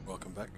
Welcome back.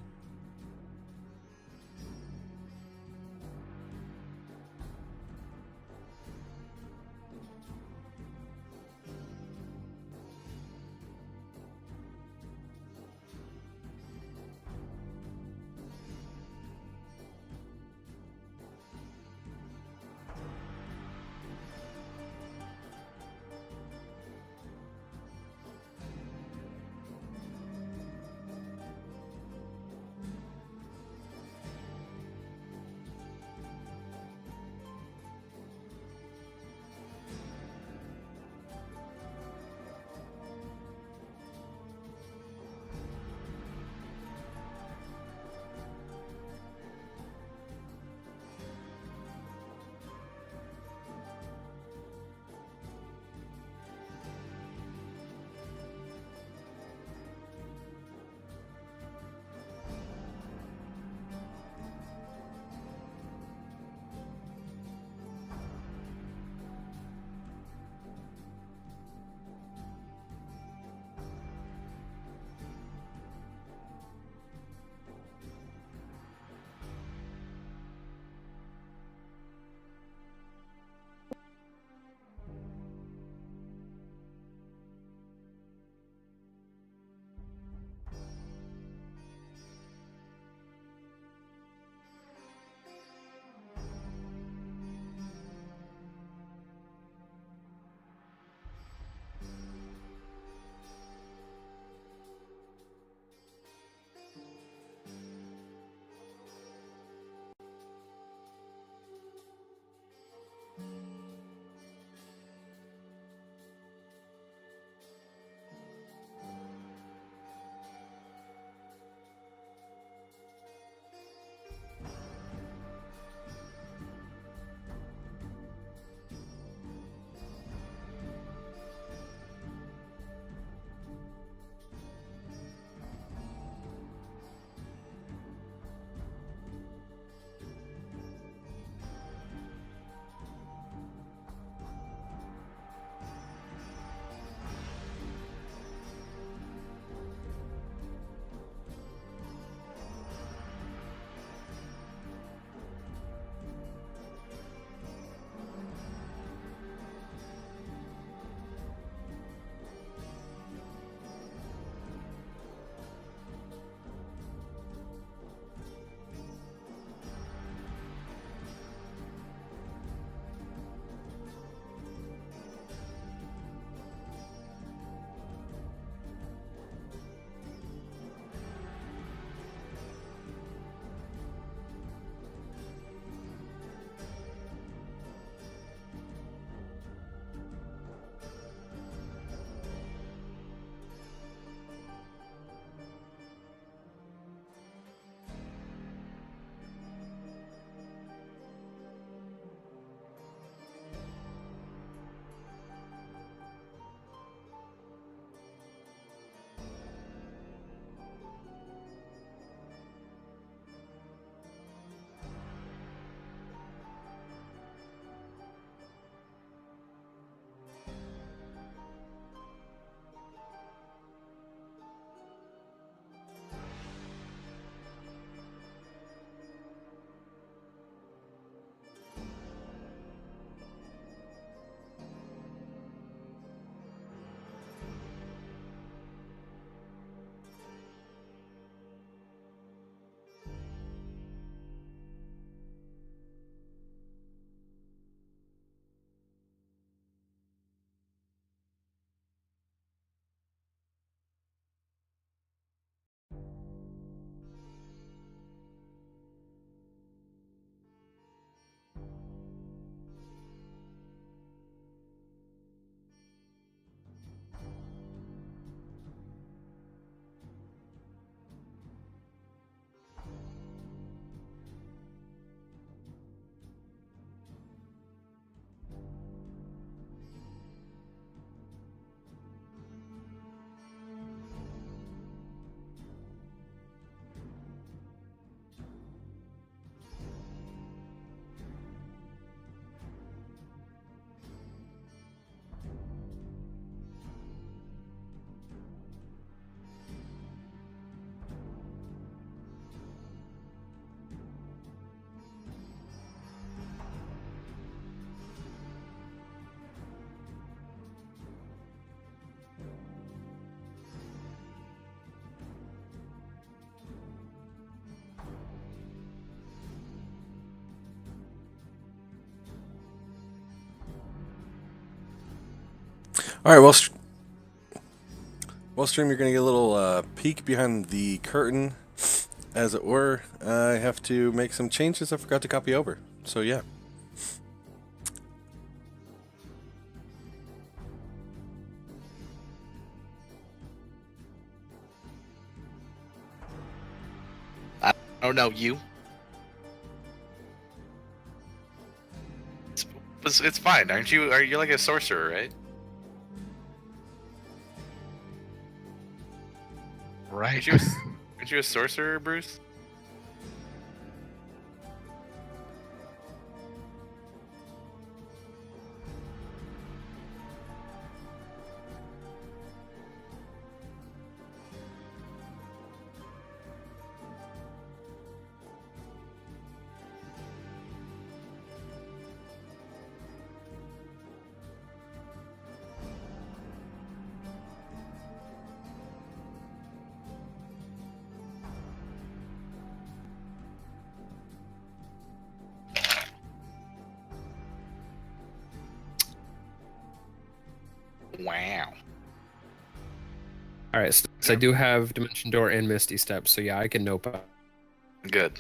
All right, well, stream, you're gonna get a little peek behind the curtain, as it were. I have to make some changes I forgot to copy over. So yeah. I don't know you. It's fine, aren't you? Are you like a sorcerer, right? Right. Aren't you a sorcerer, Bruce? Wow. All right, so I do have Dimension Door and Misty Step, so yeah, I can nope out. Good.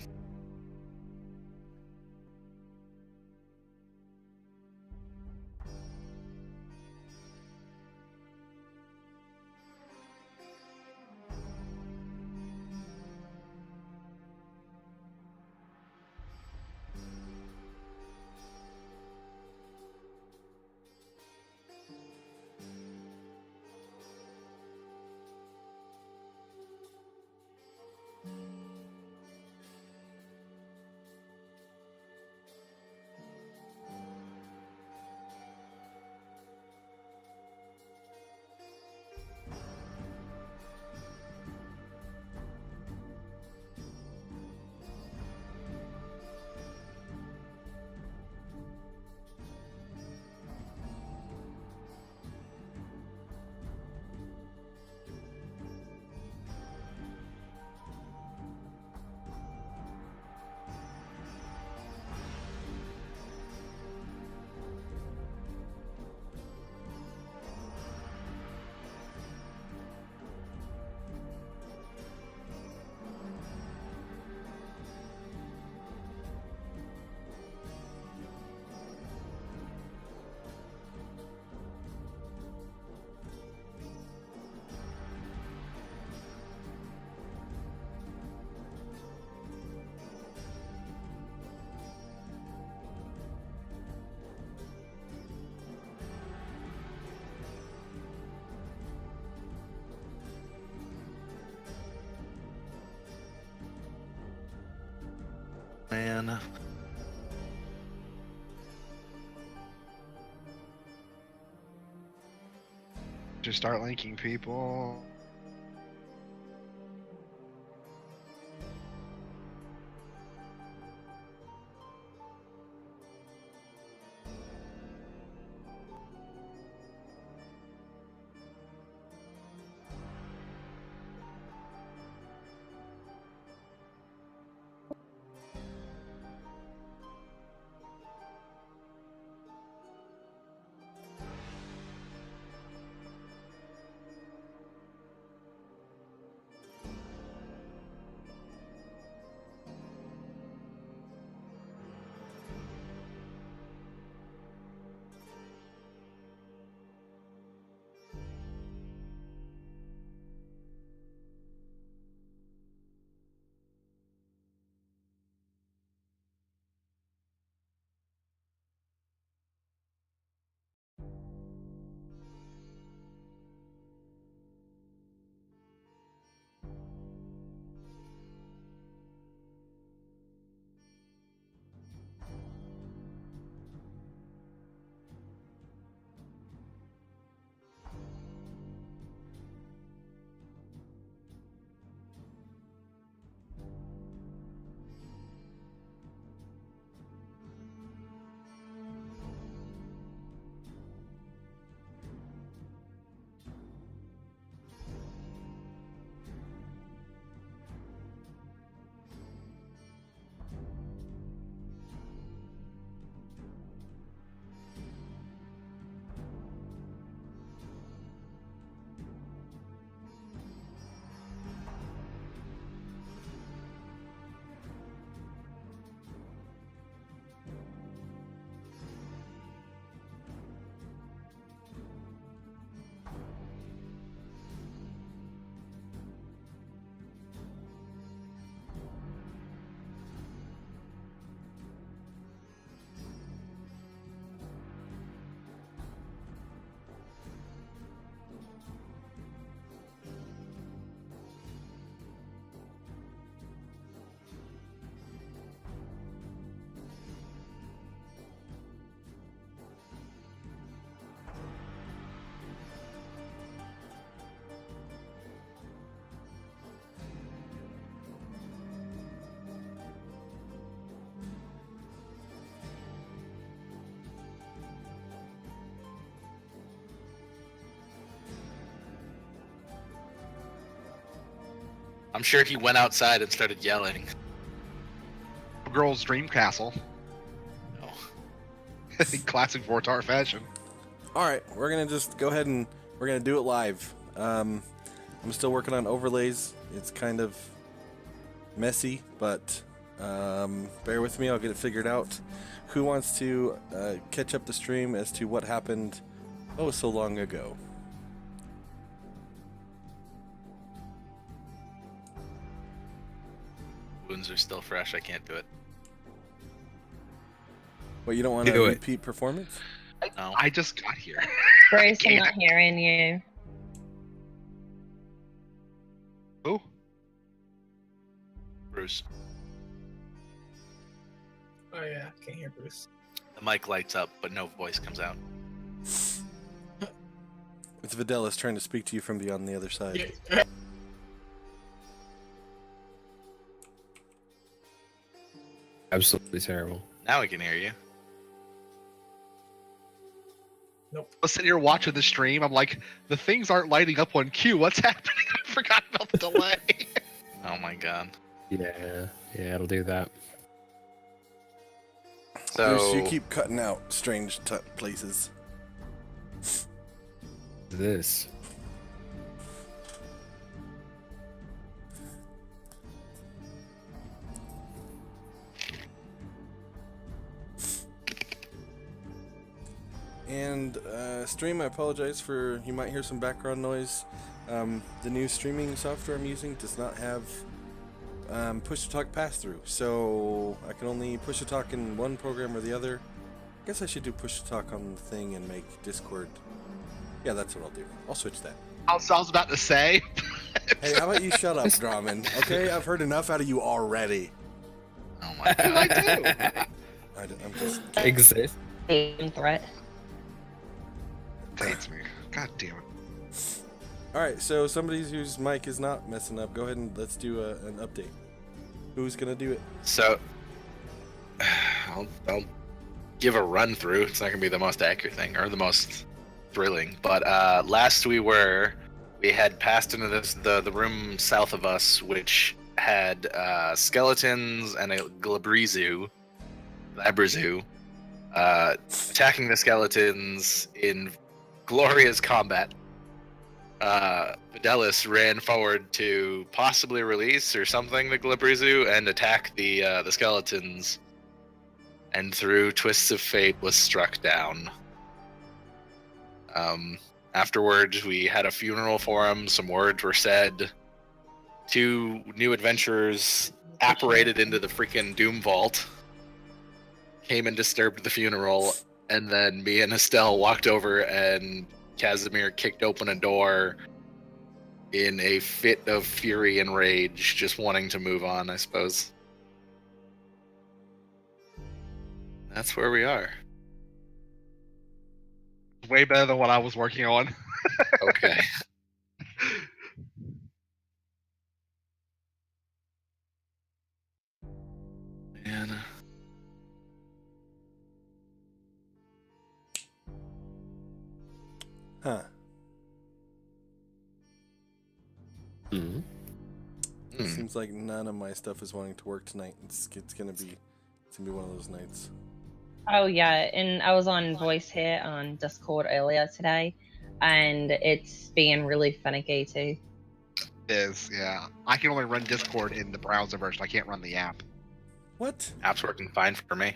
Man. Just start linking people. I'm sure he went outside and started yelling. Girl's dream castle. Oh. In classic Vortar fashion. All right, we're gonna just go ahead and we're gonna do it live. I'm still working on overlays. It's kind of messy, but bear with me. I'll get it figured out. Who wants to catch up the stream as to what happened so long ago? Wounds are still fresh. I can't do it. What, you don't want to Do it. repeat performance? No. I just got here. Bruce, I'm not hearing you. Who? Bruce. Oh yeah, can't hear Bruce. The mic lights up, but no voice comes out. It's Videlis trying to speak to you from beyond the other side. Yeah. Absolutely terrible. Now I can hear you. I was sitting here watching the stream. I'm like, the things aren't lighting up on cue. What's happening? I forgot about the delay. Oh my god. Yeah, it'll do that. So Bruce, you keep cutting out strange places. This. And stream, I apologize for, you might hear some background noise. The new streaming software I'm using does not have push-to-talk pass-through, so I can only push-to-talk in one program or the other. I guess I should do push-to-talk on the thing and make Discord. Yeah, that's what I'll do. I'll switch that. I was about to say. Hey, how about you shut up, Drummond? Okay, I've heard enough out of you already. Oh my What did god. I do? I'm just... Exist. Same threat. Hates me. God damn it. Alright, so somebody whose mic is not messing up, go ahead and let's do an update. Who's gonna do it? So I'll give a run through. It's not gonna be the most accurate thing or the most thrilling, but last we had passed into the room south of us, which had skeletons and a Glabrizu, attacking the skeletons in glorious combat. Videlis ran forward to possibly release or something the Glabrizu and attack the skeletons, and through twists of fate was struck down. Afterwards, we had a funeral for him. Some words were said. 2 new adventurers apparated into the freaking Doom Vault, came and disturbed the funeral, and then me and Estelle walked over and Casimir kicked open a door in a fit of fury and rage, just wanting to move on, I suppose. That's where we are. Way better than what I was working on. Okay. Man. Huh. Hmm. Seems like none of my stuff is wanting to work tonight. It's gonna be one of those nights. Oh yeah, and I was on voice here on Discord earlier today, and it's being really finicky too. It is, yeah. I can only run Discord in the browser version. I can't run the app. What? App's working fine for me.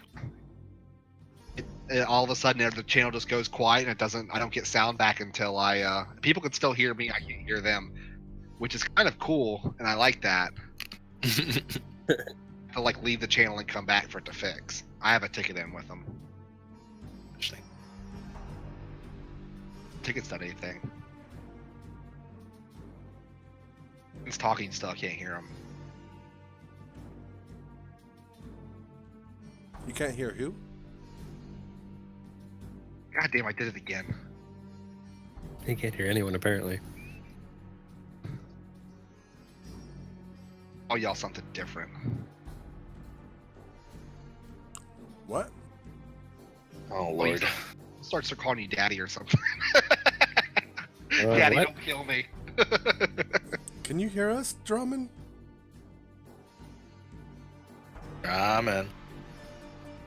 All of a sudden, the channel just goes quiet, and it doesn't. I don't get sound back until I. People can still hear me. I can't hear them, which is kind of cool, and I like that. To like leave the channel and come back for it to fix. I have a ticket in with them. Interesting. Ticket's not anything. He's talking still. I can't hear him. You can't hear who? God damn! I did it again. You can't hear anyone apparently. I'll yell something different. What? Oh Well, lord. Starts to calling you daddy or something. Daddy, What? don't kill me. Can you hear us, Drummond? Ramen.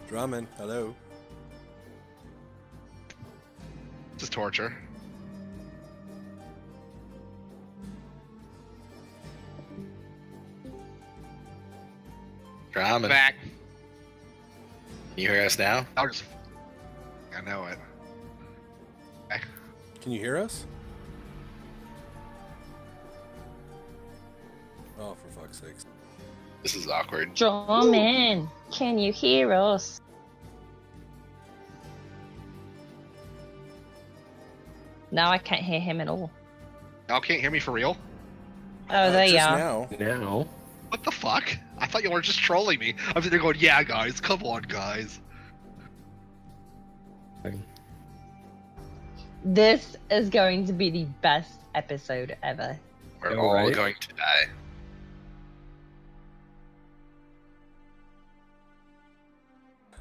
Drummond, hello. This is torture. Ramen. Back. Can you hear us now? I'll just. I know it. Back. Can you hear us? Oh, for fuck's sakes. This is awkward. Drummond, can you hear us? No, I can't hear him at all. Y'all can't hear me for real? Oh, there you Just are. now. Now. What the fuck? I thought you were just trolling me. I'm sitting there going, yeah, guys, come on, guys. This is going to be the best episode ever. We're Yeah, all right. going to die.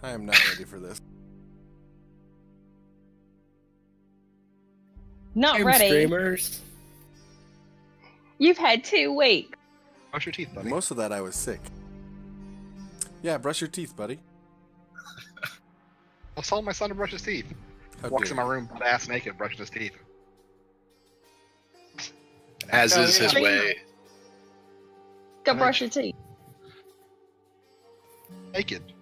I am not ready for this. Not Game ready. Streamers. You've had 2 weeks. Brush your teeth, buddy. Most of that I was sick. Yeah, brush your teeth, buddy. I saw my son to brush his teeth. How Walks dare in my room, butt ass naked, brushing his teeth. As Oh, is his yeah. way. Go Right. brush your teeth. Naked.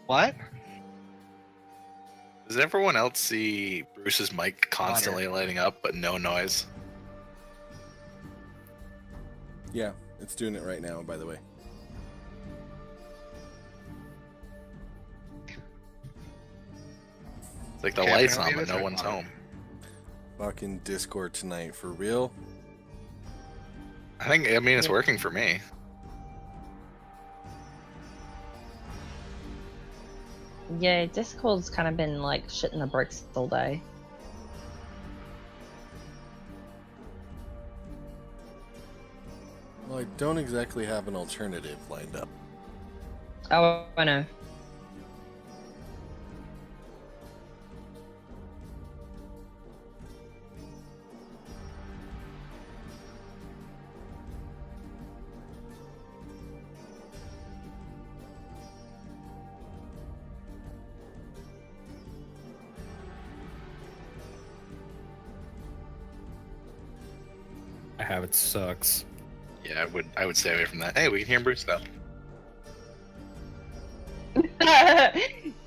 What? Does everyone else see Bruce's mic constantly lighting up, but no noise? Yeah, it's doing it right now, by the way. It's like the Okay, lights on, apparently but it is no right one's now. home. Fucking Discord tonight, for real? I mean, it's working for me. Yeah, Discord's kind of been like shitting the bricks all day. Well, I don't exactly have an alternative lined up. Oh, I know. I have it sucks. Yeah, I would stay away from that. Hey, we can hear Bruce though.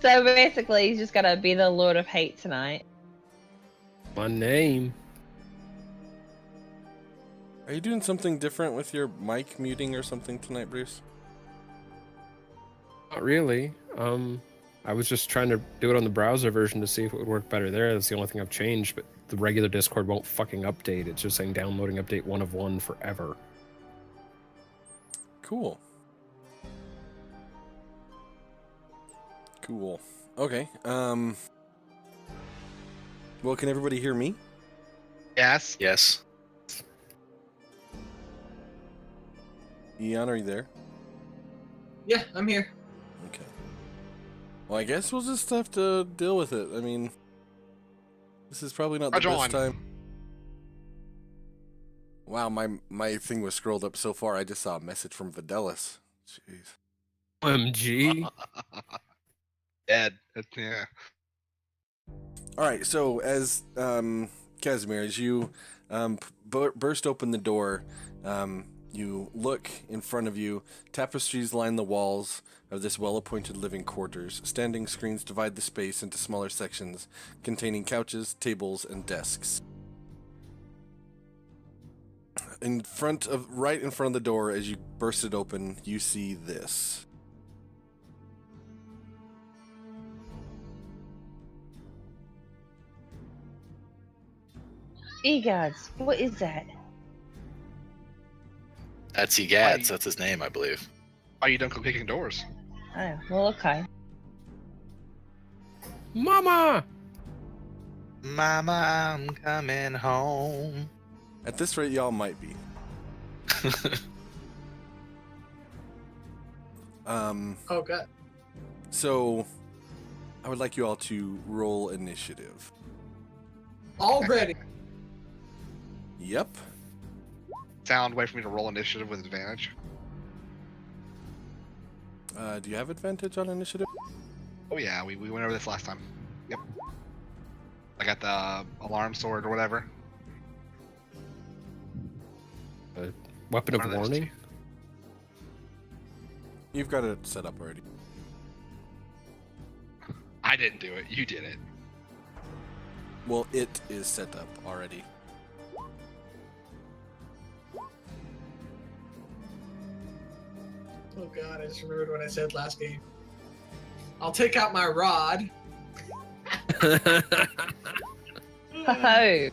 So basically, he's just gotta be the Lord of Hate tonight. My name. Are you doing something different with your mic muting or something tonight, Bruce? Not really. I was just trying to do it on the browser version to see if it would work better there. That's the only thing I've changed, but the regular Discord won't fucking update. It's just saying downloading update 1 of 1 forever. Cool. Cool. Okay. Well, can everybody hear me? Yes. Yes. Eon, are you there? Yeah, I'm here. Okay. Well, I guess we'll just have to deal with it. I mean, this is probably not the Roger best on. time. Wow, my thing was scrolled up so far, I just saw a message from Fidelis. Jeez. OMG. Dead. Yeah. All right, so as Casimir, as you burst open the door, you look in front of you. Tapestries line the walls of this well-appointed living quarters. Standing screens divide the space into smaller sections containing couches, tables, and desks. Right in front of the door, as you burst it open, you see this. Egods, what is that? That's Egads. That's his name, I believe. Why you don't go kicking doors? Oh, well, okay. Mama! Mama, I'm coming home. At this rate, y'all might be. Oh god. So, I would like you all to roll initiative. Already. Yep. sound way for me to roll initiative with advantage? Do you have advantage on initiative? Oh yeah, we went over this last time. Yep. I got the alarm sword or whatever. Weapon of One of those warning? two. You've got it set up already. I didn't do it. You did it. Well, it is set up already. Oh god, I just remembered what I said last game. I'll take out my rod. Oh.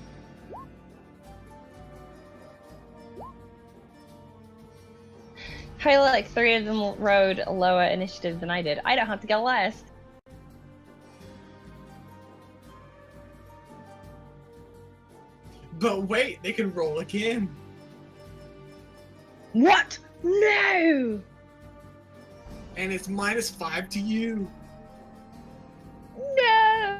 Hey, look, 3 of them rode lower initiative than I did. I don't have to go last. But wait, they can roll again. What? No! And it's -5 to you. No!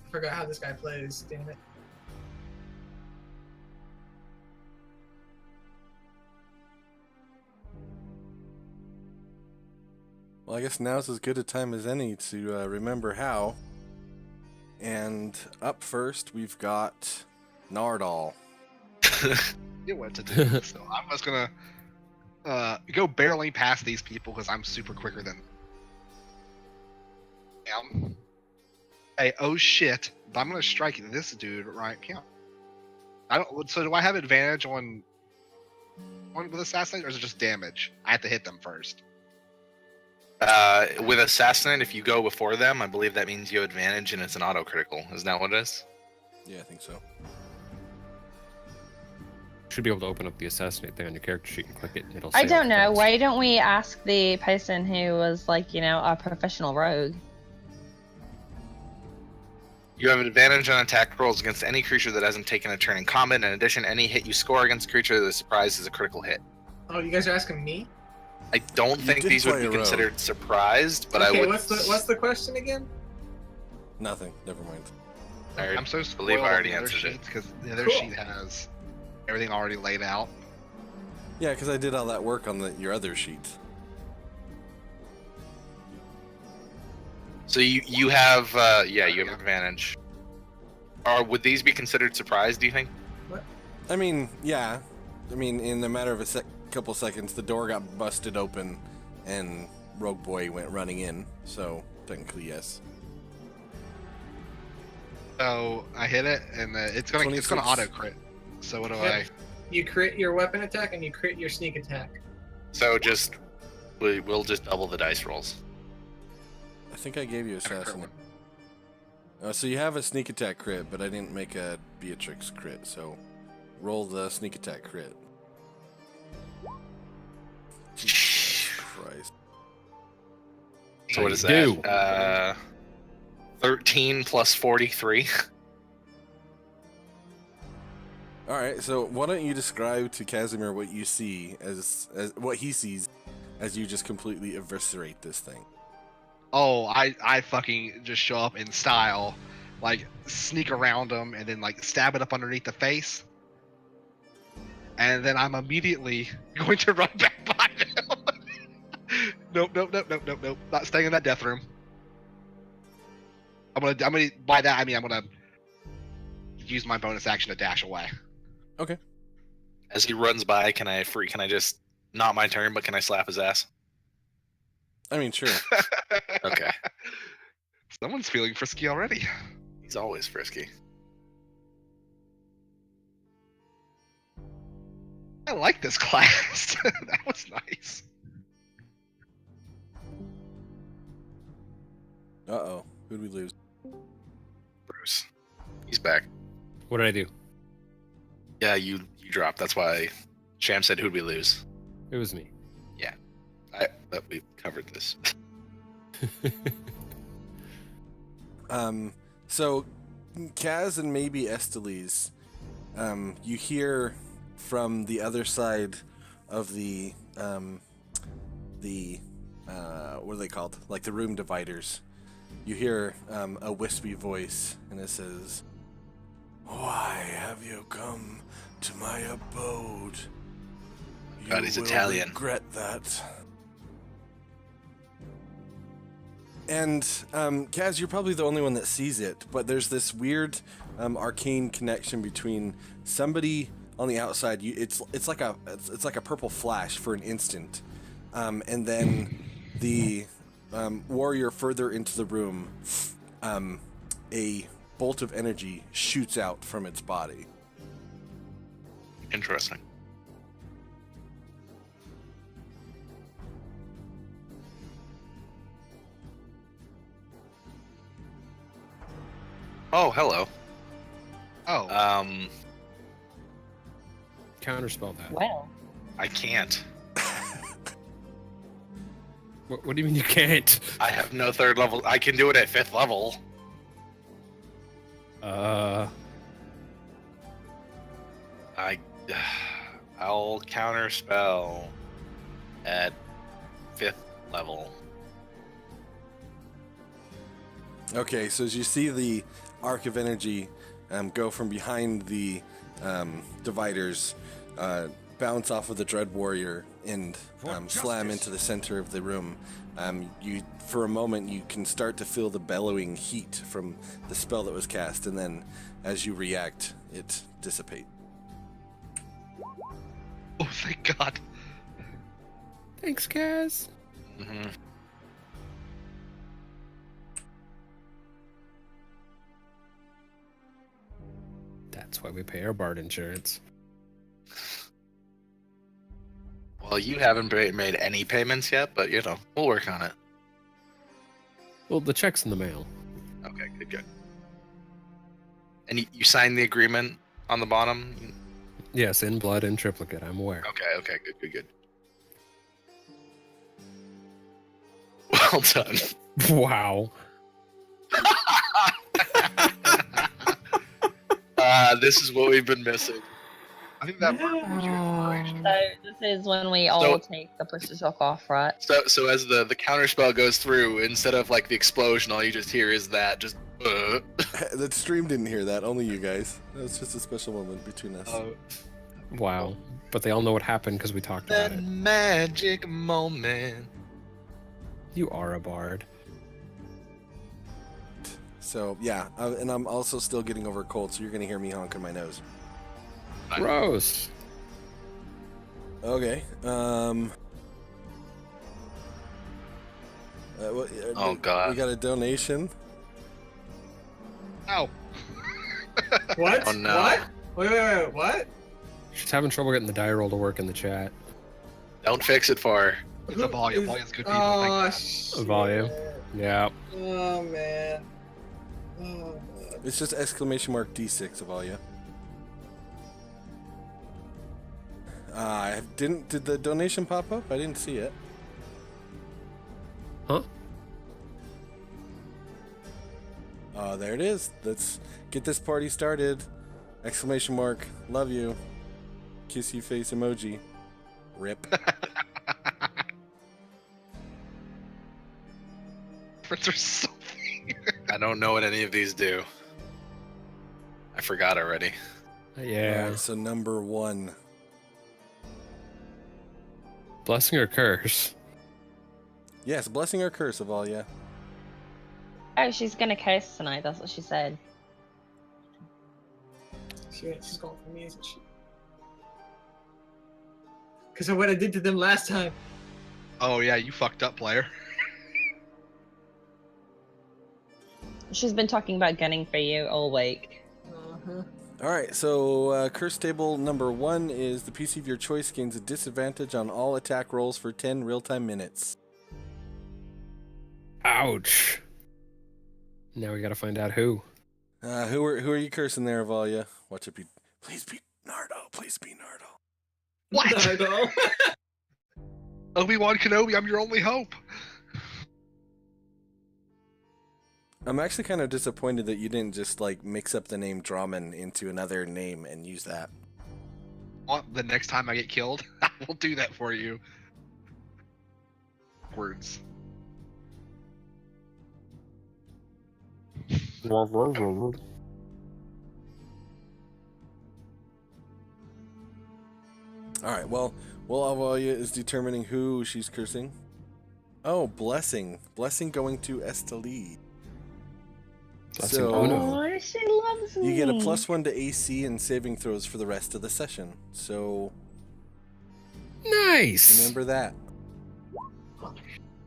I forgot how this guy plays, damn it. Well, I guess now's as good a time as any to remember how. And up first, we've got Nardal. You what to do. So I'm just gonna go barreling past these people because I'm super quicker than them. Hey, oh shit! But I'm gonna strike this dude right here. I don't. So do I have advantage on with assassinate, or is it just damage? I have to hit them first. With assassinate, if you go before them, I believe that means you have advantage, and it's an auto critical. Isn't that what it is? Yeah, I think so. Should be able to open up the assassinate thing on your character sheet and click it. And it'll I say don't know. things. Why don't we ask the person who was like, a professional rogue? You have advantage on attack rolls against any creature that hasn't taken a turn in combat. In addition, any hit you score against a creature that is surprised is a critical hit. Oh, you guys are asking me? I don't You think did these would play be a rogue. considered surprised, but Okay, I would. what's the question again? Nothing. Never mind. I'm so I believe I already spoiled on the other answered it. sheets because the other Cool. sheet has everything already laid out. Yeah, because I did all that work on your other sheet. So you have you have advantage. Or would these be considered surprised? Do you think? I mean, yeah. I mean, in a matter of a couple seconds, the door got busted open, and Rogue Boy went running in. So technically, yes. So I hit it, and it's gonna 26. auto crit. So what do Yep. You crit your weapon attack and you crit your sneak attack. So we'll just double the dice rolls. I think I gave you I? Crit assassinate. So you have a sneak attack crit, but I didn't make a Beatrix crit. So roll the sneak attack crit. Jesus Christ. So what is Do. that? 13 plus 43. All right, so why don't you describe to Casimir what you see as what he sees as you just completely eviscerate this thing? Oh, I fucking just show up in style, like sneak around him and then like stab it up underneath the face, and then I'm immediately going to run back behind him. Nope. Not staying in that death room. I'm gonna by that I mean I'm gonna use my bonus action to dash away. Okay. As he runs by, can I just not my turn, but can I slap his ass? I mean, sure. Okay. Someone's feeling frisky already. He's always frisky. I like this class. That was nice. Uh-oh. Who'd we lose? Bruce. He's back. What did I do? Yeah, you dropped. That's why Sham said who'd we lose. It was me. But we covered this. So Kaz and maybe Estelise, you hear from the other side of the what are they called? Like the room dividers. You hear a wispy voice, and it says, "Why have you come to my abode? God, he's You will Italian. regret that." And Kaz, you're probably the only one that sees it, but there's this weird arcane connection between somebody on the outside. It's like a purple flash for an instant, and then the warrior further into the room, a bolt of energy shoots out from its body. Interesting. Oh, hello. Oh, Counterspell that. Well, I can't. What do you mean you can't? I have no 3rd level. I can do it at 5th level. I'll counterspell at 5th level. Okay, so as you see the arc of energy go from behind the dividers, bounce off of the Dread Warrior, and slam into the center of the room, for a moment, you can start to feel the bellowing heat from the spell that was cast, and then as you react, it dissipates. oh, thank God. Thanks, Kaz. Mm-hmm. That's why we pay our bard insurance. Well, you haven't made any payments yet, but you know, we'll work on it. Well, the check's in the mail. Okay, good. And you signed the agreement on the bottom? Yes, in blood and triplicate, I'm aware. Okay, good. Well done. Wow. This is what we've been missing. I think that was your inspiration. so this is when we all take the push to talk off, right? So as the counterspell goes through, instead of like the explosion, all you just hear is that just. The stream didn't hear that, only you guys. That was just a special moment between us. Wow. But they all know what happened because we talked about That it. magic moment. You are a bard. So, yeah, and I'm also still getting over a cold, so you're going to hear me honking my nose. Gross. Okay, Oh, God. We got a donation. Oh, What? Oh, no. What? Wait, what? She's having trouble getting the die roll to work in the chat. Don't fix it for her. it's a volume. Volume's good people. Oh, thank shit. Volume. Yeah. Oh, man. Oh, man. It's just exclamation mark D6 of all you. Did the donation pop up? I didn't see it. Huh? There it is. Let's get this party started. Exclamation mark. Love you. Kissy face emoji. Rip. Friends or something. I don't know what any of these do. I forgot already. Yeah. Alright, so number 1. Blessing or curse? Yes, blessing or curse of all, yeah. Oh, she's gonna curse tonight. That's what she said. She's going for me, isn't she? Because of what I did to them last time. Oh yeah, you fucked up, player. She's been talking about gunning for you all week. Uh-huh. Alright, so curse table number 1 is the PC of your choice gains a disadvantage on all attack rolls for 10 real-time minutes. Ouch. Now we gotta find out who. Who are you cursing there, Avalia? Watch it be. Please be Nardo. Please be Nardo. What? Nardo. Obi-Wan Kenobi, I'm your only hope. I'm actually kind of disappointed that you didn't just like mix up the name Draman into another name and use that. The next time I get killed, I will do that for you. backwards. All right. Well, while Avalia is determining who she's cursing. Oh, blessing. Blessing going to Esteli. Blessing So Uno. Oh, she loves me. you get a +1 to AC and saving throws for the rest of the session. So Nice. remember that.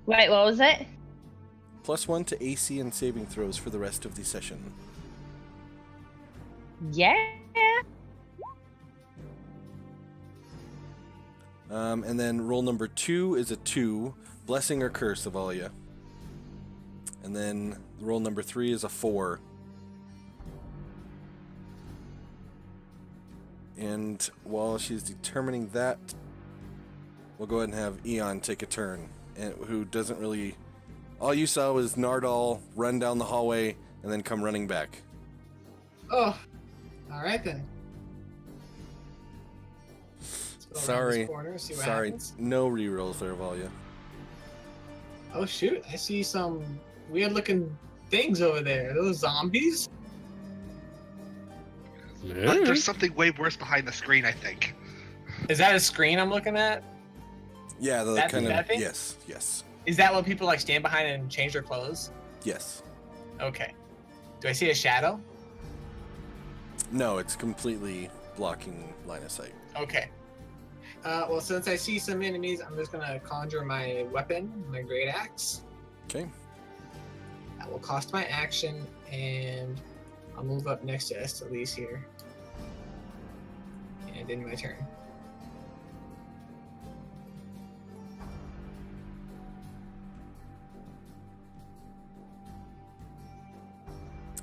Wait, what was it? +1 to AC and saving throws for the rest of the session. Yeah. And then roll number 2 is a 2. Blessing or curse, Avalia. And then roll number 3 is a 4. And while she's determining that, we'll go ahead and have Eon take a turn. And who doesn't really... All you saw was Nardal run down the hallway and then come running back. Oh, all right then. Let's go around Sorry. this corner, see what Sorry, happens. no rerolls there, Avalia. Oh shoot! I see some weird-looking things over there. Are those zombies? But there's something way worse behind the screen, I think. Is that a screen I'm looking at? Yeah, the That- kind of... that thing? Yes. Is that what people like stand behind and change their clothes? Yes. Okay. Do I see a shadow? No, it's completely blocking line of sight. Okay. Well, since I see some enemies, I'm just gonna conjure my weapon, my great axe. Okay. That will cost my action, and I'll move up next to Esteli's here. And end my turn.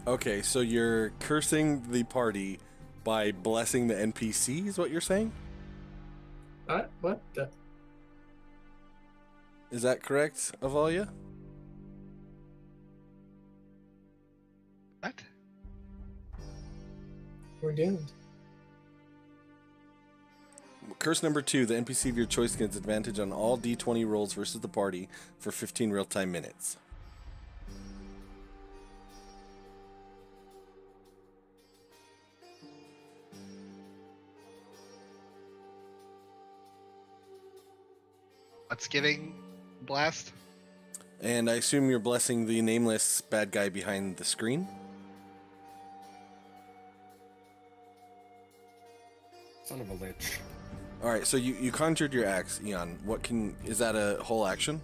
Okay, so you're cursing the party by blessing the NPC, is what you're saying? What? What? Is that correct, Avalia? What? We're doomed. Curse number 2, the NPC of your choice gets advantage on all D20 rolls versus the party for 15 real-time minutes. What's giving blast? And I assume you're blessing the nameless bad guy behind the screen? Son of a lich. Alright, so you conjured your axe, Eon. Is that a whole action?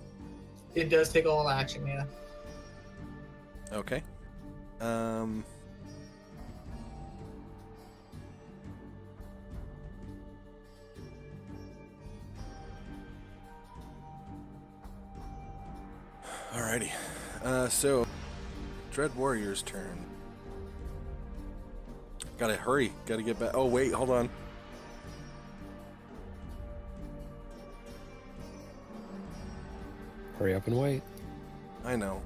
It does take all action, yeah. Okay. Alrighty. So Dread Warrior's turn. Gotta hurry. Gotta get back. Oh, wait, hold on. Hurry up and wait. I know.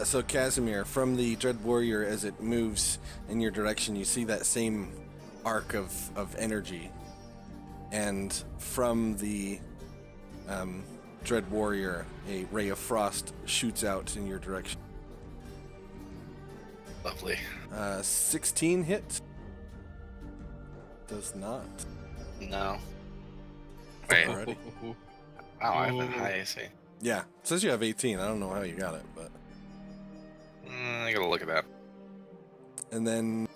So Casimir, from the Dread Warrior, as it moves in your direction, you see that same arc of energy. And from the Dread Warrior, a ray of frost shoots out in your direction. Lovely. 16 hit. Does not. No. Wait. Alrighty. Wow, I have a high AC. Yeah, it says you have 18. I don't know how you got it, but... I gotta look at that. And then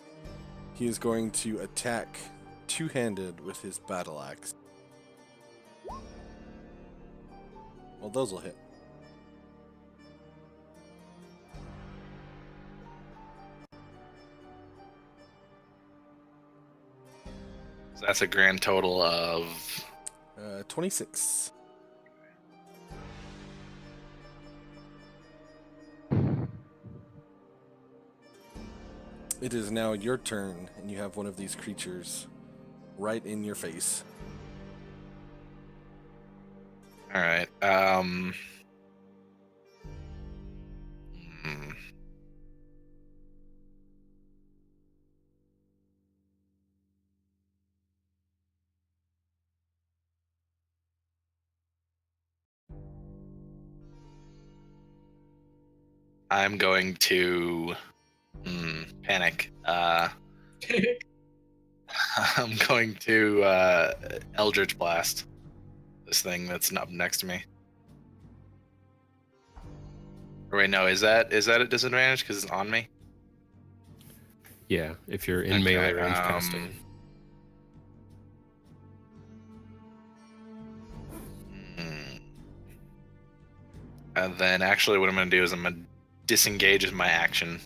he is going to attack two-handed with his battle axe. Well, those will hit. So that's a grand total of 26. It is now your turn, and you have one of these creatures right in your face. all right. I'm going to panic. I'm going to Eldritch Blast this thing that's up next to me. Or wait, no, is that a disadvantage because it's on me? Yeah, if you're in Okay, melee range casting. And then actually what I'm going to do is I'm going to disengage as my action.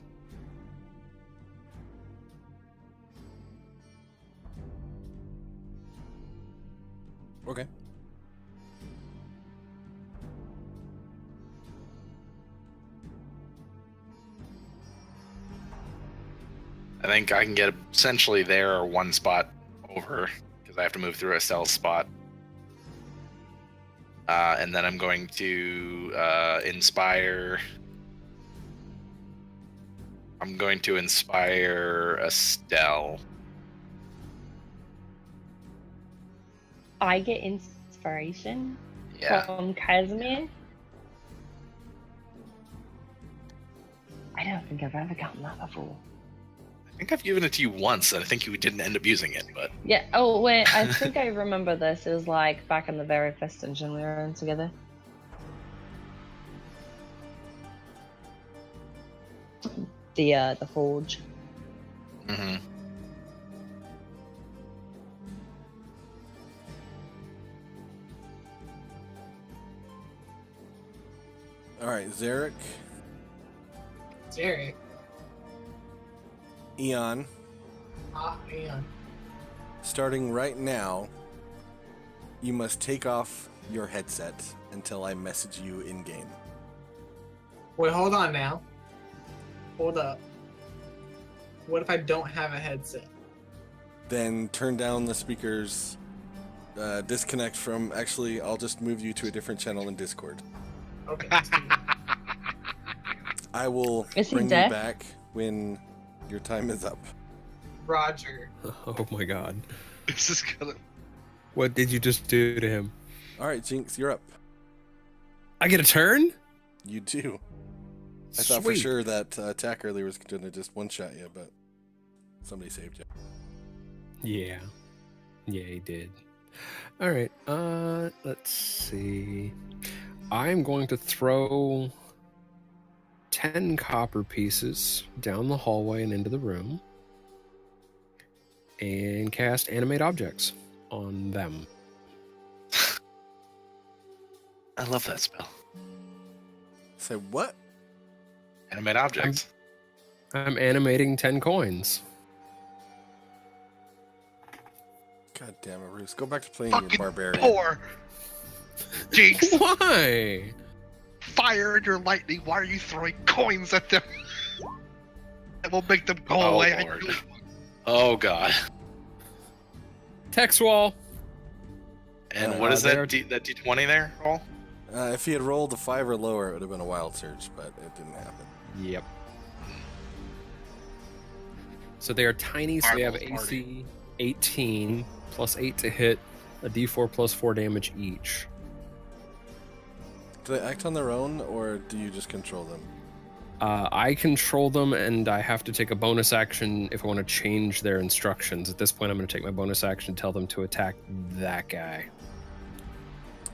Okay. I think I can get essentially there or one spot over because I have to move through a stealth spot. And then I'm going to inspire. I'm going to inspire Estelle. I get inspiration Yeah. from Casimir. I don't think I've ever gotten that before. I think I've given it to you once, and I think you didn't end up using it, but Yeah. Oh wait, I think I remember this. It was like back in the very first dungeon we were in together. The forge. mm-hmm. All right, Zarek, Derek. Eon, Ian. starting right now, you must take off your headset until I message you in game. Wait, hold on now. Hold up. What if I don't have a headset? Then turn down the speakers, disconnect from. Actually, I'll just move you to a different channel in Discord. Okay. let's do that. I will Is he bring you deaf? back when your time is up. Roger. Oh my god. This is gonna. What did you just do to him? All right, Jinx, you're up. I get a turn? You do. I thought for sure that attack earlier was going to just one-shot you, but somebody saved you. Yeah. Yeah, he did. All right. Let's see. I'm going to throw 10 copper pieces down the hallway and into the room and cast animate objects on them. I love that spell. Say what? Animate objects. I'm animating 10 coins. God damn it, Roos. Go back to playing your Fucking barbarian. poor. Jinx, Why? fire and your lightning. Why are you throwing coins at them? It will make them go Oh, away. I Lord. really- Oh god. Text wall. And what is they're- that that D20 there, Paul? If he had rolled a 5 or lower, it would have been a wild search, but it didn't happen. Yep. So they are tiny, so they have Marbles AC 18 plus 8 to hit, a d4 plus 4 damage each. Do they act on their own, or do you just control them? I control them, and I have to take a bonus action if I want to change their instructions. At this point, I'm going to take my bonus action, tell them to attack that guy.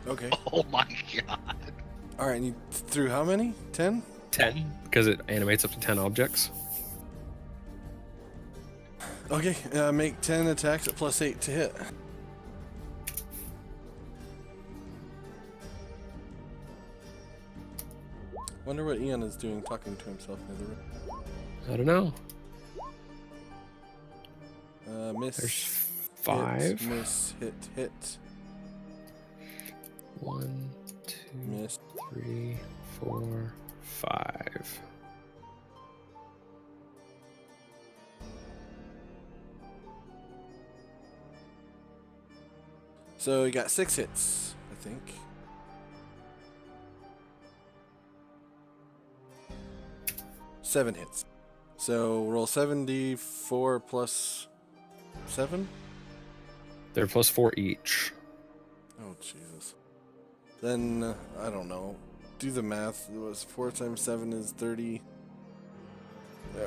Okay. Oh my god. All right, and you threw how many? 10? 10, because it animates up to 10 objects. Okay, make 10 attacks at plus 8 to hit. Wonder what Ian is doing talking to himself in the room. I don't know. Miss. There's 5. Hit, miss. Hit. 1, 2, Miss. 3, 4, 5. So you got 6 hits, I think. Seven hits. So roll 74 plus 7? They're plus 4 each. Oh, Jesus. Then, I don't know. do the math. It was 4 times 7 is 30.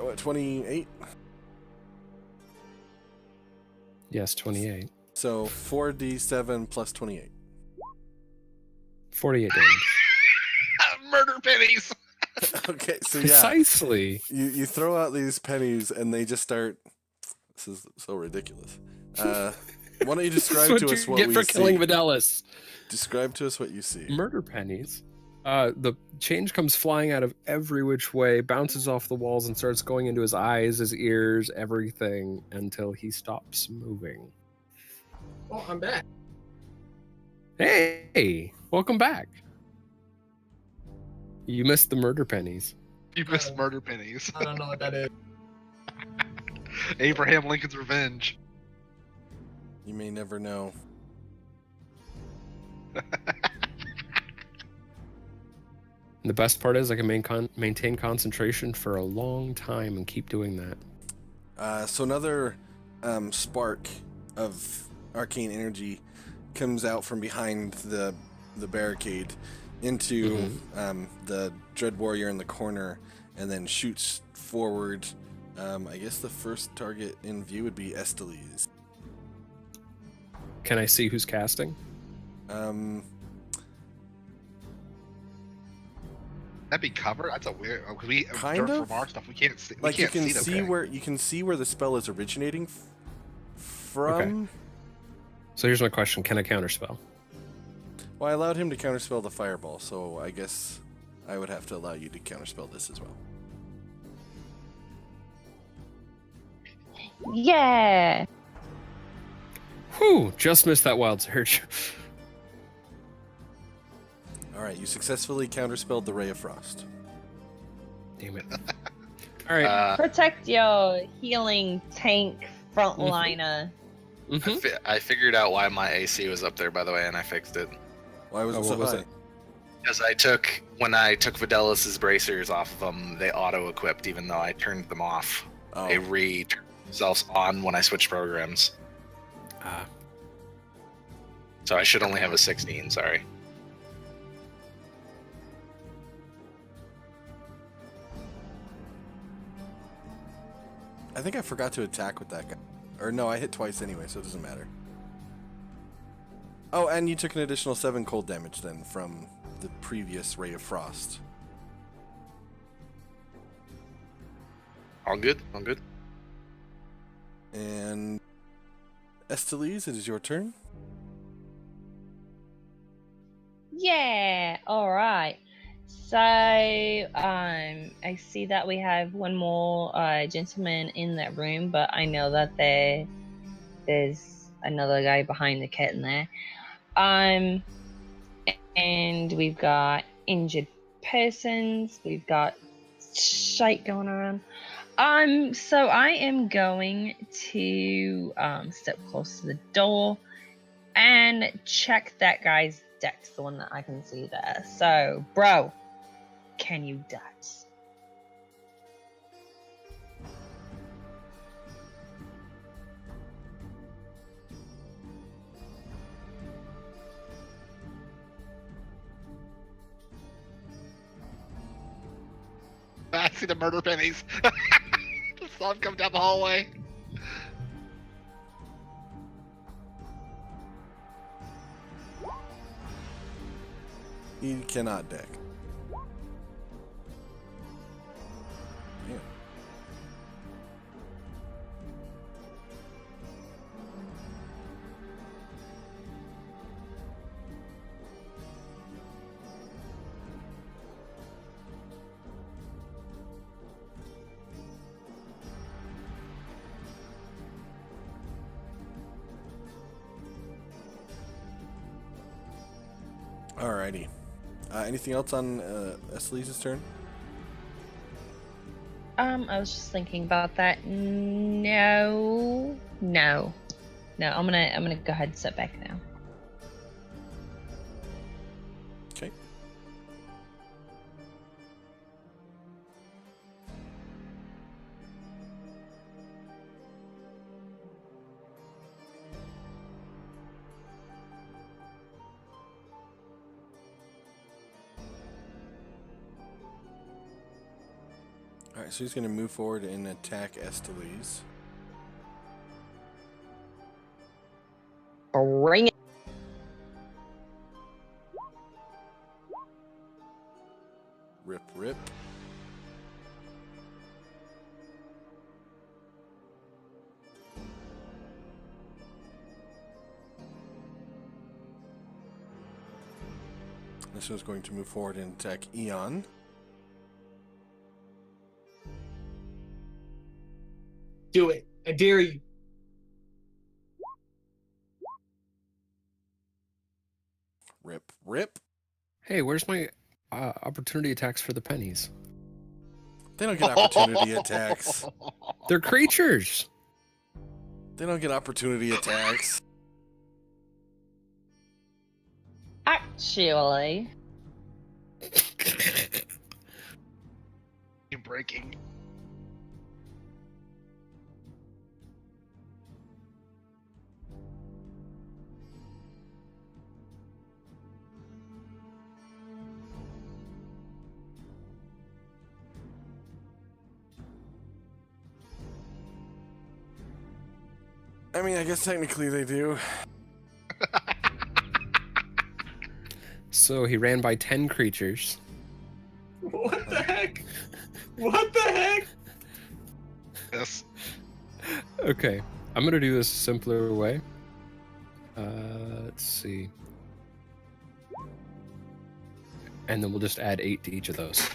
What, 28? Yes, 28. So 4d7 plus 28. 48 damage. Murder pennies. Okay, so yeah, Precisely. you throw out these pennies and they just start. This is so ridiculous. Why don't you This is describe what to you us what get we for killing see? Vidalis. Describe to us what you see. Murder pennies. The change comes flying out of every which way, bounces off the walls, and starts going into his eyes, his ears, everything, until he stops moving. Oh, I'm back. Hey, welcome back. You missed the murder pennies. You missed murder pennies. I don't know what that is. Abraham Lincoln's Revenge. You may never know. And the best part is I can maintain concentration for a long time and keep doing that. So another spark of arcane energy comes out from behind the barricade into the Dread Warrior in the corner, and then shoots forward. I guess the first target in view would be Esteliz. Can I see who's casting? That'd be covered. That's a weird. Because we Kind of? from our stuff, we can't see. Like we can't you can them. see where the spell is originating from. Okay. So here's my question: can I counterspell? Well, I allowed him to counterspell the fireball, so I guess I would have to allow you to counterspell this as well. Yeah. Whew! Just missed that wild surge. All right, you successfully counterspelled the Ray of Frost. Damn it! All right. Protect your healing tank frontliner. I figured out why my AC was up there, by the way, and I fixed it. Why was it what so was high? it? Because when I took Vidalis's bracers off of them, they auto-equipped, even though I turned them off. Oh. They re-turned themselves on when I switched programs. Ah. So I should only have a 16, sorry. I think I forgot to attack with that guy. Or no, I hit twice anyway, so it doesn't matter. Oh, and you took an additional 7 cold damage then from the previous Ray of Frost. All good? All good? And Esteliz, it is your turn. Yeah. All right. So, I see that we have one more gentleman in that room, but I know that there's another guy behind the curtain there. And we've got injured persons. We've got shite going around. So I am going to step close to the door and check that guy's dex, the one that I can see there. So, bro, can you dex? I see the murder pennies. Saw him come down the hallway. He cannot deck. Yeah. Alrighty. Anything else on Esliz's turn? I was just thinking about that. No. I'm gonna go ahead and step back now. Okay. Alright, so he's going to move forward and attack Esteliz. Bring it. Rip, rip. This one's going to move forward and attack Eon. Do it. I dare you. Rip, rip. Hey, where's my opportunity attacks for the pennies? They don't get opportunity attacks. They're creatures. They don't get opportunity attacks. Actually, You're breaking. I mean, I guess technically they do. So he ran by 10 creatures. What the heck? What the heck? Yes. Okay, I'm gonna do this a simpler way. Let's see. And then we'll just add 8 to each of those.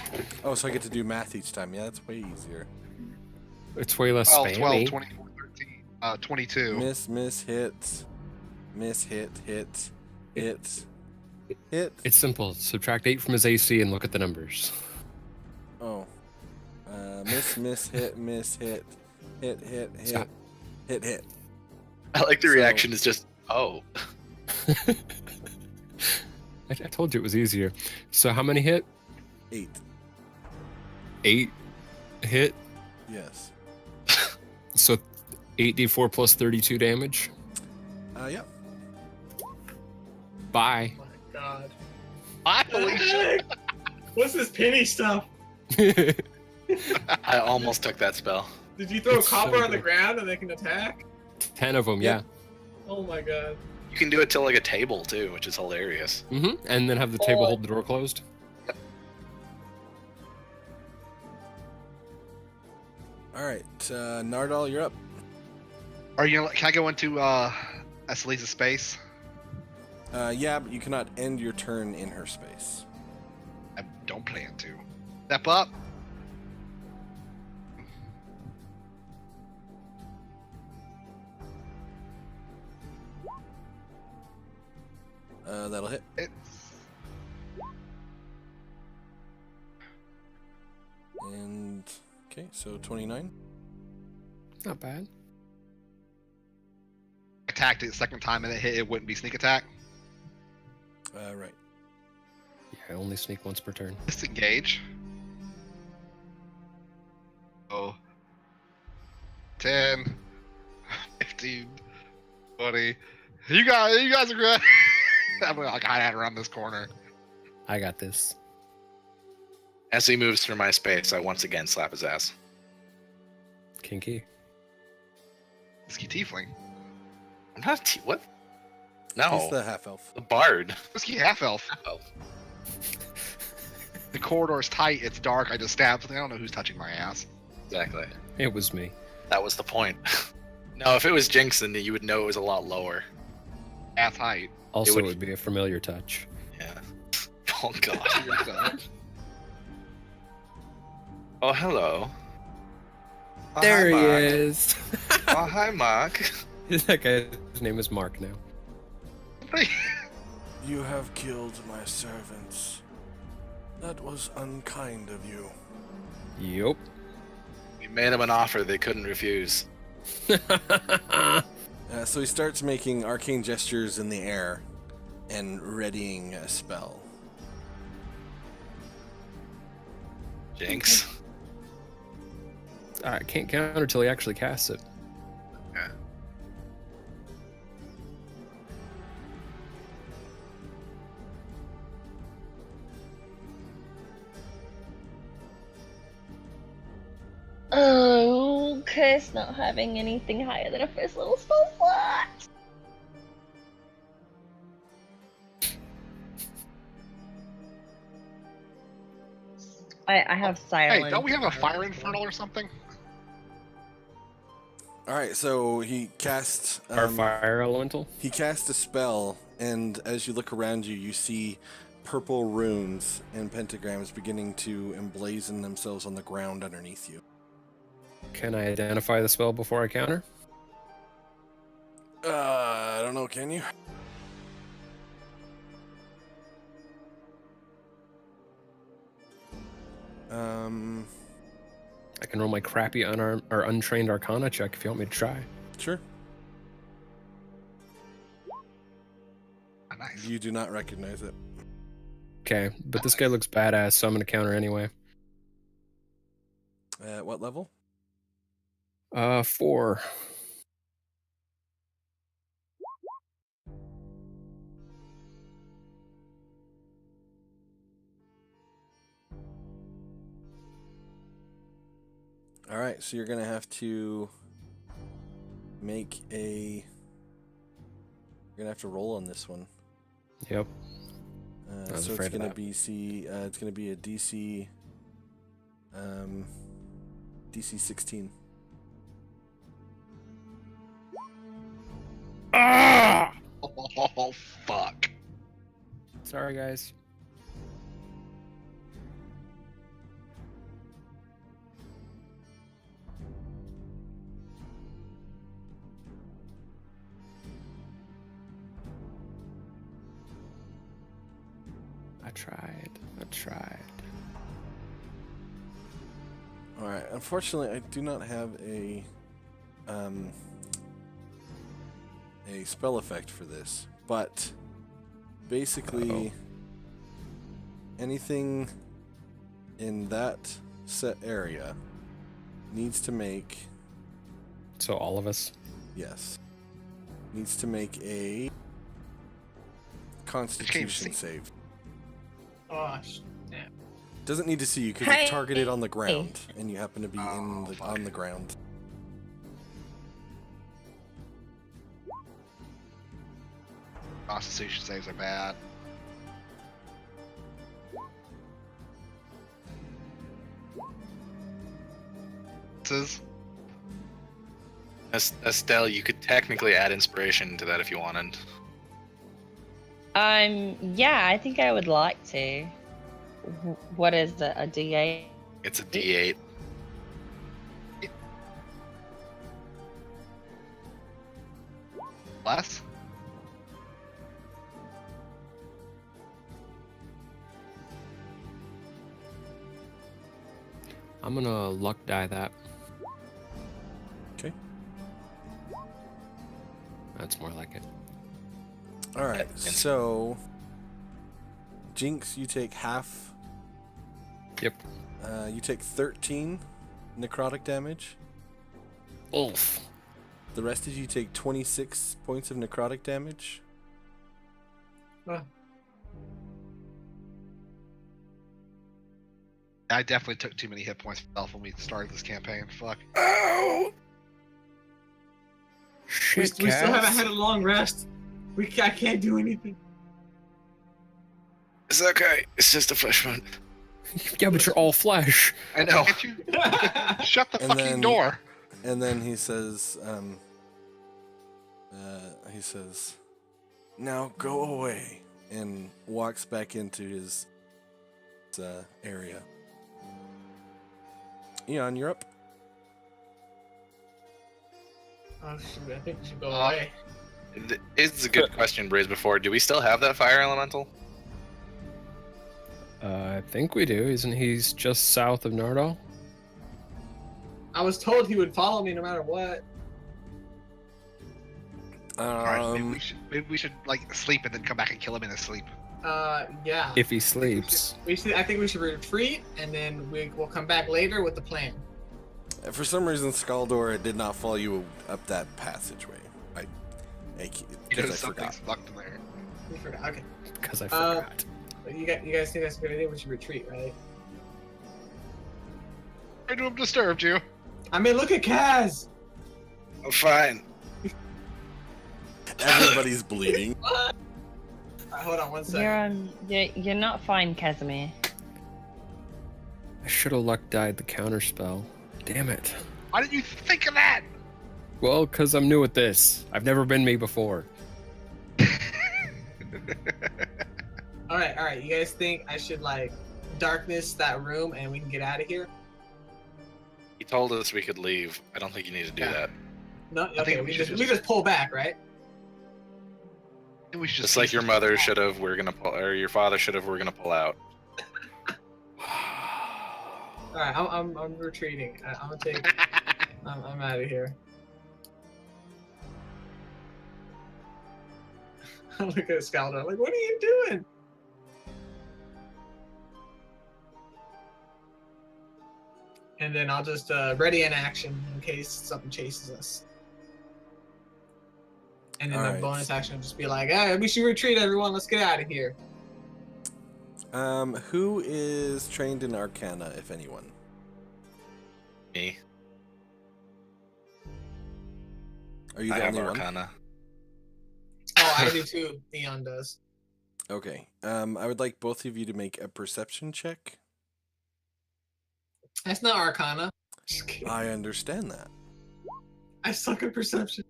Oh, so I get to do math each time. Yeah, that's way easier. It's way less 12, spammy. 12, 24, 13, 22. Miss, hit. Miss, hit, hit. It's simple. Subtract 8 from his AC and look at the numbers. Oh. Miss, hit, hit. Hit. Stop. Hit. I like the So- reaction is just, oh. I told you it was easier. So how many hit? 8. 8 hit. Yes. So 8d4 plus 32 damage. Yeah. Bye. Oh my god. Holy shit. What's this penny stuff? I almost took that spell. Did you throw It's copper so on the good. ground and they can attack? 10 of them, yeah. Oh my god. You can do it to like a table too, which is hilarious. And then have the table Oh. hold the door closed. Alright, Nardal, you're up. Are you? Can I go into Estelisa's space? Yeah, but you cannot end your turn in her space. I don't plan to. Step up. That'll hit. It's And okay, so 29. Not bad. attacked it the second time and it hit. It wouldn't be sneak attack. Right. Yeah, only sneak once per turn. Disengage. Oh. 10, 15, 20. You guys are good. I'm gonna hide around this corner. I got this. As he moves through my space, I once again slap his ass. Kinky. Whiskey Tiefling. I'm not what? No, He's the half elf. the bard. Whiskey Half Elf. Oh, The corridor's tight, it's dark, I just stabbed something. I don't know who's touching my ass. exactly. It was me. That was the point. No, if it was Jinx, then you would know it was a lot lower. Ass height. Also, it would- would be a familiar touch. Yeah. Oh god. You're done. Oh hello. Oh, There hi, he Mark. is. Oh hi, Mark. That guy's name is Mark now. You have killed my servants. That was unkind of you. Yup. We made him an offer they couldn't refuse. So he starts making arcane gestures in the air and readying a spell. Jinx. I can't counter till he actually casts it. Yeah. curse not having anything higher than a first level spell slot. I have silence. Hey, don't we have a fire infernal or something? All right, so he cast Our fire elemental. He cast a spell, and as you look around you, you see purple runes and pentagrams beginning to emblazon themselves on the ground underneath you. Can I identify the spell before I counter? I don't know, can you? I can roll my crappy unarmed or untrained Arcana check if you want me to try. Sure. Ah, nice. You do not recognize it. Okay, but this guy looks badass, so I'm gonna counter anyway. At what level? 4. All right, so you're gonna have to make a. You're gonna have to roll on this one. Yep. So it's afraid of gonna that. be it's gonna be a DC. DC 16. Ah! Oh, fuck. Sorry, guys. I tried. All right. Unfortunately, I do not have a spell effect for this, but basically anything in that set area needs to make So all of us? needs to make a Constitution save. Gosh. Doesn't need to see you because it's targeted on the ground, and you happen to be on the ground. Constitution saves are bad. Estelle, you could technically add inspiration to that if you wanted. Yeah, I think I would like to. What is it? A D8? It's a D8. Less? I'm gonna luck die that. Okay. That's more like it. All right. So, Jinx, you take half. Yep. You take 13 necrotic damage. Oof. The rest of you take 26 points of necrotic damage. I definitely took too many hit points myself when we started this campaign. Fuck. Ow! We Shit, still haven't had a long rest. I can't do anything. It's okay. It's just a flesh wound. Yeah, but you're all flesh. I know. Shut the And fucking then- door. And then he says, "Now go away," and walks back into his area. Eon, you're up. Oh, shoot, I think we should go away. It's a good question raised before. Do we still have that fire elemental? I think we do. Isn't he just south of Nordal? I was told he would follow me no matter what. Alright, maybe we should like sleep and then come back and kill him in his sleep. Yeah. If he sleeps. I think we should retreat, and then we'll come back later with the plan. For some reason, Skaldor did not follow you up that passageway. You Because know I forgot. something's fucked in there. We forgot. Okay. Because I forgot. You guys think that's a good idea? We should retreat, right? I do have disturbed you. I mean, look at Kaz. I'm fine. Everybody's bleeding. Alright, hold on 1 second. You're not fine, Casimir. I should have luck died the counter spell. Damn it. Why didn't you think of that? Well, because I'm new at this. I've never been me before. Alright. You guys think I should like darkness that room and we can get out of here? He told us we could leave. I don't think you need to do Yeah. that. No. I Okay. think We just pull back, right? We should Just like your mother should have, we're gonna pull, or your father should have, we're gonna pull out. Alright. I'm retreating. I'm gonna take. I'm out of here. I look at Scalder. I'm like, what are you doing? And then I'll just ready in action in case something chases us. And then Alright. the bonus action will just be like, hey, we should retreat, everyone. Let's get out of here. Who is trained in Arcana, if anyone? Me. Are you I the have only one? Arcana. Oh, I do too. Theon does. Okay. I would like both of you to make a perception check. That's not Arcana. Just kidding. I understand that. I suck at perception.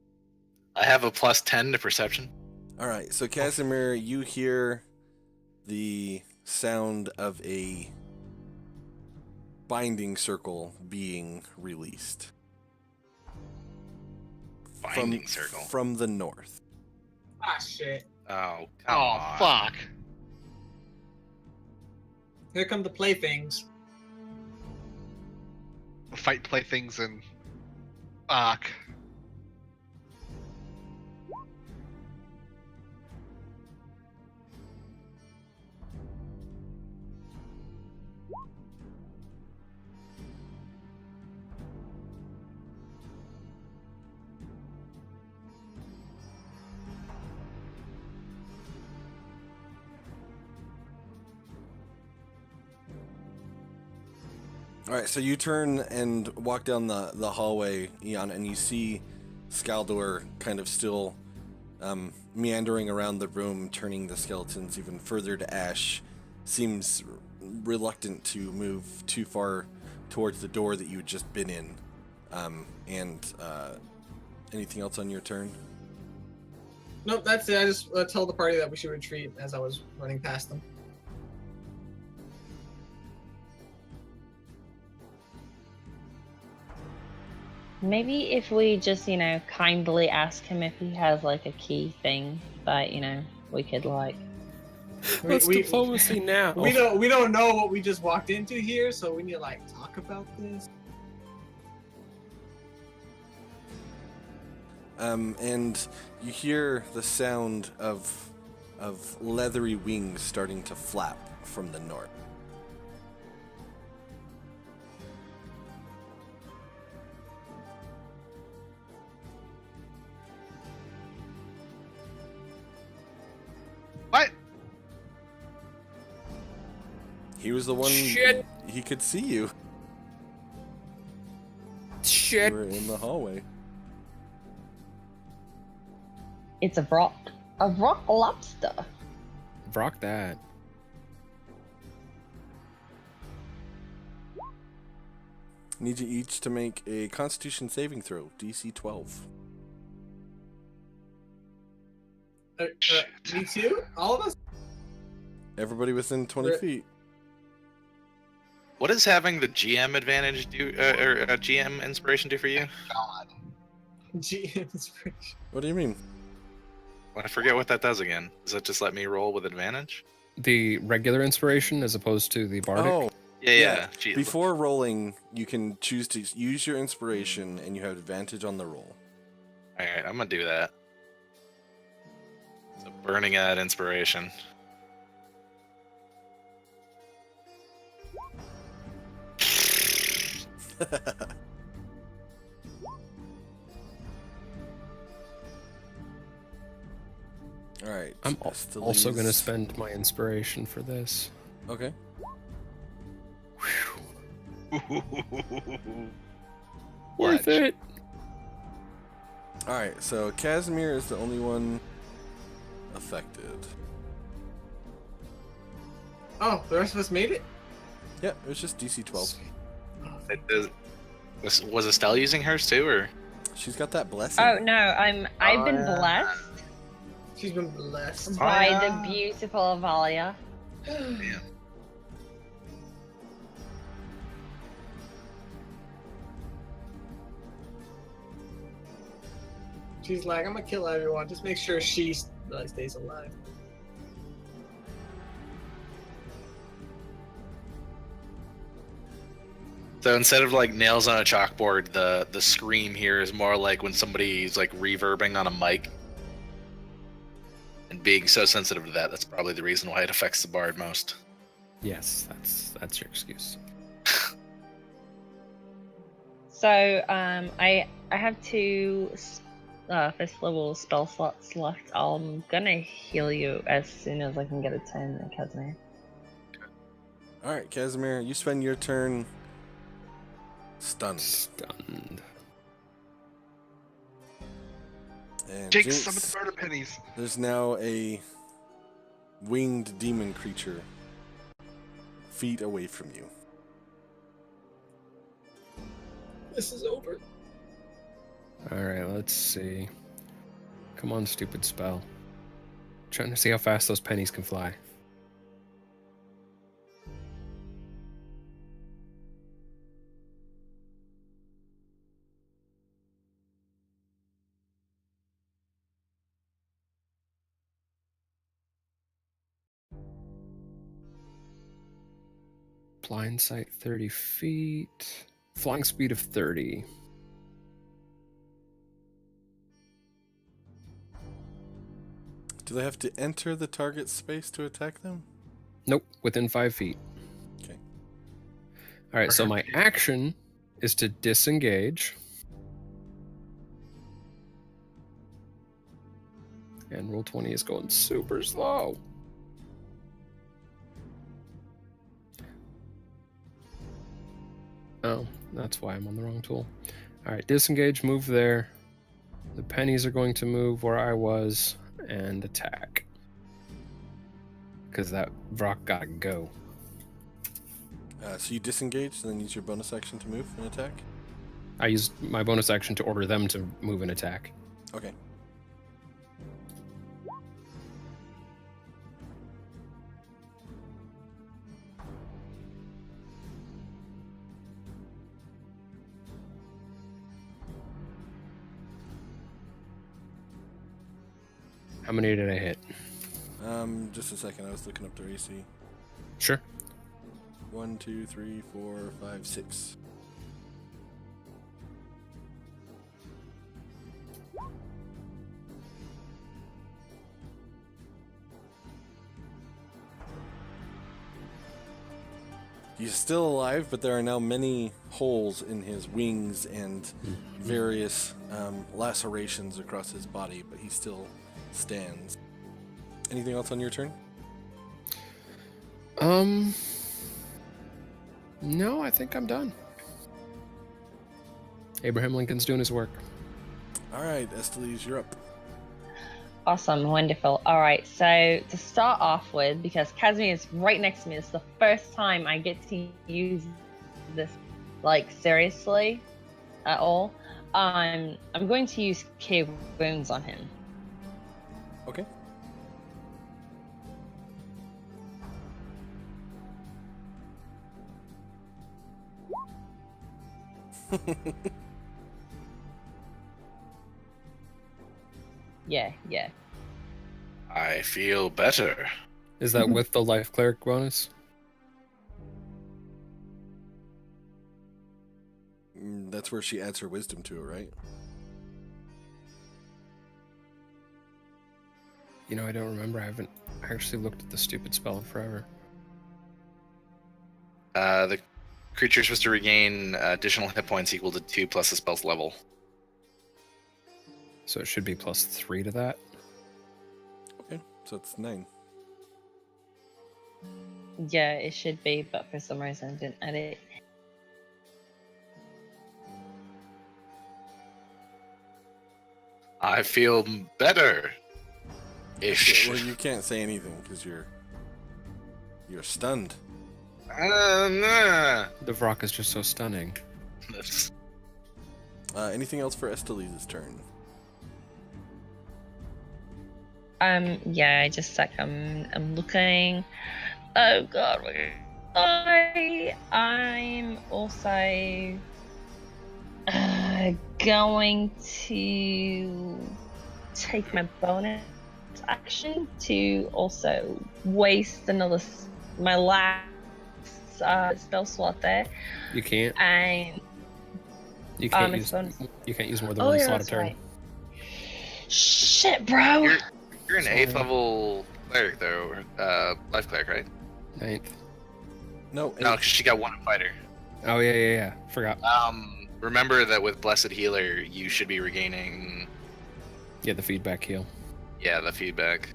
I have a +10 to perception. All right. So Casimir, you hear the sound of a binding circle being released Binding circle. from the north. Ah, shit. Oh, come Oh, on. fuck. Here come the playthings. Fight playthings and... Fuck. All right, so you turn and walk down the hallway, Eon, and you see Skaldor kind of still meandering around the room, turning the skeletons even further to ash. Seems reluctant to move too far towards the door that you had just been in. Anything else on your turn? Nope, that's it. I just told the party that we should retreat as I was running past them. Maybe if we just, kindly ask him if he has like a key thing that, we could like. Let's diplomacy now. We don't know what we just walked into here, so we need to like talk about this. And you hear the sound of leathery wings starting to flap from the north. What? He was the one. Shit. He could see you. Shit. You were in the hallway. It's a rock lobster. Rock that. Need you each to make a Constitution saving throw, DC 12. Me too? All of us? Everybody within 20 Right. feet. What does having the GM advantage do, or GM inspiration do for you? God. GM inspiration. What do you mean? I forget what that does again. Does that just let me roll with advantage? The regular inspiration as opposed to the bardic. Oh, Yeah. Gee, before rolling, you can choose to use your inspiration, and you have advantage on the roll. All right, I'm gonna do that. So burning that inspiration. All right. I'm also going to Esteli's- spend my inspiration for this. Okay. Worth ledge. it. Alright, so Casimir is the only one affected. Oh, the rest of us made it? Yeah, it was just DC 12. Was Estelle using hers too, or? She's got that blessing. Oh no, I've been yeah. blessed She's been blessed. by yeah. the beautiful Avalia. Yeah. She's like, I'm gonna kill everyone. Just make sure she stays alive. So instead of like nails on a chalkboard, the scream here is more like when somebody's like reverbing on a mic. And being so sensitive to that, that's probably the reason why it affects the bard most. Yes, that's your excuse. So I have 2 first level spell slots left. I'm gonna heal you as soon as I can get a turn, Casimir. Alright, Casimir, you spend your turn stunned. Stunned. And Jake, Jinx, some of the murder pennies. there's now a winged demon creature feet away from you. This is over. Alright, let's see. Come on, stupid spell. Trying to see how fast those pennies can fly. Blind sight 30 feet. Flying speed of 30. Do they have to enter the target space to attack them? Nope, within 5 feet. Okay. Alright, so my action is to disengage. And roll 20 is going super slow. Oh, that's why I'm on the wrong tool. Alright, disengage, move there. The pennies are going to move where I was and attack. Because that rock gotta go. So you disengage, and then use your bonus action to move and attack? I used my bonus action to order them to move and attack. Okay. How many did I hit? Just a second, I was looking up their AC. Sure. 1, 2, 3, 4, 5, 6. He's still alive, but there are now many holes in his wings and various lacerations across his body, but he still stands. Anything else on your turn? No, I think I'm done. Abraham Lincoln's doing his work. All right, Estelise, you're up. Awesome, wonderful. All right, so to start off with, because Casimir is right next to me, it's the first time I get to use this, like, seriously at all. I'm going to use Cure Wounds on him. Okay. Yeah. I feel better. Is that with the life cleric bonus? That's where she adds her wisdom to it, right? You know, I don't remember. I haven't actually looked at the stupid spell in forever. The creature is supposed to regain additional hit points equal to 2 plus the spell's level. So it should be +3 to that. Okay, so it's 9. Yeah, it should be, but for some reason I didn't add it. I feel better. Ish. Well, you can't say anything because you're stunned. Nah. The Vrock is just so stunning. Anything else for Estelise's turn? Yeah, just like I'm looking. Oh god, I'm also going to take my bonus action to also waste my last spell slot there. You can't. And You can't my use. bonus. You can't use more than one slot a that's turn. right. Shit, bro. You're an Sorry. 8th level cleric, though. Life cleric, right? 9th. No. No, 'cause she got 1 in fighter. Oh yeah. Forgot. Remember that with Blessed Healer, you should be regaining, Yeah, the feedback heal. the feedback.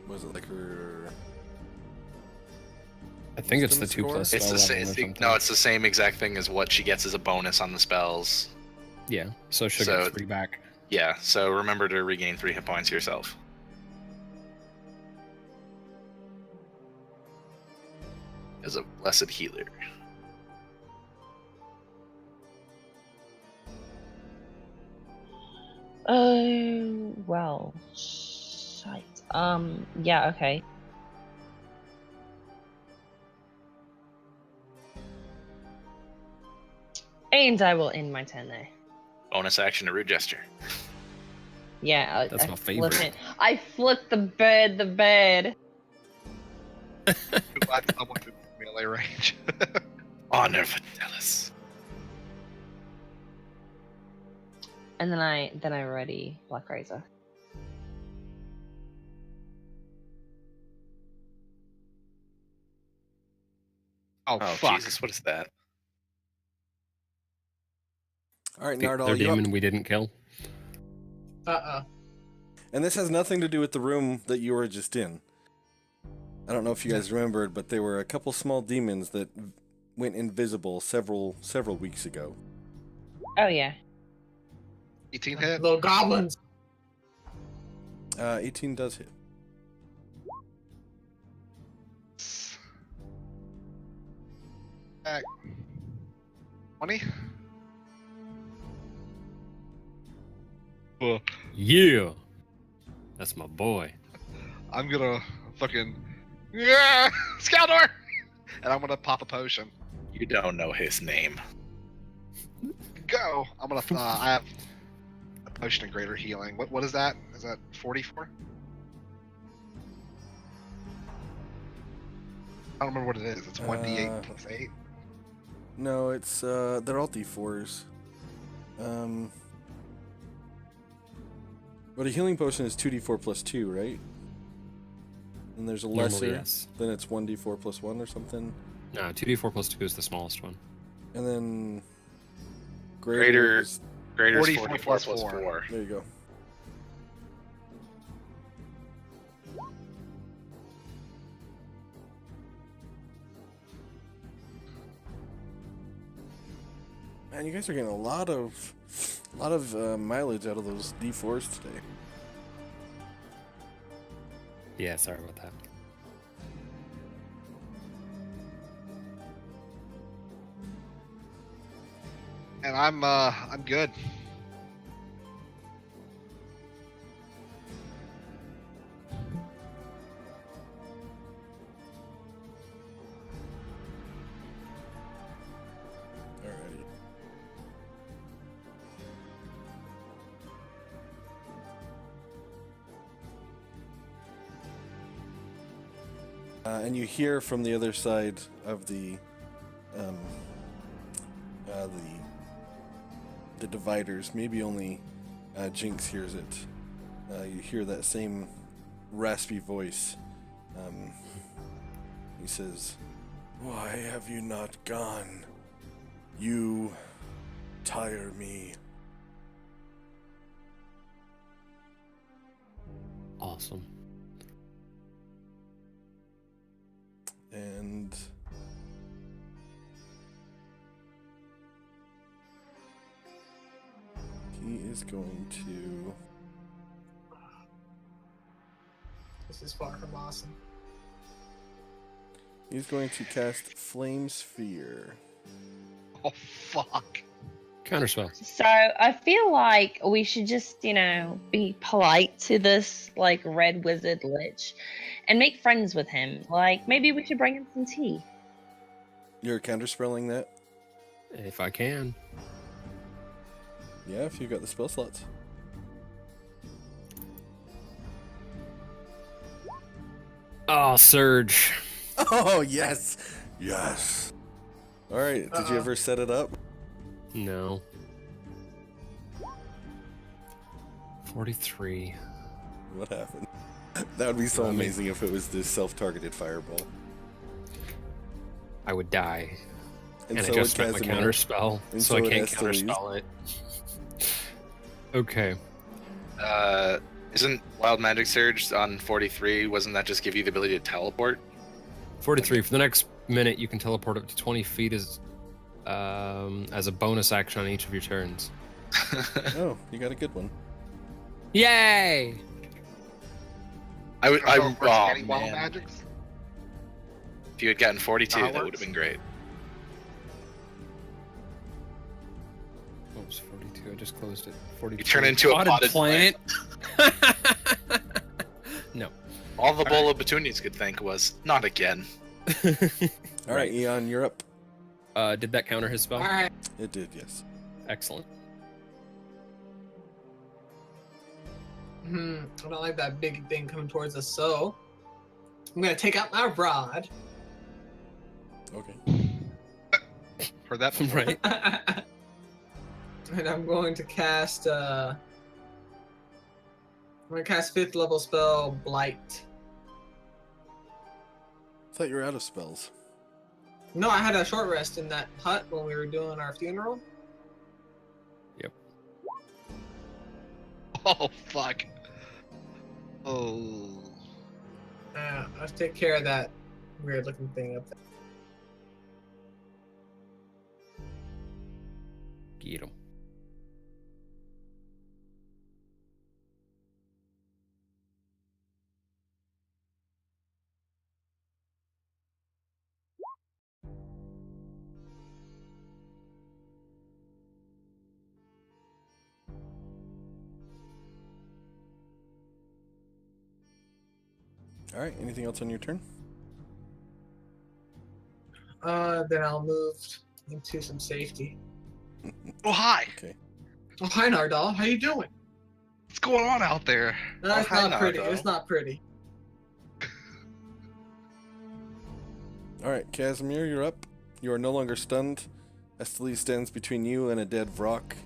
Was it like her? I think it's the Wisdom 2 plus score? It's spell the level same. or something. No, it's the same exact thing as what she gets as a bonus on the spells. Yeah, so she'll So- get 3 back. Yeah, so remember to regain 3 hit points yourself. As a Blessed Healer. Oh well, shite. Yeah, okay. And I will end my turn there. Bonus action to Root Gesture. Yeah, That's I my flip favorite. it. I flip the bird. Glad someone in melee range. Honor Vitalis. And then I ready Black Razor. Oh, Oh, fuck. Jesus, what is that? All right, Their Nardal, you up? demon we didn't kill. And this has nothing to do with the room that you were just in. I don't know if you guys remembered, but there were a couple small demons that went invisible several weeks ago. Oh yeah. 18 hit. Little goblins. 18 does hit. Back. 20. Yeah, that's my boy. I'm gonna fucking Scoundor, and I'm gonna pop a potion. You don't know his name. Go. I'm gonna. I have a potion of greater healing. What is that? Is that 44? I don't remember what it is. It's 1d8 plus 8. No, it's they're all D4s. But a healing potion is 2d4 plus 2, right? And there's a Normally, lesser, yes. then it's 1d4 plus 1 or something. No, 2d4 plus 2 is the smallest one. And then Greater is, is 44 44 plus plus 4. 4. there you go. Man, you guys are getting a lot of mileage out of those D4s today. Yeah, sorry about that. And I'm good. Alrighty. And you hear from the other side of the dividers. Maybe only Jinx hears it. You hear that same raspy voice. He says, "Why have you not gone? You tire me." Awesome. And he is going to This is far from awesome. He's going to cast Flame Sphere. Oh fuck. Counterspell. So I feel like we should just, be polite to this like red wizard lich and make friends with him. Like maybe we should bring him some tea. You're counterspelling that? If I can. Yeah, if you've got the spell slots. Oh, Surge. Oh, yes! Yes! Alright, did you ever set it up? No. 43. What happened? That would be so amazing if it was this self-targeted fireball. I would die. And I so just would spent my Casimir. counterspell, And so I would can't Estelle. counterspell it. Okay. Isn't Wild Magic Surge on 43? Wasn't that just give you the ability to teleport? 43. For the next minute, you can teleport up to 20 feet as a bonus action on each of your turns. Oh, you got a good one. Yay! I would. Any Oh, wild man. magics? If you had gotten 42, That that would works. have been great. What was 42? I just closed it. 42. You turn into a potted plant. No. All the bowl of petunias could think was, not again. Alright, Eon, you're up. Did that counter his spell? Alright. It did, yes. Excellent. I don't like that big thing coming towards us, so I'm gonna take out my rod. Okay. Heard that before. Right. And I'm going to cast I'm gonna cast 5th level spell Blight. I thought you were out of spells. No, I had a short rest in that hut when we were doing our funeral. Oh fuck. Oh. Let's take care of that weird looking thing up there. Get him. Alright, anything else on your turn? Then I'll move into some safety. Oh hi. Okay. Oh, hi Nardal, how you doing? What's going on out there? No, it's hi, not pretty. Nardal. It's not pretty. Alright, Casimir, you're up. You are no longer stunned. Estelle stands between you and a dead rock.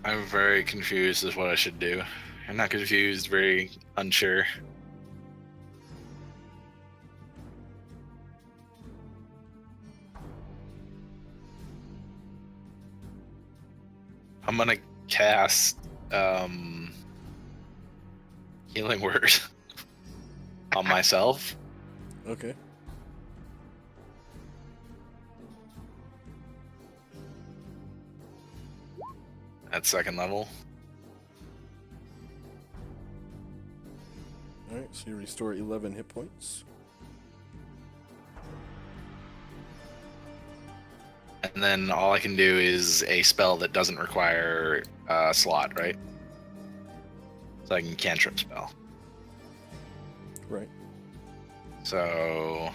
I'm very confused as what I should do. I'm not confused, very unsure. I'm gonna cast Healing Word on myself. Okay. At second level. Alright, so you restore 11 hit points. And then all I can do is a spell that doesn't require a slot, right? So I can cantrip spell. Right. So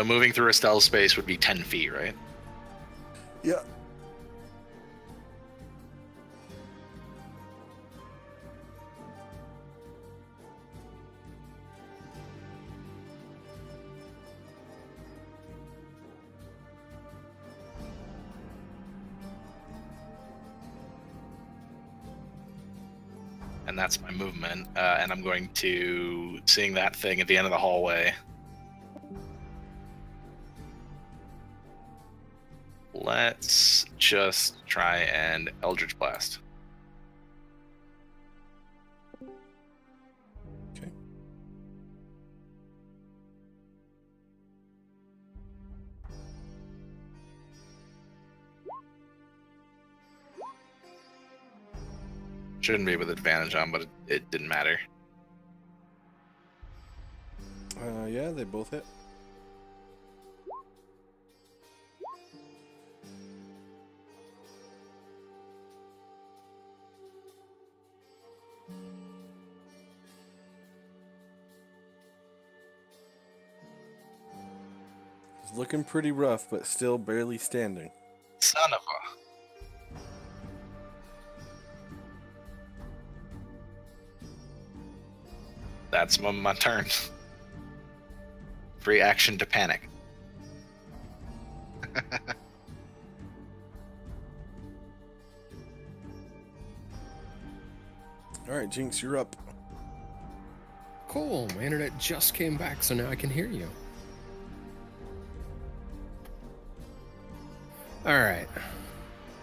moving through a stealth space would be 10 feet, right? Yeah. And that's my movement. And I'm going to seeing that thing at the end of the hallway. Let's just try and Eldritch Blast. Okay. Shouldn't be with advantage on, but it didn't matter. Yeah, they both hit. It's looking pretty rough, but still barely standing. Son of a... That's my turn. Free action to panic. Alright, Jinx, you're up. Cool. My internet just came back, so now I can hear you. Alright.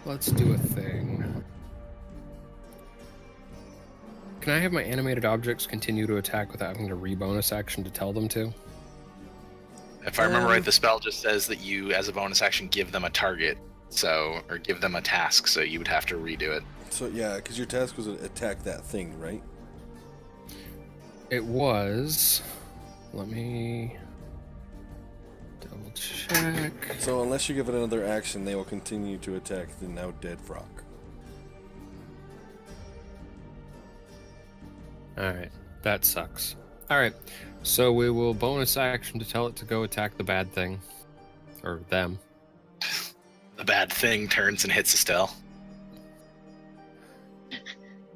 Let's do a thing. Can I have my animated objects continue to attack without having to re-bonus action to tell them to? If I remember right, the spell just says that you, as a bonus action, give them a target, or give them a task, so you would have to redo it. So, yeah, because your task was to attack that thing, right? It was... Let me... double check. So, unless you give it another action, they will continue to attack the now dead frog. Alright, that sucks. Alright, so we will bonus action to tell it to go attack the bad thing. Or them. The bad thing turns and hits Estelle.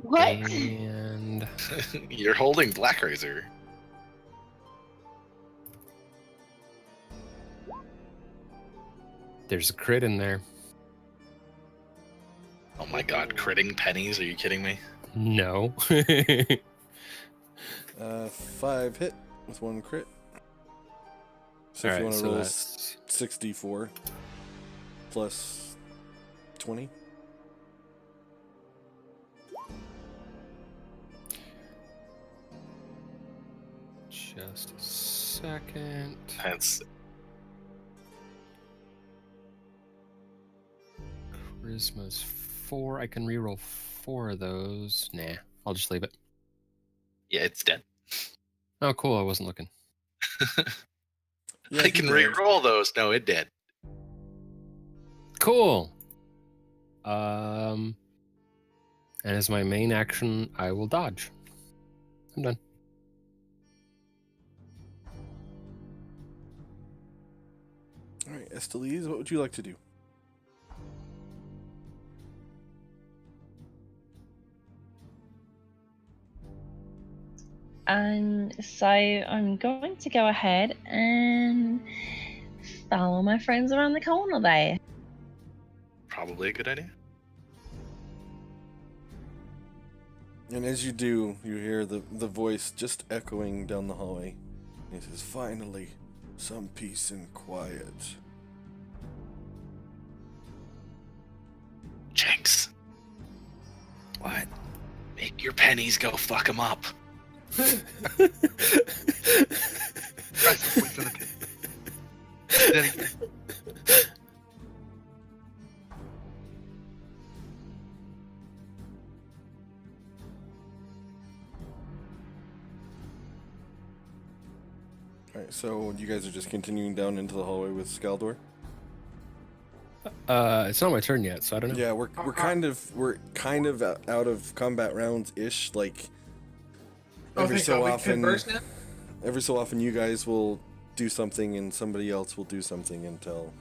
What? And... You're holding Black Razor. There's a crit in there. Oh my god, critting pennies? Are you kidding me? No. 5 hit with 1 crit. So if Alright, you want to so roll that's... 64 plus 20. Just a second. That's Charisma's 4. I can reroll 4 of those. Nah, I'll just leave it. yeah, it's dead. Oh, cool. I wasn't looking. Yeah, I he can did. re-roll those. No, it did. Cool. And as my main action, I will dodge. I'm done. Alright, Estelise, what would you like to do? So I'm going to go ahead and follow my friends around the corner there. Probably a good idea. And as you do, you hear the voice just echoing down the hallway. It says, "Finally, some peace and quiet." Jinx, What? make your pennies go fuck them up. Press the point to the pin. Then again. Alright, so you guys are just continuing down into the hallway with Skaldor? It's not my turn yet, so I don't know. Yeah, we're kind of out of combat rounds ish. Like every so often, you guys will do something and somebody else will do something until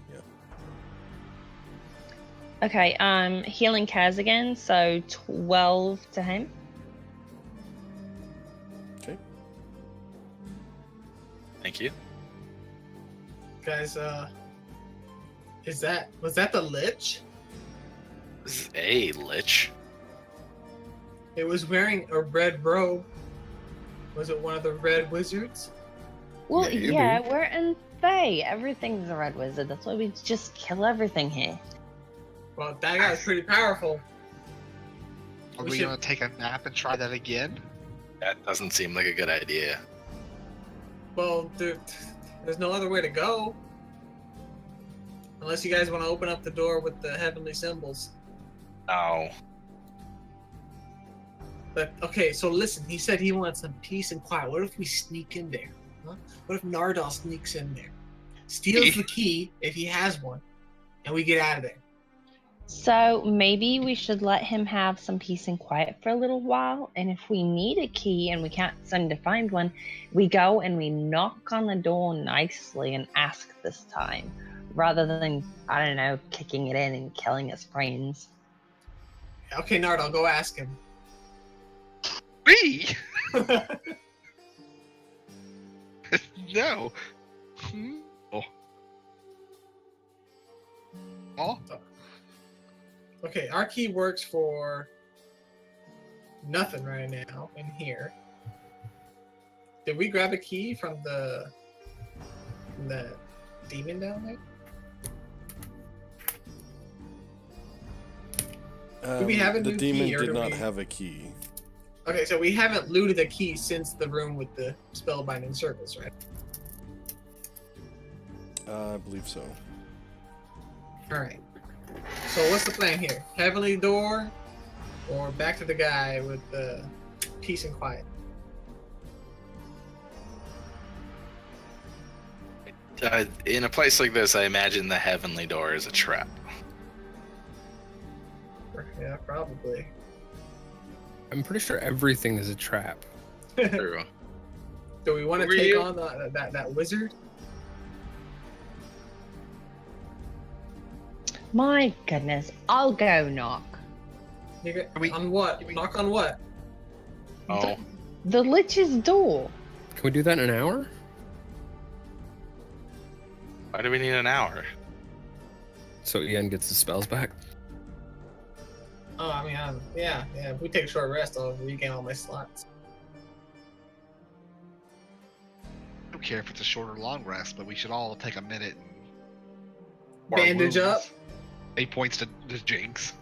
Okay, healing Kaz again, so 12 to him. Okay. Thank you. Guys, was that the Lich? This is a lich. It was wearing a red robe. Was it one of the red wizards? Well, Maybe. yeah, Thay, everything's a red wizard. That's why we just kill everything here. Well, that guy's pretty powerful. Are We we should- gonna take a nap and try that again? That doesn't seem like a good idea. Well, dude, there's no other way to go. Unless you guys want to open up the door with the heavenly symbols. No. But, okay, so listen, he said he wants some peace and quiet. What if we sneak in there? Huh? What if Nardal sneaks in there? Steals the key, if he has one, and we get out of there. So maybe we should let him have some peace and quiet for a little while. And if we need a key and we can't seem to find one, we go and we knock on the door nicely and ask this time, rather than, I don't know, kicking it in and killing his brains. Okay, Nardal, go ask him. Me? No. Oh. Oh. Okay, our key works for nothing right now in here. Did we grab a key from the demon down there? Do we have a the new demon key, or did do not we- have a key. Okay, so we haven't looted a key since the room with the spellbinding circles, right? I believe so. Alright. So what's the plan here? Heavenly door, or back to the guy with the peace and quiet? In a place like this, I imagine the heavenly door is a trap. Yeah, probably. I'm pretty sure everything is a trap. True. Do we want to Were take you- on that wizard? My goodness, I'll go knock. On what? Knock on what? Oh, The Lich's door. Can we do that in an hour? why do we need an hour? So Ian gets his spells back. Oh, I mean, yeah. If we take a short rest, I'll regain all my slots. I don't care if it's a short or long rest, but we should all take a minute and Bandage up. He points to Jinx.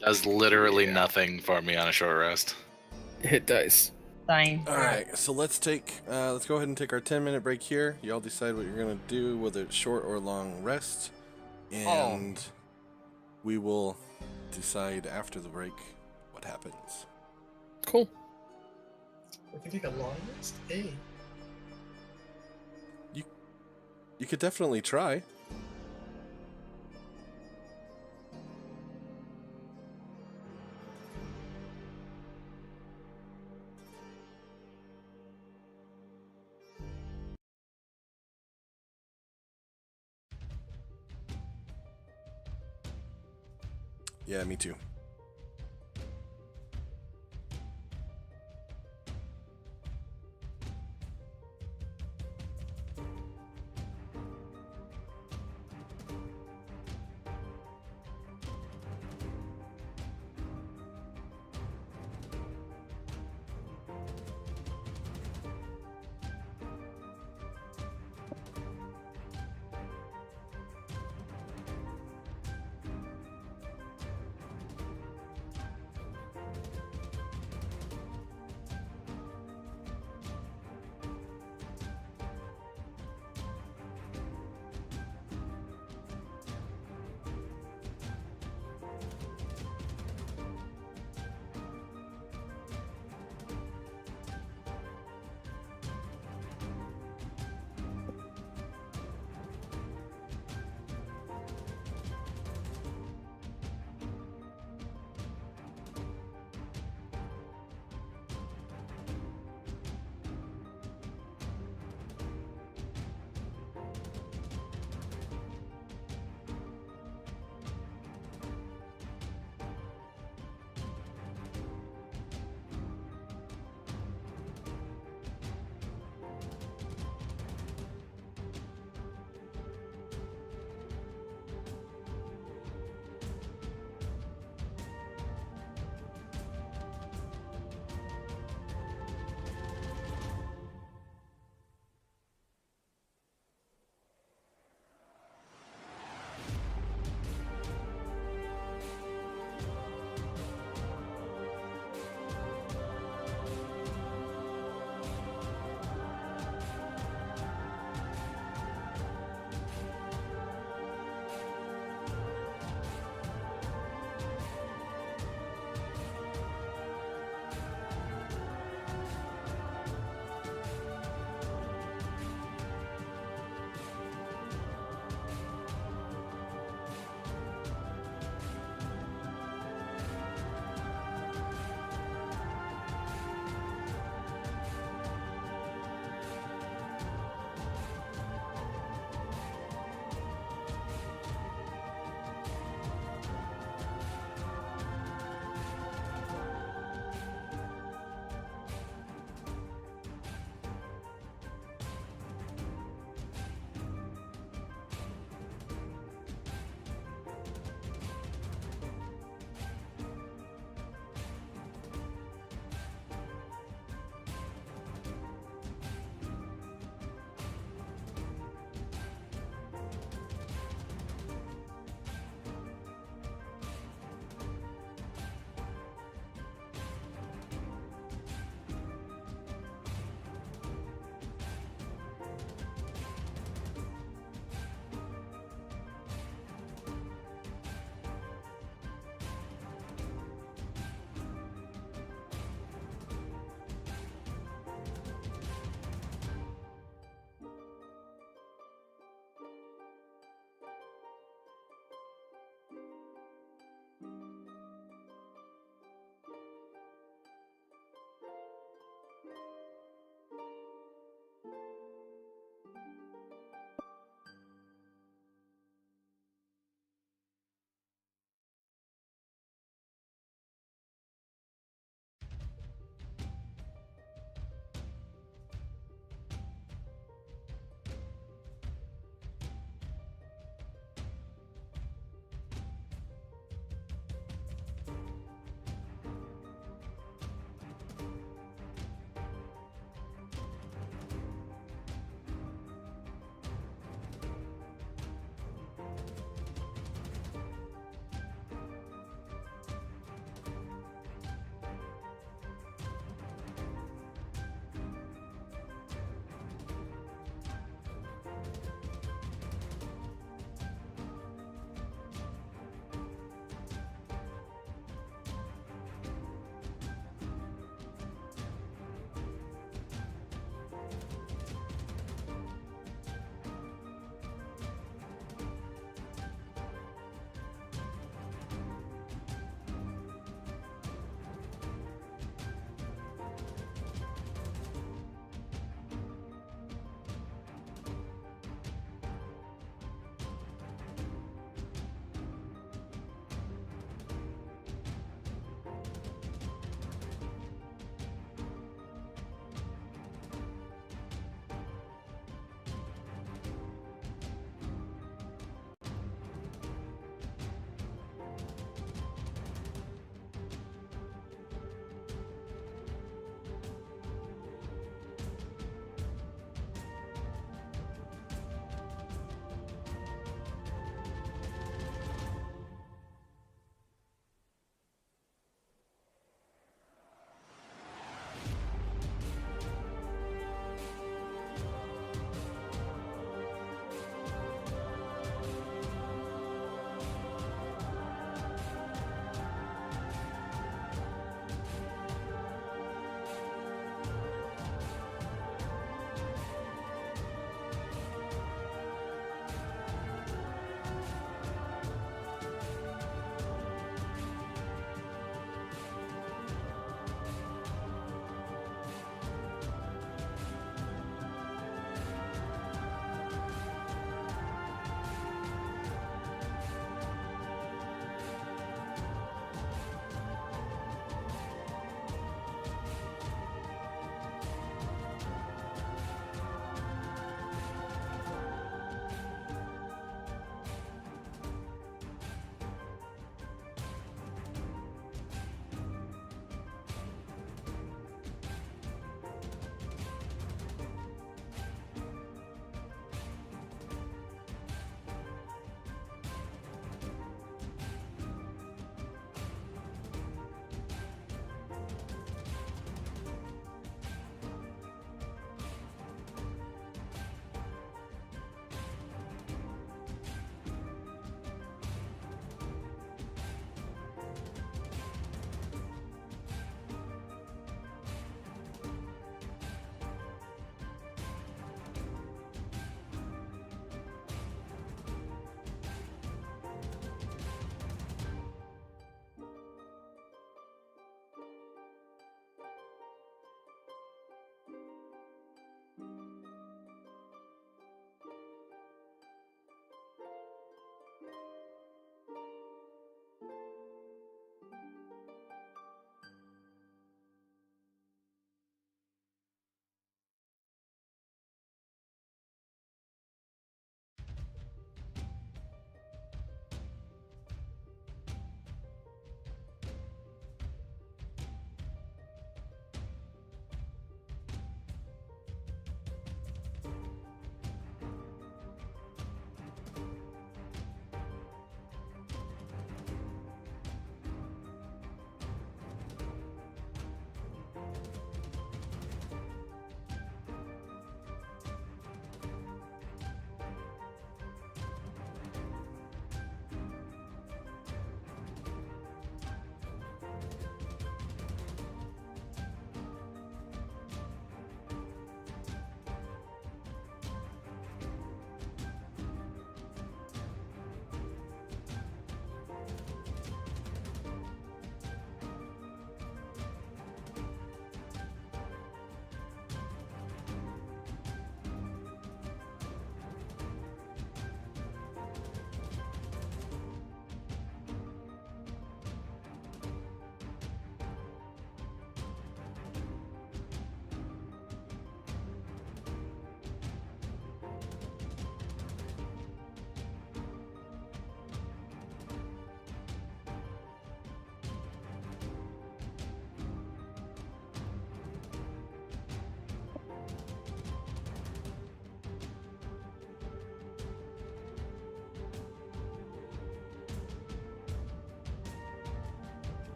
Does literally nothing for me on a short rest. Hit dice. Fine. All right, so let's go ahead and take our 10-minute break here. Y'all decide what you're gonna do, whether it's short or long rest, and we will decide after the break what happens. Cool. We can take a long rest. Hey. You could definitely try. Yeah, me too.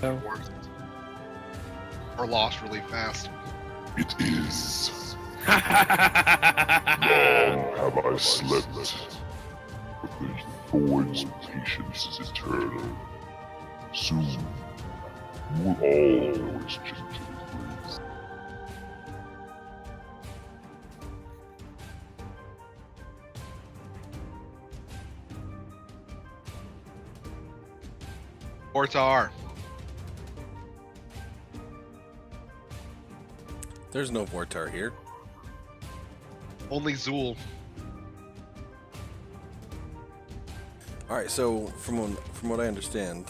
though? Or lost really fast. It is. Long have I slept, but the void's patience is eternal. Soon, you will all know its gentle grace. Mortar. There's no Vortar here. Only Zool. All right, so from what I understand,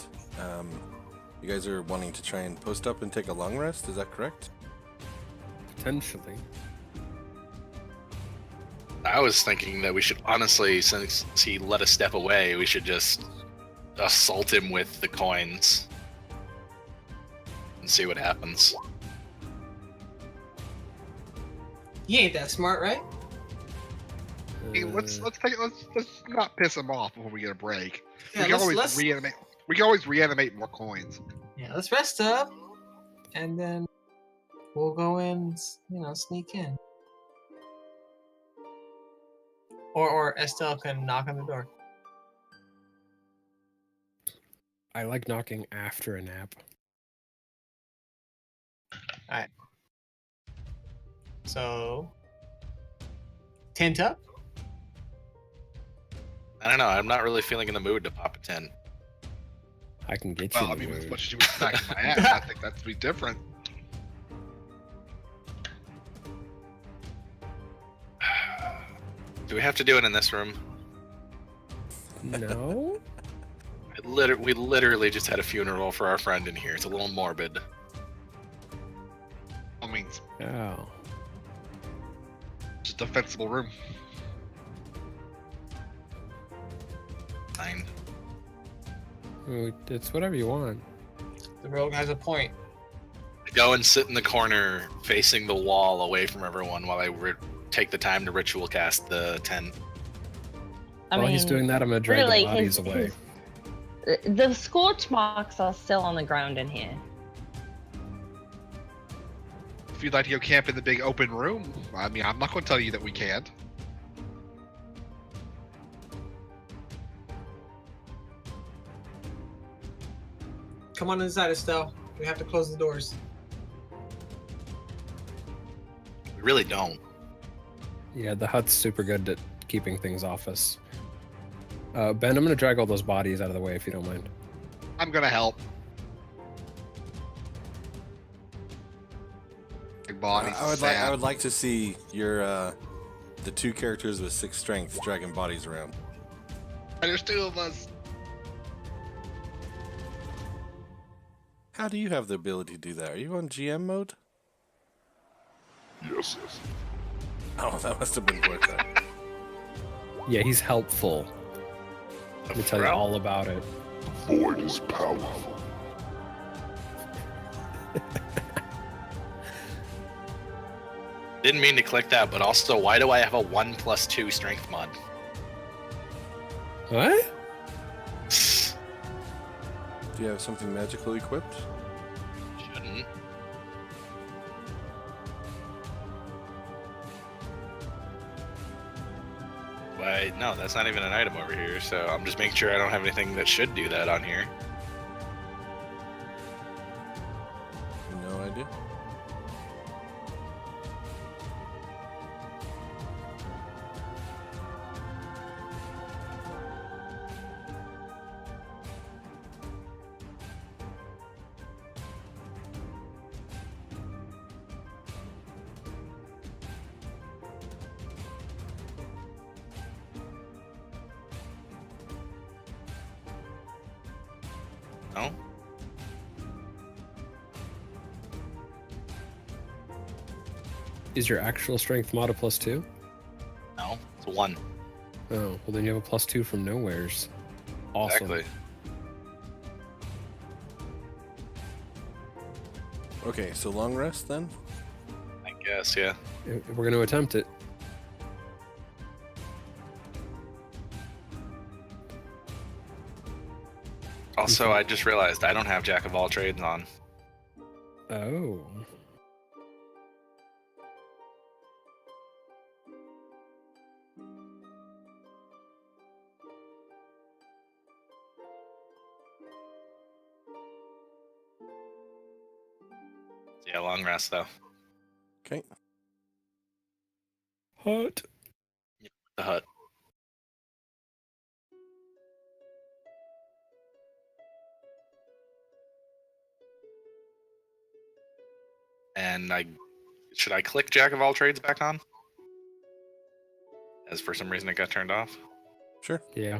you guys are wanting to try and post up and take a long rest. Is that correct? Potentially. I was thinking that we should honestly, since he let us step away, we should just assault him with the coins and see what happens. You ain't that smart, right? Hey, let's not piss him off before we get a break. Yeah, we can always let's reanimate. We can always reanimate more coins. yeah, let's rest up, and then we'll go in. Sneak in. Or Estelle can knock on the door. I like knocking after a nap. So, tent up. I don't know. I'm not really feeling in the mood to pop a 10. I can get you Well, I in the mean, as mood. much as you were smacking my ass, I think that'd be different. Do we have to do it in this room? No? We literally just had a funeral for our friend in here. It's a little morbid. I mean, Oh. it's a defensible room. Fine. It's whatever you want. The rogue has a point. Go and sit in the corner facing the wall away from everyone while I take the time to ritual cast the 10. While he's doing that, I'm gonna drag really, the bodies away. The scorch marks are still on the ground in here. If you'd like to go camp in the big open room, I mean, I'm not going to tell you that we can't. Come on inside, Estelle. We have to close the doors. We really don't. Yeah, the hut's super good at keeping things off us. Ben, I'm gonna drag all those bodies out of the way if you don't mind. I'm going to help. Big bodies. I would like to see your the two characters with 6 strength dragging bodies around. There's 2 of us. How do you have the ability to do that? Are you on GM mode? Yes. Oh, that must have been worth it. Yeah, he's helpful. Let me tell you all about it. The void is powerful. Didn't mean to click that, but also, why do I have a 1+2 strength mod? What? Do you have something magical equipped? Shouldn't. Why? No, that's not even an item over here, so I'm just making sure I don't have anything that should do that on here. No idea. No? Is your actual strength mod a +2? No? It's a 1. Oh, well then you have a +2 from nowheres. Awesome. Exactly. Okay, so long rest then? I guess, yeah. We're gonna attempt it. Also, I just realized I don't have Jack of all trades on. Oh. Yeah, long rest though. Okay. Hut. The hut. And should I click Jack of all trades back on? As for some reason it got turned off. Sure. Yeah.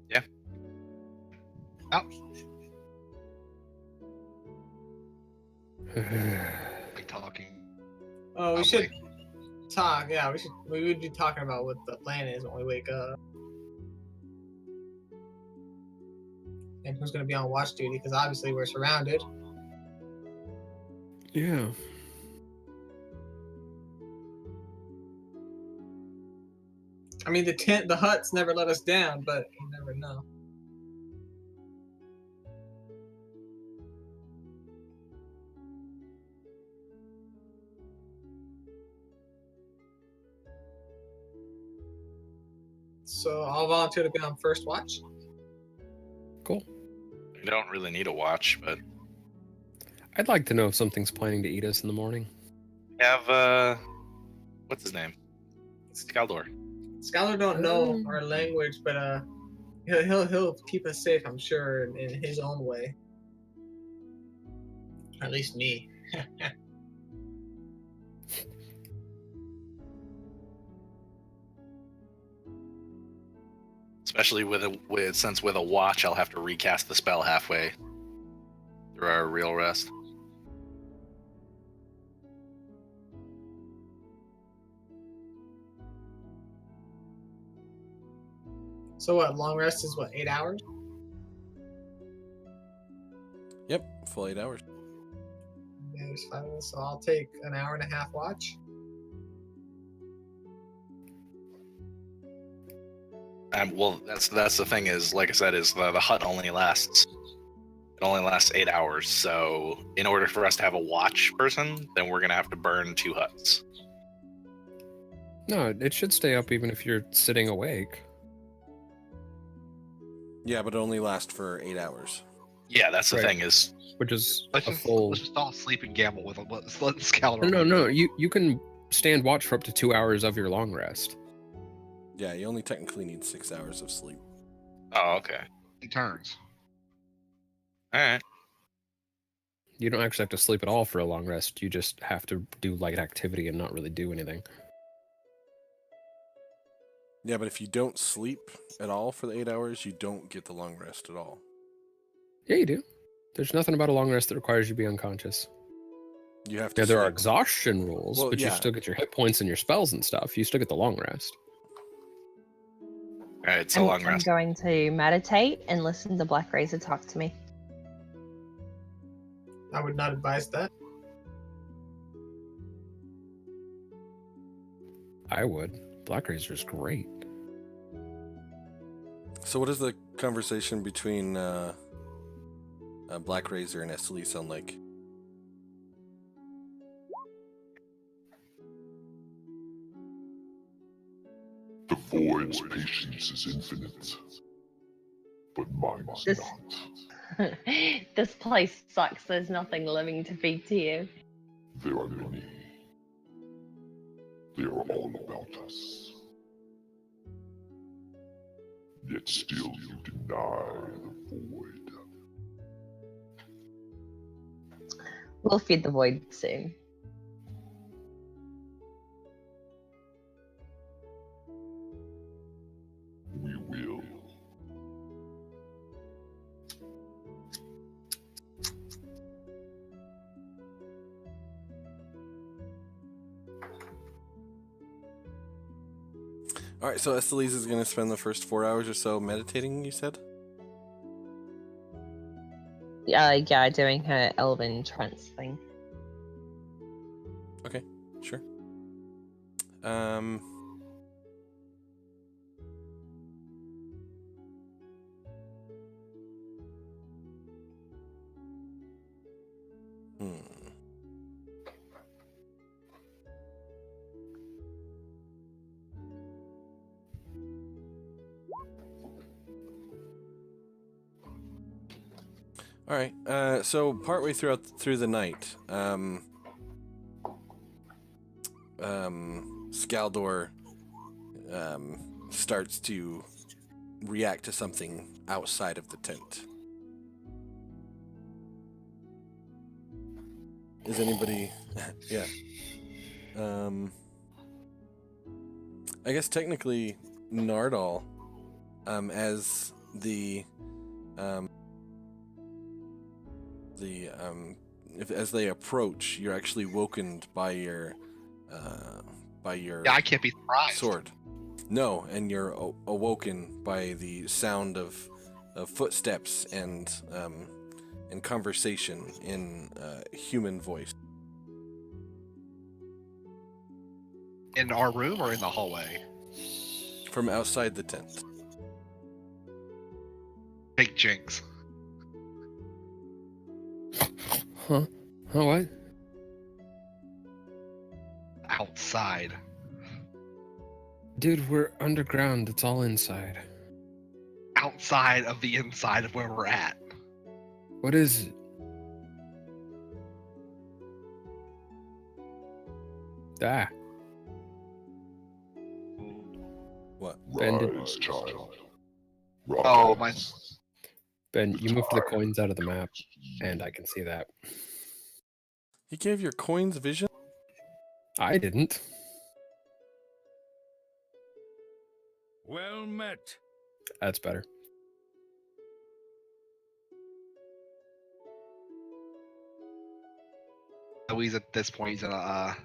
Yeah. Oh, be talking. Oh, we Probably. should talk. Yeah, we would be talking about what the plan is when we wake up. And who's going to be on watch duty, because obviously we're surrounded. Yeah. I mean, the huts never let us down, but you never know. So I'll volunteer to be on first watch. Cool. We don't really need a watch, but I'd like to know if something's planning to eat us in the morning. we have what's his name? Skaldor. Scholar don't know our language, but he'll keep us safe, I'm sure, in his own way. Or at least me. Especially since with a watch I'll have to recast the spell halfway through our real rest. So what? Long rest is what? 8 hours? Yep, full 8 hours. Yeah, there's 5 of us, so I'll take an hour and a half watch. Well, that's the thing is, like I said, is the hut only lasts 8 hours. So in order for us to have a watch person, then we're gonna have to burn 2 huts. No, it should stay up even if you're sitting awake. Yeah, but it only lasts for 8 hours. Yeah, that's the Right. thing is, Which is Let's a just full. let's just all sleep and gamble with it. Let's let Scout. No. You can stand watch for up to 2 hours of your long rest. Yeah, you only technically need 6 hours of sleep. oh, okay, turns. all right. You don't actually have to sleep at all for a long rest. You just have to do light activity and not really do anything. Yeah, but if you don't sleep at all for the 8 hours, you don't get the long rest at all. Yeah, you do. There's nothing about a long rest that requires you to be unconscious. You have to. Yeah, there are sleep. exhaustion rules, Well, but you yeah. still get your hit points and your spells and stuff. You still get the long rest. All right, it's a long I'm rest. going to meditate and listen to Black Razor talk to me. I would not advise that. I would. Black Razor's great. So, what does the conversation between Black Razor and Estelle sound like? The void's patience is infinite, but mine is This- not. This place sucks. There's nothing living to feed to you. There are many. They are all about us. Yet still you deny the void. We'll feed the void soon. We will. All right, so Estelise is going to spend the first 4 hours or so meditating, you said? Yeah, doing her elven trance thing. Okay, sure. Hmm. All right. So partway through the night, Skaldor starts to react to something outside of the tent. Is anybody? Yeah. I guess technically, Nardal, as as they approach, you're actually woken by your Yeah, I can't be surprised. sword. No, and you're awoken by the sound of footsteps and conversation in human voice. In our room or in the hallway? From outside the tent. Big Jinx. Huh? Huh? What? Outside. Dude, we're underground. It's all inside. Outside of the inside of where we're at. What is it? Ah, What? Ben did- Rise, child. Rise. Oh, my- Ben, you moved the coins out of the map, and I can see that. He gave your coins vision? I didn't. Well met. That's better. So he's at this point, he's in a,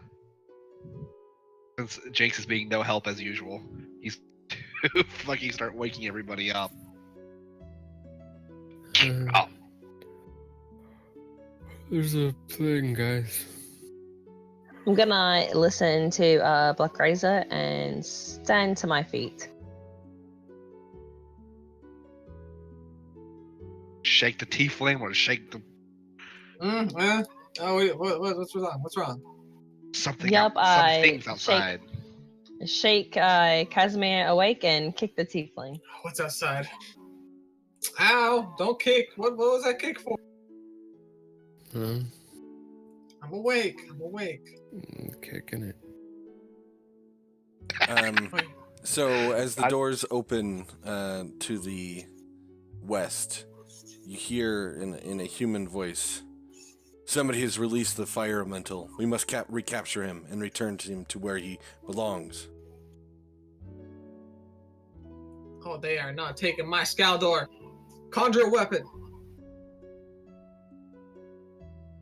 since Jinx is being no help as usual, he's too fucking start waking everybody up. Oh, There's a thing, guys. I'm gonna listen to Black Razor and stand to my feet. shake the tiefling or shake the Oh, wait, what's wrong? What's wrong? something. Yep, Something's I outside. Shake Casimir awake and kick the tiefling. What's outside? Ow! Don't kick. What was that kick for? Huh? I'm awake. I'm awake. Kicking it. Wait. So as the doors open to the west, you hear in a human voice, "Somebody has released the fire elemental. We must recapture him and return him to where he belongs." Oh, they are not taking my Skaldor. Conjure a weapon.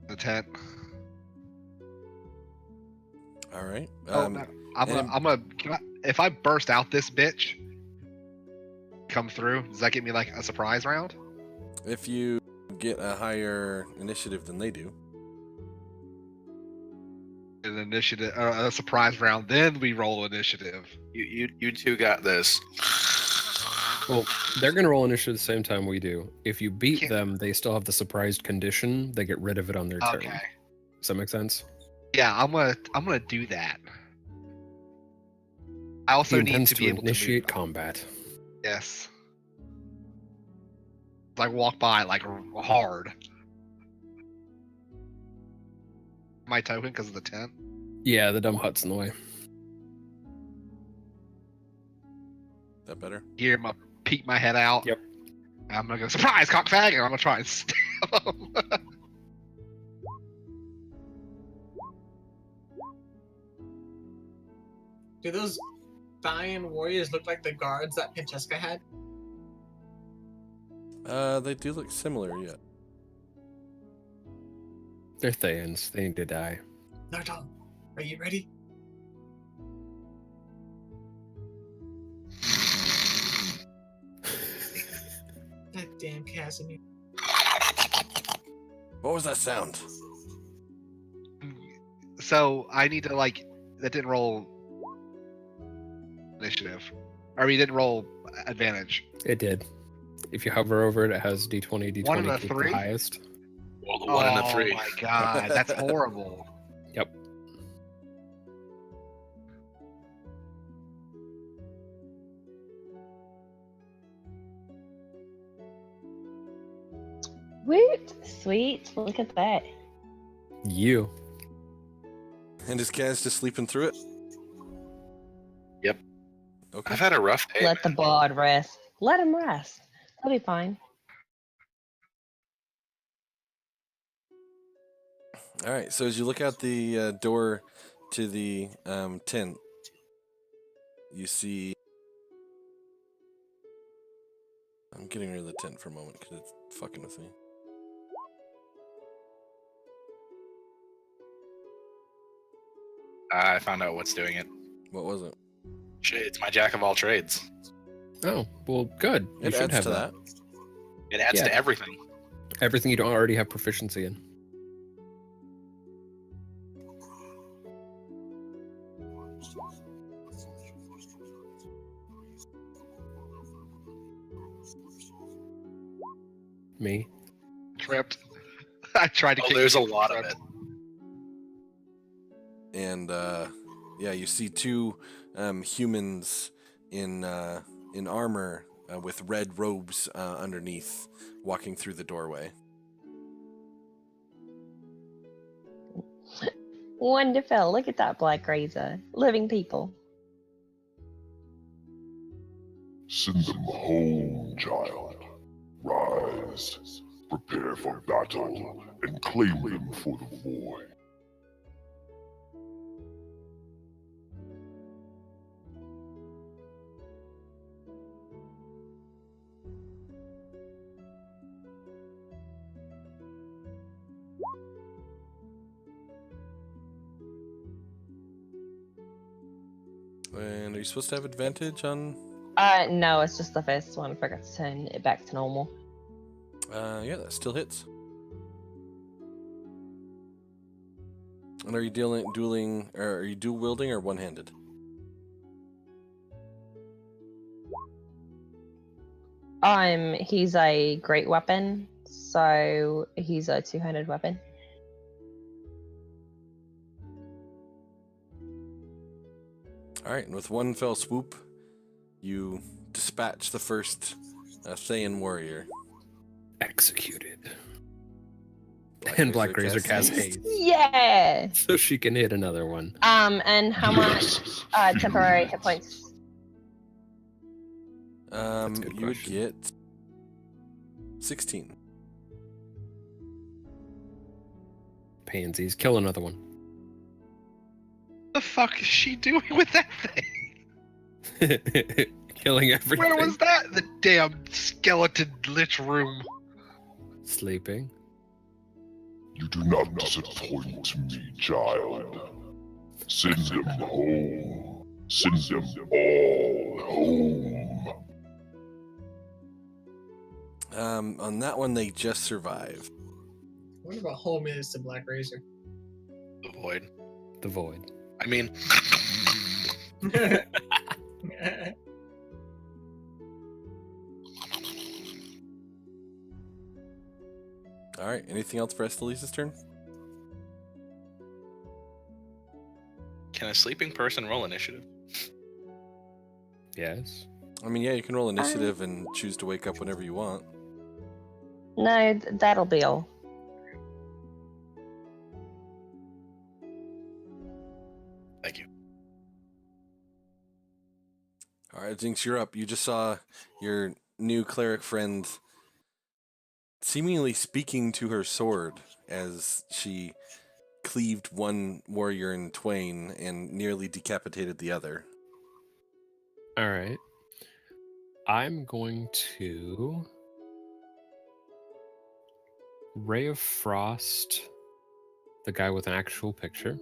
The tent. All right. I'm gonna. If I burst out this bitch, come through. Does that get me like a surprise round? If you get a higher initiative than they do. An initiative, a surprise round. Then we roll initiative. You two got this. Well, they're gonna roll initiative at the same time we do. If you beat Can't- them, they still have the surprised condition. They get rid of it on their turn. Okay. Does that make sense? Yeah, I'm gonna do that. I also He need intends to to be able to initiate move. combat. Yes. Like walk by like hard. My token because of the tent. Yeah, the dumb hut's in the way. That better? Hear him peek my head out. Yep. I'm gonna go surprise cockfag, and I'm gonna try and stab him. Do those Thayan warriors look like the guards that Francesca had? They do look similar, yeah. They're Thayans. They need to die. Nardal, are you ready? That damn Casimir. What was that sound? So I need to like that didn't roll initiative, or we didn't roll advantage. It did. If you hover over it, it has D20, D20 One and a keep three? the highest. Well, the 1 and a 3. Oh my god, that's horrible. Yep. Woot! Sweet. Look at that. You. And is Kaz just sleeping through it? Yep. Okay. I've had a rough day. Let the bard rest. Let him rest. He'll be fine. All right. So as you look out the door to the tent, you see. I'm getting rid of the tent for a moment because it's fucking with me. I found out what's doing it. What was it? Shit, it's my jack of all trades. Oh, well, good. You It should adds have to that. It adds Yeah. to everything. Everything you don't already have proficiency in. Me. Tripped. I tried to Oh, kick there's a you, lot of tripped. it. And yeah, you see two humans in armor with red robes underneath, walking through the doorway. Wonderful. Look at that black razor. Living people. Send them home, child. Rise, prepare for battle, and claim them for the void. And are you supposed to have advantage on? No, it's just the first one. I forgot to turn it back to normal. Yeah, that still hits. And are you dueling, or are you dual wielding or one-handed? He's a great weapon, so he's a two-handed weapon. All right, and with one fell swoop, you dispatch the first Thayan warrior. Executed. And Black Razor cast haste. Yeah. So she can hit another one. And how much temporary hit points? That's a good You would question. get 16. Pansies. Kill another one. What the fuck is she doing with that thing? Killing everything. Where was that? The damn skeleton lich room. Sleeping. You do not disappoint me, child. Send them home. Send them all home. On that one, they just survive. What about home is to Black Razor? The void. The void. I mean, All right, anything else for Estelisa's turn? can a sleeping person roll initiative? Yes. I mean, yeah, you can roll initiative and choose to wake up whenever you want. No, that'll be all. Thank you. All right, Jinx, you're up. You just saw your new cleric friend seemingly speaking to her sword as she cleaved one warrior in twain and nearly decapitated the other. All right. I'm going to Ray of Frost the guy with an actual picture.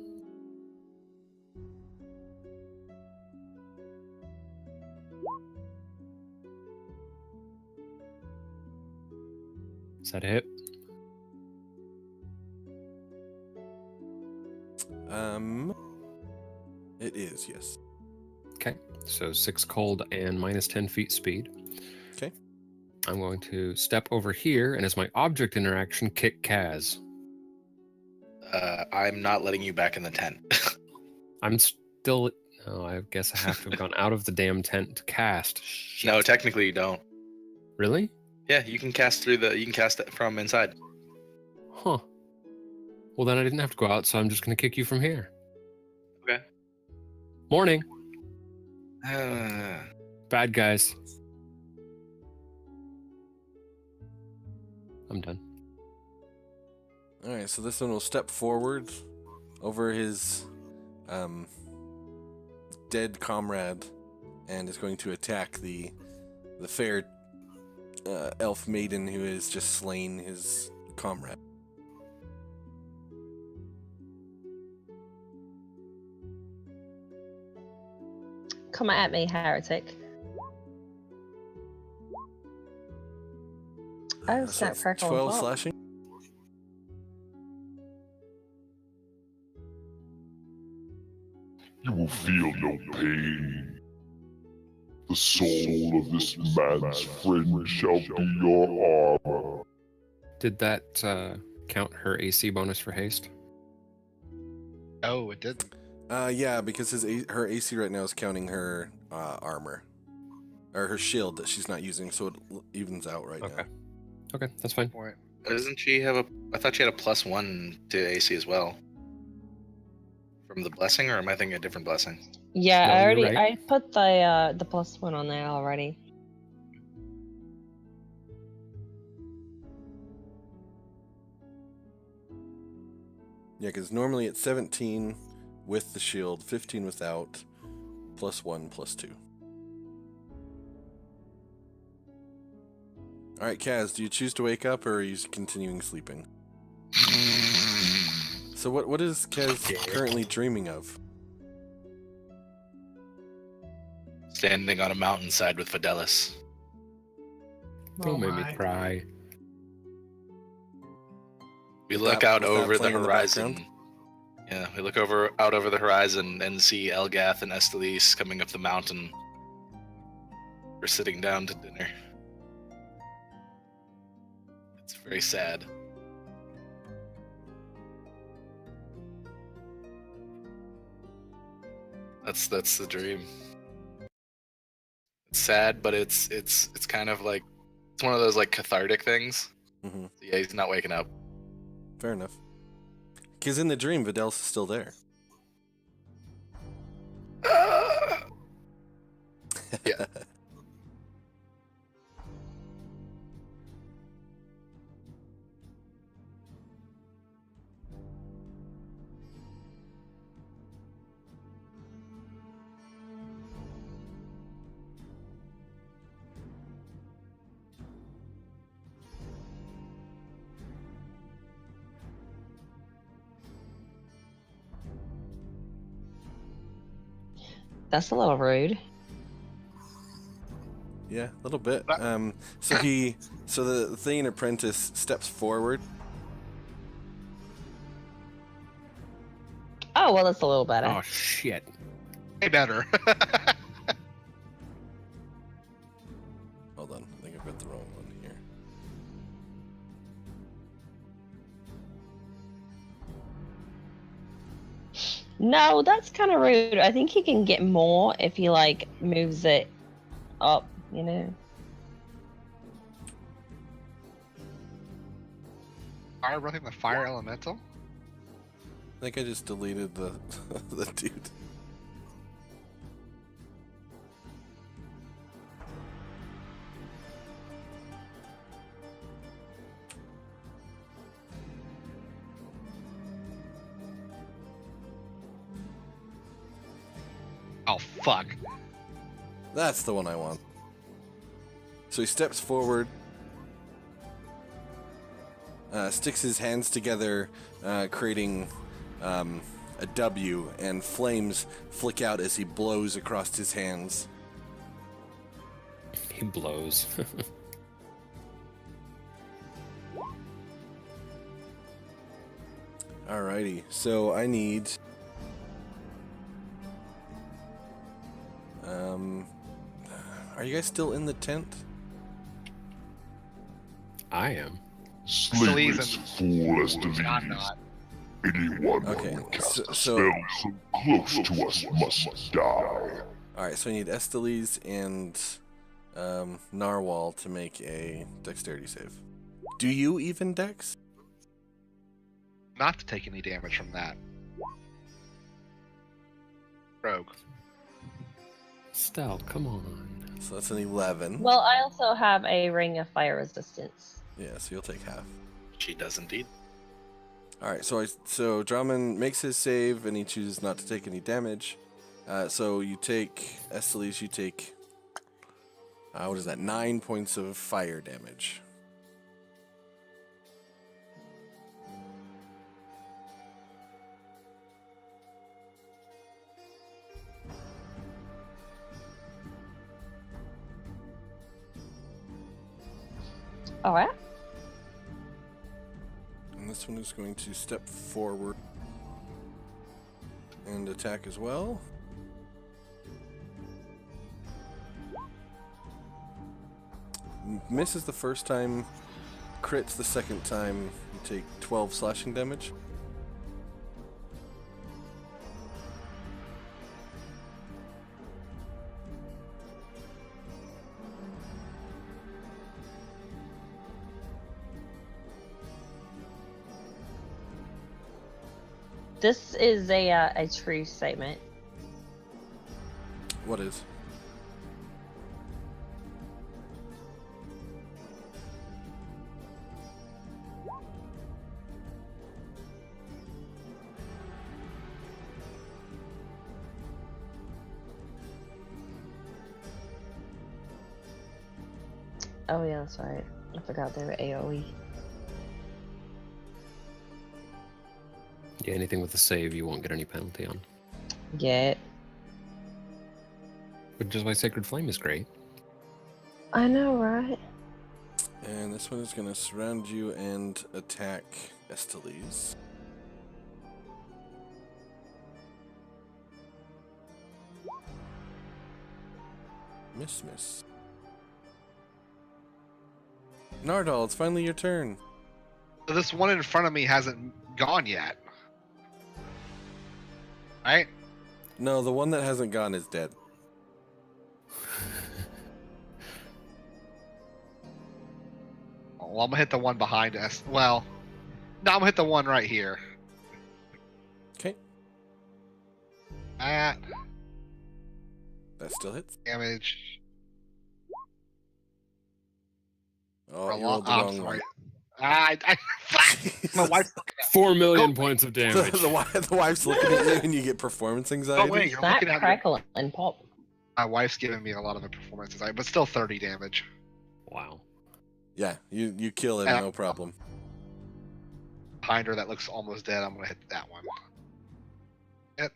Is that a hit? It is, yes. Okay, so 6 cold and minus 10 feet speed. Okay. I'm going to step over here, and as my object interaction, kick Kaz. I'm not letting you back in the tent. I'm still... Oh, I guess I have to have gone out of the damn tent to cast. Shit. No, technically you don't. Really? Yeah, you can cast through the. You can cast it from inside. Huh. Well, then I didn't have to go out, so I'm just going to kick you from here. Okay. Morning. Bad guys. I'm done. All right, so this one will step forward over his dead comrade and is going to attack the fair elf maiden who has just slain his comrade. Come at me, heretic. Oh, So snap, that's crackle, 12 and pop. slashing. You will feel no pain. The soul of this man's friend shall be your armor. Did that count her AC bonus for haste? Oh, it didn't. Yeah, because her AC right now is counting her armor. Or her shield that she's not using, so it evens out right now. Okay, that's fine. Point. Doesn't she have a? I thought she had a +1 to AC as well. From the blessing, or am I thinking a different blessing? Yeah, No, I you're already right. I put the +1 on there already. Yeah, because normally it's 17 with the shield, 15 without, +1, +2. All right, Kaz, do you choose to wake up, or are you continuing sleeping? So what is Kaz currently dreaming of? Standing on a mountainside with Fidelis. Don't make my. me cry. We With look that- out with that over the playing in the horizon. background? Yeah, we look out over the horizon and see Elgath and Estelise coming up the mountain. We're sitting down to dinner. It's very sad. That's the dream. It's sad, but it's kind of like it's one of those like cathartic things. Mm-hmm. Yeah, he's not waking up. Fair enough. Because in the dream, Videl's is still there. Yeah. That's a little rude. Yeah, a little bit. So the Thane apprentice steps forward. Oh, well, that's a little better. Oh, shit. Way better. Hold on, I think I've got the wrong one here. No, that's kind of rude. I think he can get more if he like moves it up, you know. Fire breathing the fire elemental? I think I just deleted the the dude. Oh, fuck. That's the one I want. So he steps forward, sticks his hands together, creating a W, and flames flick out as he blows across his hands. He blows. Alrighty, so I need... Are you guys still in the tent? I am. Slaves fall as I'm not. Anyone Okay, who casts so- a so- spell so close to us must die. Alright, so I need Esteliz and Narwhal to make a dexterity save. Do you even dex? Not to take any damage from that. Rogue. Estelle, come on. So that's an 11. Well, I also have a ring of fire resistance. Yeah, so you'll take half. She does indeed. Alright, so Drummond makes his save and he chooses not to take any damage. So you take, Esteliz, you take, what is that, 9 points of fire damage. Alright. And this one is going to step forward and attack as well. Misses the first time, crits the second time, you take 12 slashing damage. This is a true statement. What is? Oh yeah, that's right. I forgot they were AoE. Yeah, anything with a save you won't get any penalty on. Yeah. Which is why Sacred Flame is great. I know, right? And this one is going to surround you and attack Esteliz. Miss. Nardal, it's finally your turn. So this one in front of me hasn't gone yet. Right? No, the one that hasn't gone is dead. Well, I'm gonna hit the one behind us. Well, no, I'm gonna hit the one right here. Okay, That that still hits. damage. Oh, for a you lo- rolled the I'm wrong sorry. one. Fuck! My wife's looking at 4 million Go- points of the, damage. the wife's looking at you and you get performance anxiety. Oh, wait, you're Snap, looking at me. crackle, and pop. My wife's giving me a lot of the performances, but still 30 damage. Wow. Yeah, you kill it, Yeah. no problem. Behind her that looks almost dead, I'm gonna hit that one. Yep.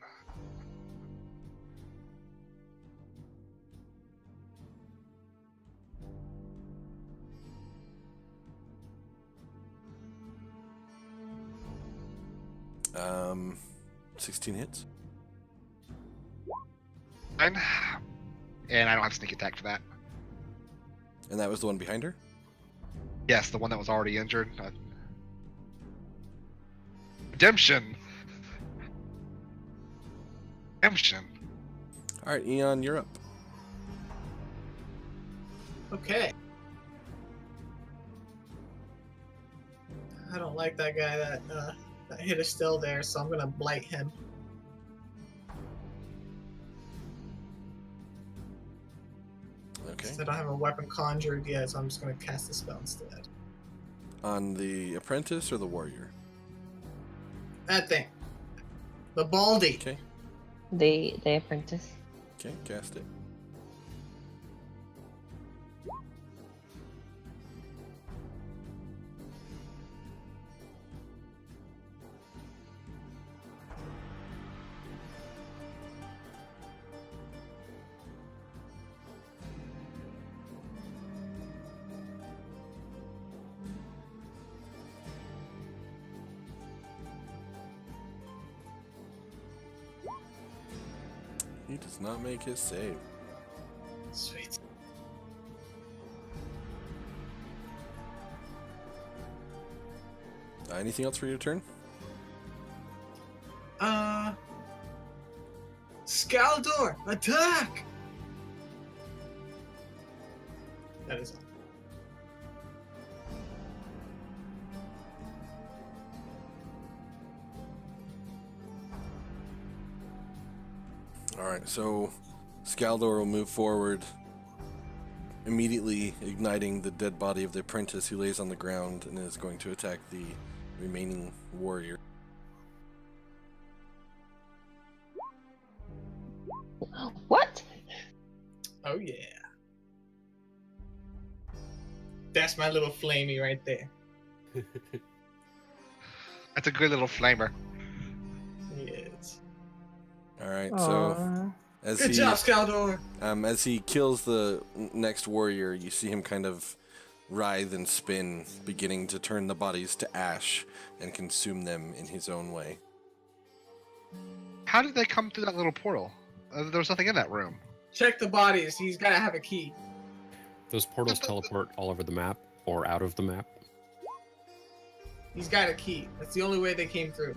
Um, 16 hits. Fine. And I don't have sneak attack for that. And that was the one behind her? Yes, the one that was already injured. Redemption. Redemption. Alright, Eon, you're up. Okay. I don't like that guy that hit us still there, so I'm gonna blight him. Okay. Since I don't have a weapon conjured yet, so I'm just gonna cast the spell instead. On the apprentice or the warrior? That thing. The baldy. Okay. The apprentice. Okay, cast it. He does not make his save. Sweet. Anything else for your turn? Skaldor, attack! That is all. Alright, so Skaldor will move forward, immediately igniting the dead body of the apprentice who lays on the ground and is going to attack the remaining warrior. What? Oh yeah. That's my little flamey right there. That's a good little flamer. Yes. Alright, so Aw. Good job, Skaldor. as he kills the next warrior, you see him kind of writhe and spin, beginning to turn the bodies to ash and consume them in his own way. How did they come through that little portal? There was nothing in that room. Check the bodies. He's gotta have a key. Those portals teleport all over the map or out of the map. He's got a key. That's the only way they came through.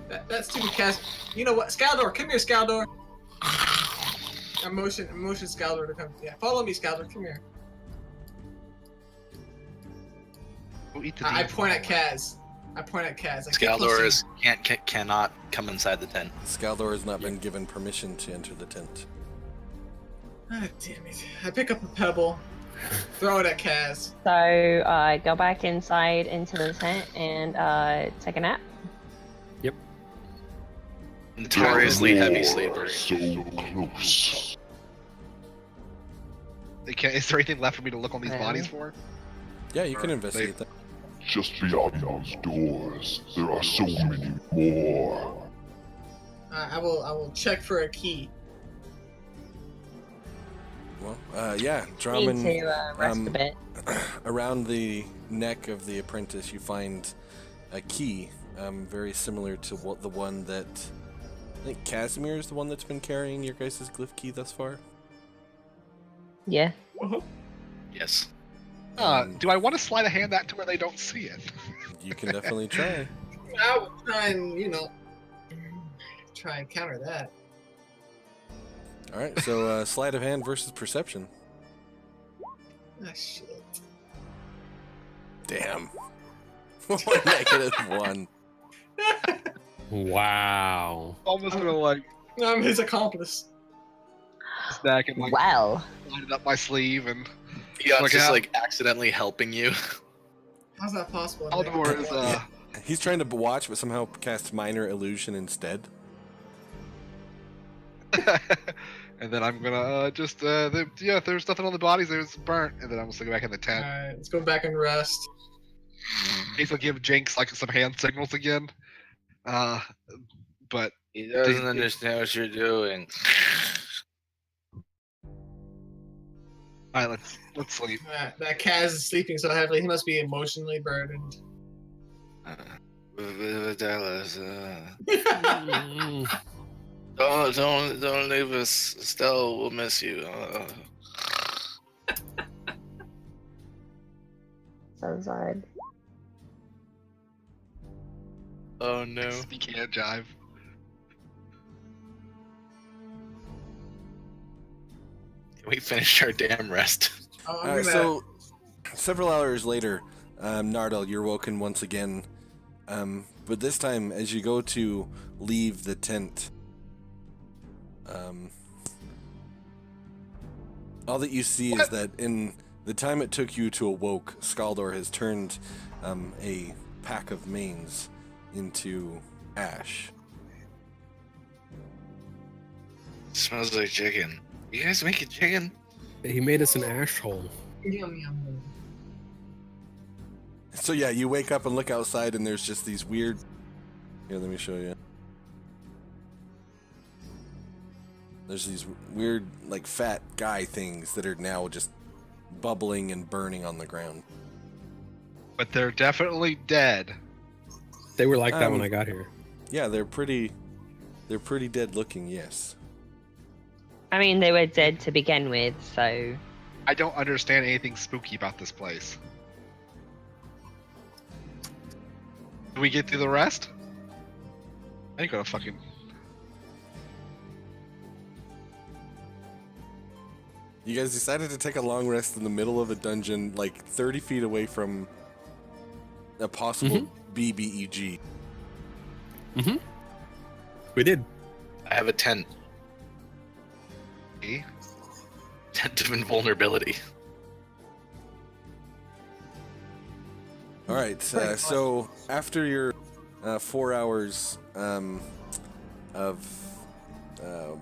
That stupid cast. You know what? Skaldor, come here, Skaldor. I motion Skaldor to come. Yeah, follow me, Skaldor. Come here. Go eat the I demon. point at Kaz. Like, get close Skaldor to me. cannot come inside the tent. Skaldor has not been given permission to enter the tent. Ah, damn it. I pick up a pebble, throw it at Kaz. So go back inside into the tent and take a nap. Notoriously heavy sleeper. So close. Is there anything left for me to look on these bodies for? Yeah, you can Or investigate that. Just beyond those doors, there are so many more. I will check for a key. Well, yeah, Need Drummond, to rest a bit. around the neck of the apprentice, you find a key, very similar to the one that I think Casimir is the one that's been carrying your guys' glyph key thus far. Yeah. Yes. Do I want to sleight of hand that to where they don't see it? You can definitely try. I will try and, try and counter that. All right, so sleight of hand versus perception. Ah, shit. Damn. -1. Wow. Almost gonna like I'm his accomplice. stack and like Well. line it up my sleeve and Yeah, Look just out. like accidentally helping you. How's that possible? Aldemar is Yeah. He's trying to watch, but somehow cast minor illusion instead. and then I'm gonna if there's nothing on the bodies, there's burnt, and then I'm just gonna go back in the tent. Alright, let's go back and rest. In case I'll give Jinx like some hand signals again. But He doesn't understand what you're doing. alright, let's sleep. That Kaz is sleeping so heavily, he must be emotionally burdened. Don't leave us. Estelle will miss you. So sad. Oh no. Sneaky hand jive. We finished our damn rest. So, several hours later, Nardal, you're woken once again. But this time, as you go to leave the tent, all that you see is that in the time it took you to awoke, Skaldor has turned a pack of mains into ash. Smells like chicken. You guys making chicken? He made us an ash hole. Yum, yum. So yeah, you wake up and look outside, and there's just these weird. Here, let me show you. There's these weird, like, fat guy things that are now just bubbling and burning on the ground. But they're definitely dead. They were like that when I got here. Yeah, they're pretty dead looking. Yes. I mean, they were dead to begin with, so. I don't understand anything spooky about this place. Do we get through the rest? I ain't gonna fucking. You guys decided to take a long rest in the middle of a dungeon, like 30 feet away from a possible BBEG. Mm-hmm. We did. I have a tent. See? Tent of invulnerability. All right, so after your 4 hours of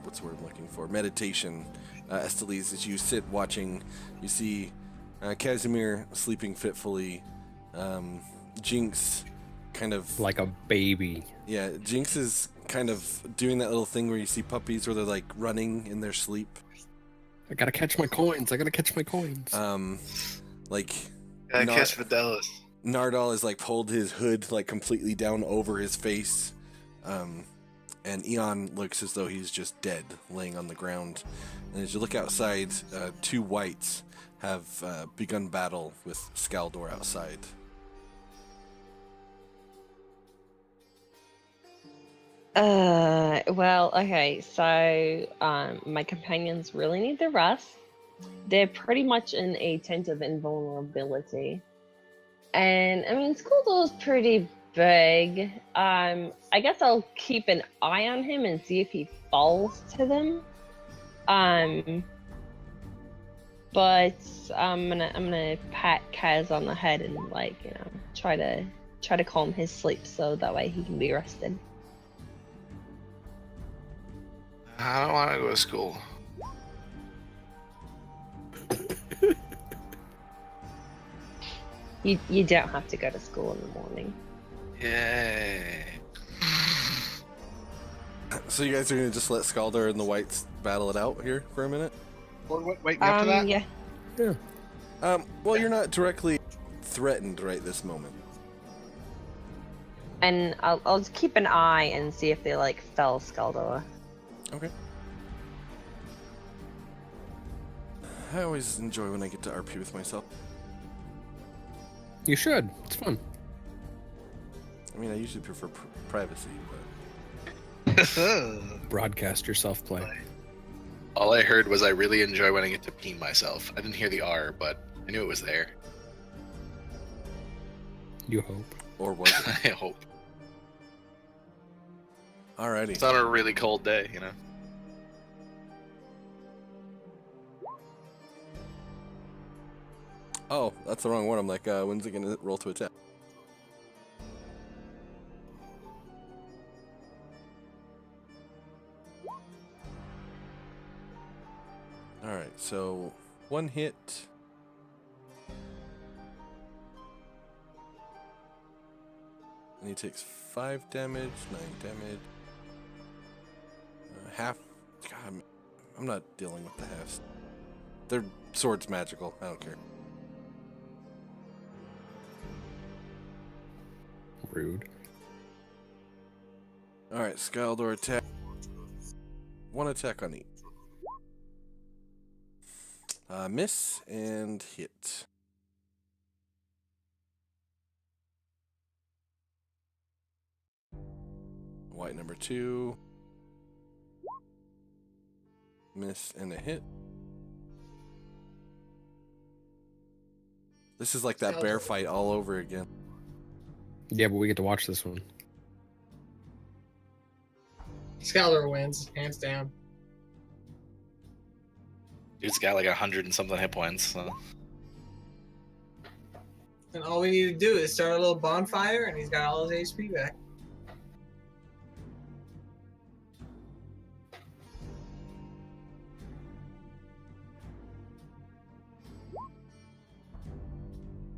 what's the word I'm looking for? Meditation, Esteliz, as you sit watching, you see Casimir sleeping fitfully, Jinx kind of Like a baby. Yeah, Jinx is kind of doing that little thing where you see puppies where they're like running in their sleep. I gotta catch my coins. Like I Nar- kiss Fidelis. Nardal has like pulled his hood like completely down over his face, and Eon looks as though he's just dead, laying on the ground. And as you look outside, two whites have begun battle with Skaldor outside. Well, okay, so my companions really need the rest. They're pretty much in a tent of invulnerability. And I mean, Skulldoor's pretty big. I guess I'll keep an eye on him and see if he falls to them. But I'm gonna pat Kaz on the head and like, you know, try to calm his sleep so that way he can be rested. I don't want to go to school. You don't have to go to school in the morning. Yay. So you guys are gonna just let Skaldor and the whites battle it out here for a minute? Wait, after that? Yeah. Yeah. Well, you're not directly threatened right this moment. And I'll just keep an eye and see if they like fell Skaldor. Okay. I always enjoy when I get to RP with myself. You should. It's fun. I mean, I usually prefer privacy, but Broadcast yourself play. All I heard was I really enjoy when I get to pee myself. I didn't hear the R, but I knew it was there. You hope. or was it? I hope. Alrighty. It's on a really cold day, you know? Oh, that's the wrong one. I'm like, when's it gonna roll to attack? Alright, so one hit. And he takes 5 damage, 9 damage. Half. God, I'm not dealing with the halves. Their sword's magical. I don't care. Rude. Alright, Skaldor attack. 1 attack on each. Miss and hit. White number 2. Miss and a hit. This is like that bear Skeletor. fight all over again. Yeah, but we get to watch this one. Skeletor wins, hands down. Dude's got like 100 and something hit points. So. And all we need to do is start a little bonfire, and he's got all his HP back.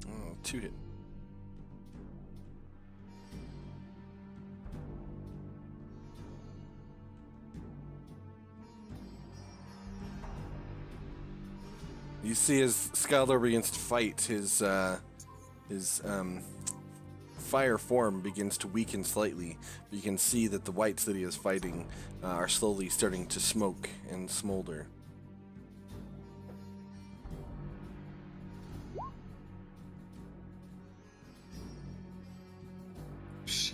Oh, 2 hit. You see as Skeletor begins to fight, his fire form begins to weaken slightly. You can see that the whites that he is fighting are slowly starting to smoke and smolder.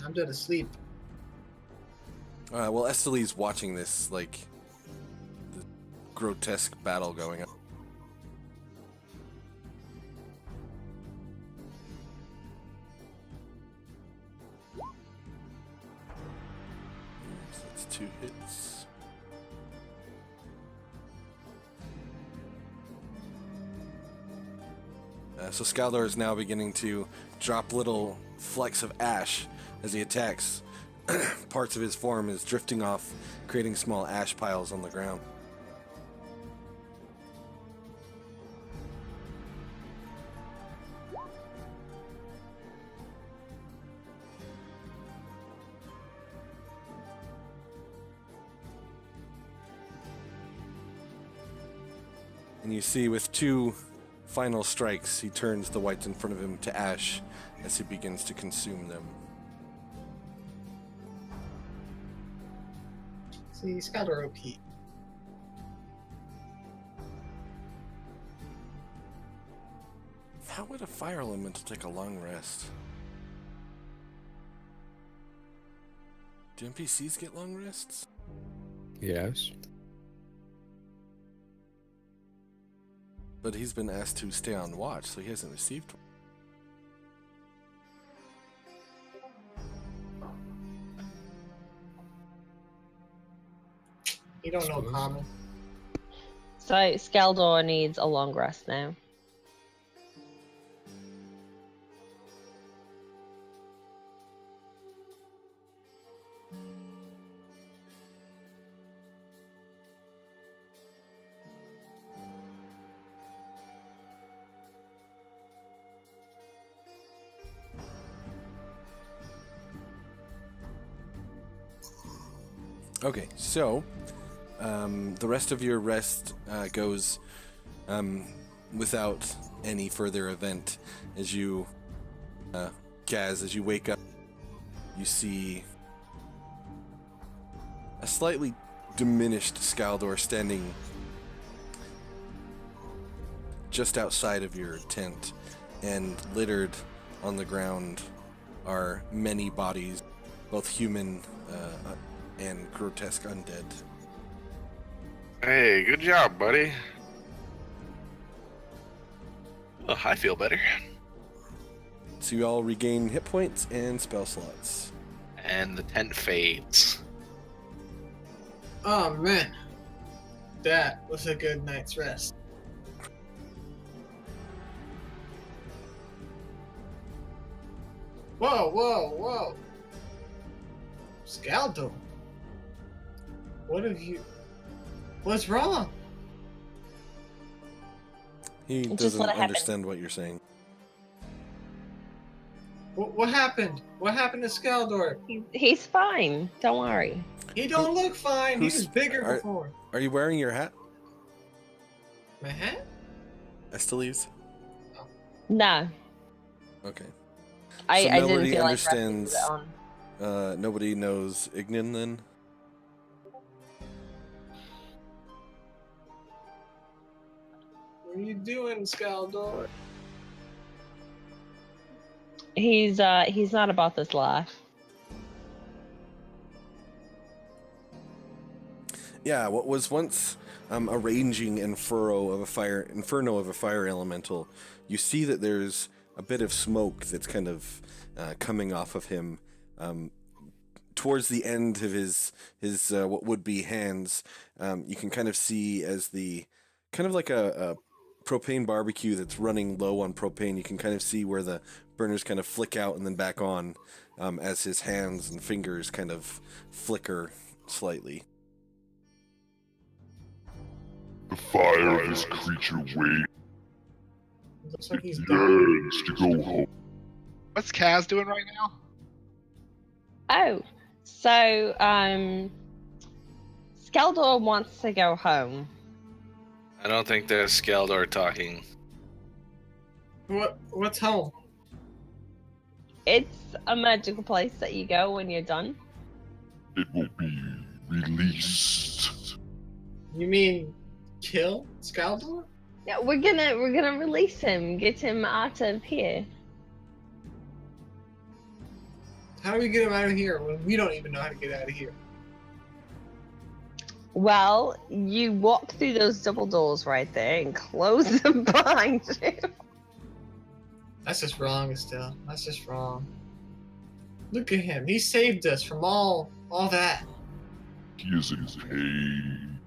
I'm dead asleep. Well, Esteli's watching this, like, the grotesque battle going on. So that's 2 hits. So Skaldor is now beginning to drop little flecks of ash as he attacks. Parts of his form is drifting off, creating small ash piles on the ground. And you see with 2 final strikes, he turns the whites in front of him to ash as he begins to consume them. See, Skeletor OP. How would a fire elemental take a long rest? Do NPCs get long rests? Yes. But he's been asked to stay on watch, so he hasn't received one. You don't know common. So Skaldor needs a long rest now. Okay, so the rest of your rest goes without any further event. As you, Gaz, as you wake up, you see a slightly diminished Skaldor standing just outside of your tent, and littered on the ground are many bodies, both human and grotesque undead. Hey, good job, buddy. Oh, I feel better. So you all regain hit points and spell slots. And the tent fades. Oh man, that was a good night's rest. Whoa, whoa, whoa. Skeletor. What have you... What's wrong? He Just doesn't let it happen. understand what you're saying. What happened? What happened to Skeletor? He's fine. Don't worry. He don't look fine. He who's- was bigger are- before. Are you wearing your hat, My hat? Esteli's? No, Okay. I didn't nobody feel like understands- resting it on. Nobody knows Ignan then? What are you doing, Skeletor? He's not about this life. Yeah, what was once arranging inferno of a fire elemental, you see that there's a bit of smoke that's kind of coming off of him towards the end of his what would be hands. You can kind of see as the kind of like a propane barbecue that's running low on propane. You can kind of see where the burners kind of flick out and then back on as his hands and fingers kind of flicker slightly. The fire of this creature waits. Looks like he's It dying. yearns to go home. What's Kaz doing right now? Oh, so Skaldor wants to go home. I don't think there's Skaldor talking. What's home? It's a magical place that you go when you're done. It will be released. You mean kill Skaldor? Yeah, we're gonna release him, get him out of here. How do we get him out of here when we don't even know how to get out of here? Well, you walk through those double doors right there and close them behind you. That's just wrong, Estelle. That's just wrong. Look at him. He saved us from all that. He is in pain.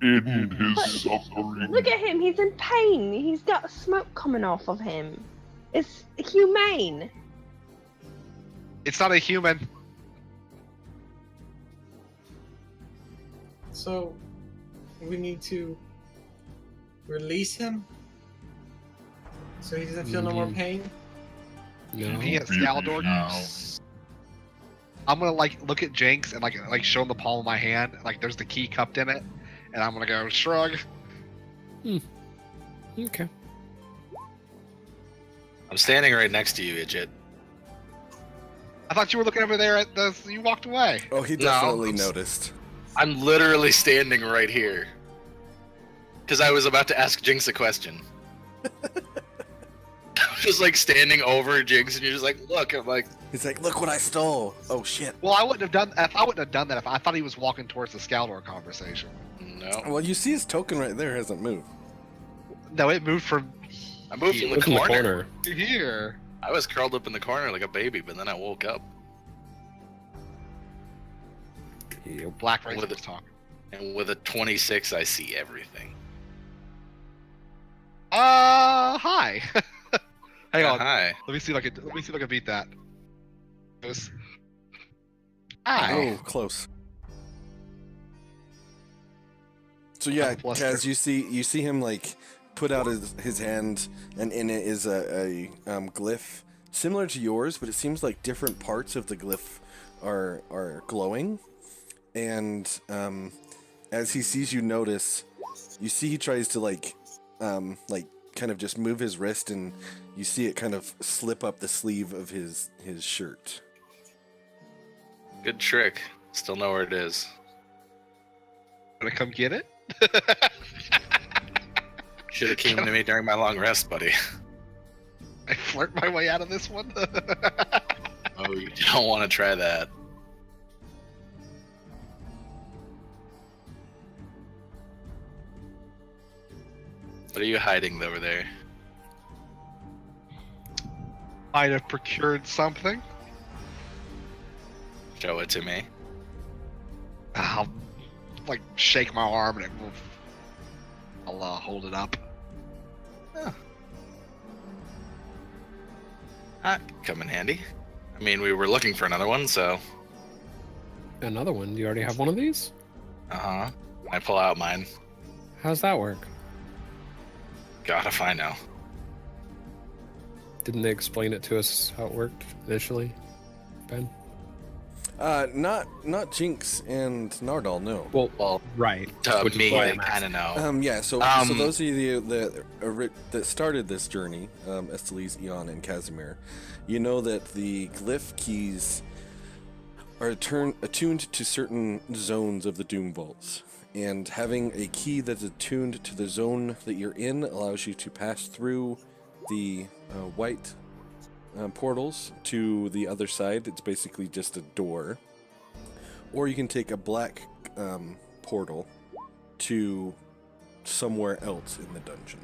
In his But suffering. Look at him, he's in pain. He's got smoke coming off of him. It's humane. It's not a human. So we need to release him so he doesn't feel no more pain. No. He has Skaldor now. I'm gonna look at Jinx and like show him the palm of my hand. Like there's the key cupped in it, and I'm gonna go shrug. Okay. I'm standing right next to you, Idjit. I thought you were looking over there at the. You walked away. Oh, he No, definitely I'm noticed. I'm literally standing right here. Because I was about to ask Jinx a question. I'm just like standing over Jinx, and you're just like, look. I'm like, He's like, look what I stole. Oh shit. Well, I wouldn't have done. I wouldn't have done that if I thought he was walking towards the Skaldor conversation. no. Well, you see his token right there hasn't moved. No, it moved from I moved in the Look in the corner. corner. here. I was curled up in the corner like a baby, but then I woke up. Yep. Black Razor With was it. talking. And with a 26, I see everything. Hi. Hang on. Hi. Let me see if I can beat that. This. Hi. Oh, close. So yeah, Plus Kaz, three. you see him like put out his hand, and in it is a glyph similar to yours, but it seems like different parts of the glyph are glowing. And as he sees you notice, you see he tries to like kind of just move his wrist, and you see it kind of slip up the sleeve of his shirt. Good trick. Still know where it is. Gonna come get it? Should have came to me during my long rest, buddy. I flirt my way out of this one. Oh, you don't want to try that. What are you hiding over there? Might have procured something. Show it to me. I'll like shake my arm and I'll hold it up. Come in handy. I mean, we were looking for another one, so. Another one. Do you already have one of these? Uh-huh. I pull out mine. How's that work? God, if I know. Didn't they explain it to us how it worked initially, Ben? Not Jinx and Nardal, no. Well, right. To Which is me, why they I'm kind of know. Yeah, so those of you that started this journey, Estelise, Eon, and Casimir, you know that the glyph keys are attuned to certain zones of the Doom Vaults, and having a key that's attuned to the zone that you're in allows you to pass through the white portals to the other side. It's basically just a door. Or you can take a black portal to somewhere else in the dungeon.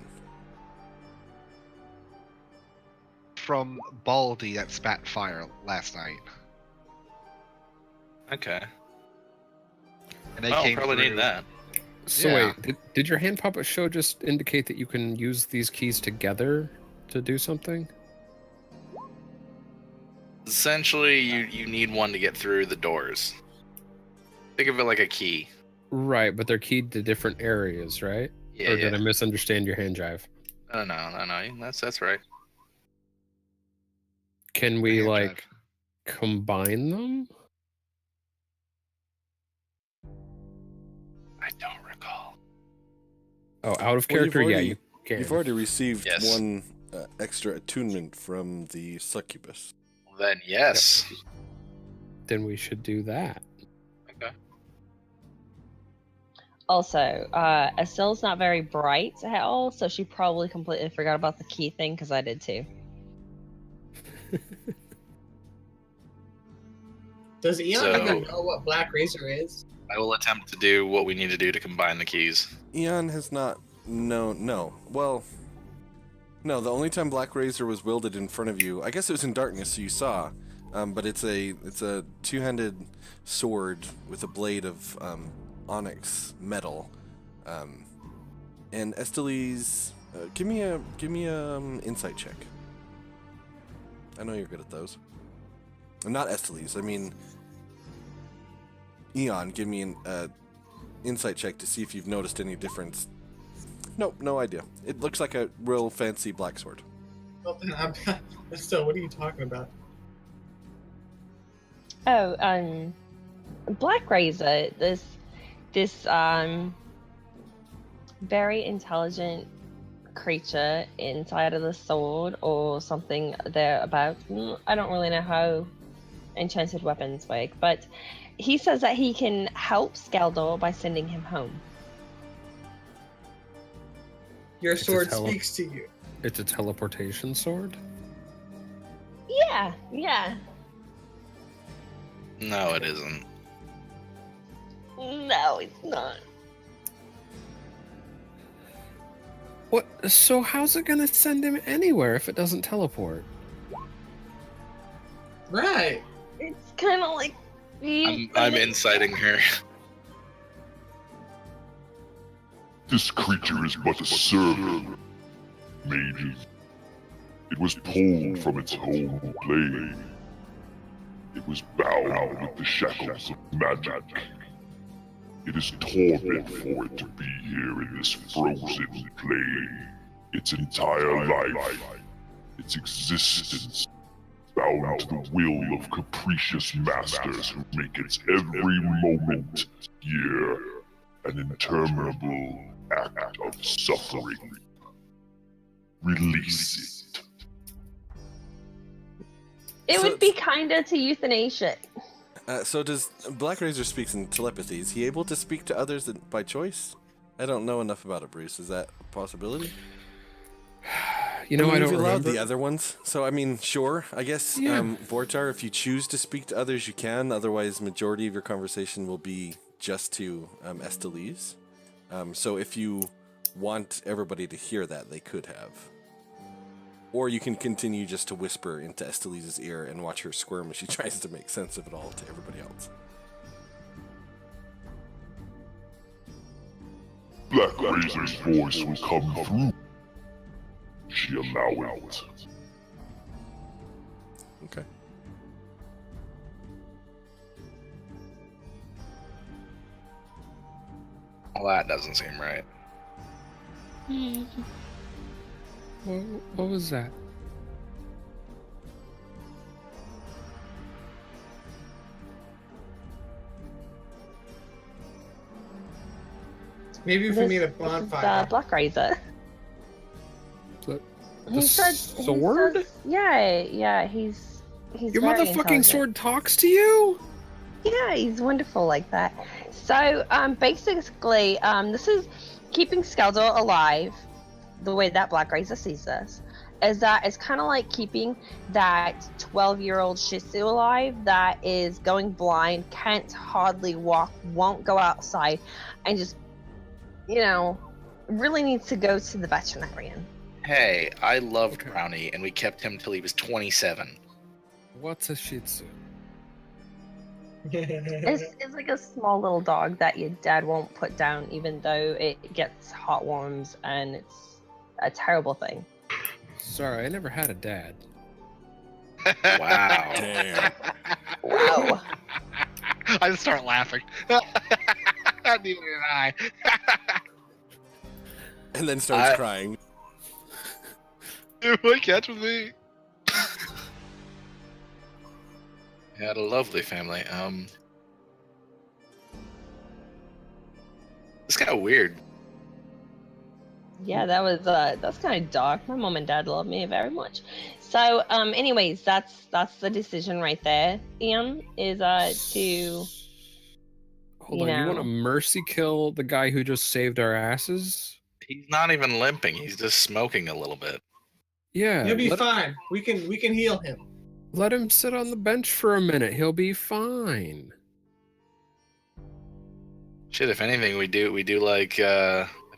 From Baldy that spat fire last night. Okay. And they Well, came probably through. need that. So Yeah. wait, did your hand puppet show just indicate that you can use these keys together to do something? Essentially, you need one to get through the doors. Think of it like a key. Right, but they're keyed to different areas, right? Yeah, Or yeah. did I misunderstand your hand jive? No. That's right. Can The we hand like combine them? I don't recall. Oh, out of Well, character, yeah, you can. You've already received Yes. one extra attunement from the succubus. Then yes. Then we should do that. Okay. Also, Estelle's not very bright at all, so she probably completely forgot about the key thing, because I did too. Does Eon So- even know what Black Razor is? I will attempt to do what we need to do to combine the keys. Eon has not. No. Well, no. The only time Black Razor was wielded in front of you, I guess it was in darkness, so you saw. But it's a two-handed sword with a blade of onyx metal. And Esteli's, give me a insight check. I know you're good at those. Not Esteli's. I mean, Eon, give me an insight check to see if you've noticed any difference. Nope, no idea. It looks like a real fancy black sword. Well, then Estelle, what are you talking about? Oh, Black Razor, this very intelligent creature inside of the sword or something thereabout. I don't really know how enchanted weapons work, but he says that he can help Skaldor by sending him home. Your It's a sword tele- speaks to you. It's a teleportation sword? Yeah. No, it isn't. No, it's not. What? So how's it gonna send him anywhere if it doesn't teleport? Right. It's kind of like. I'm inciting her. This creature is but a servant, maiden. It was pulled from its home plane. It was bound with the shackles of magic. It is torment for it to be here in this frozen plane. Its entire life, its existence, bound to the will of capricious masters who make its every moment, year, an interminable act of suffering. Release it. It So would be kinder to euthanasia. So does Black Razor speaks in telepathy? Is he able to speak to others by choice? I don't know enough about it, Bruce. Is that a possibility? You know, I You've don't allowed remember. the other ones, so I mean, sure. I guess, Yeah. Vortar, if you choose to speak to others, you can. Otherwise, majority of your conversation will be just to Estelize. So if you want everybody to hear that, they could have. Or you can continue just to whisper into Estelize's ear and watch her squirm as she tries to make sense of it all to everybody else. Black Razor's voice will come through. She allow it. Okay. Well, that doesn't seem right. What was that? Maybe if we made a This is bonfire. Black Razor. The He said, sword? Yeah, he's Your very motherfucking intelligent. sword talks to you? Yeah, he's wonderful like that. So, basically, this is keeping Skaldor alive. The way that Black Razor sees this is that it's kind of like keeping that 12-year-old Shih Tzu alive that is going blind, can't hardly walk, won't go outside, and just, really needs to go to the veterinarian. Hey, I loved Okay. Brownie, and we kept him till he was 27. What's a Shih Tzu? It's like a small little dog that your dad won't put down, even though it gets heartworms and it's a terrible thing. Sorry, I never had a dad. Wow. Damn. Wow. I just start laughing. Neither did I. And then starts I- crying. You would catch with me. He had a lovely family. It's kind of weird. Yeah, that's kind of dark. My mom and dad love me very much. So, anyways, that's the decision right there. Ian is to Hold on, you want to know. mercy kill the guy who just saved our asses? He's not even limping. He's just smoking a little bit. Yeah, He'll be let, fine. We can heal him. let him sit on the bench for a minute. He'll be fine. Shit, if anything, we do like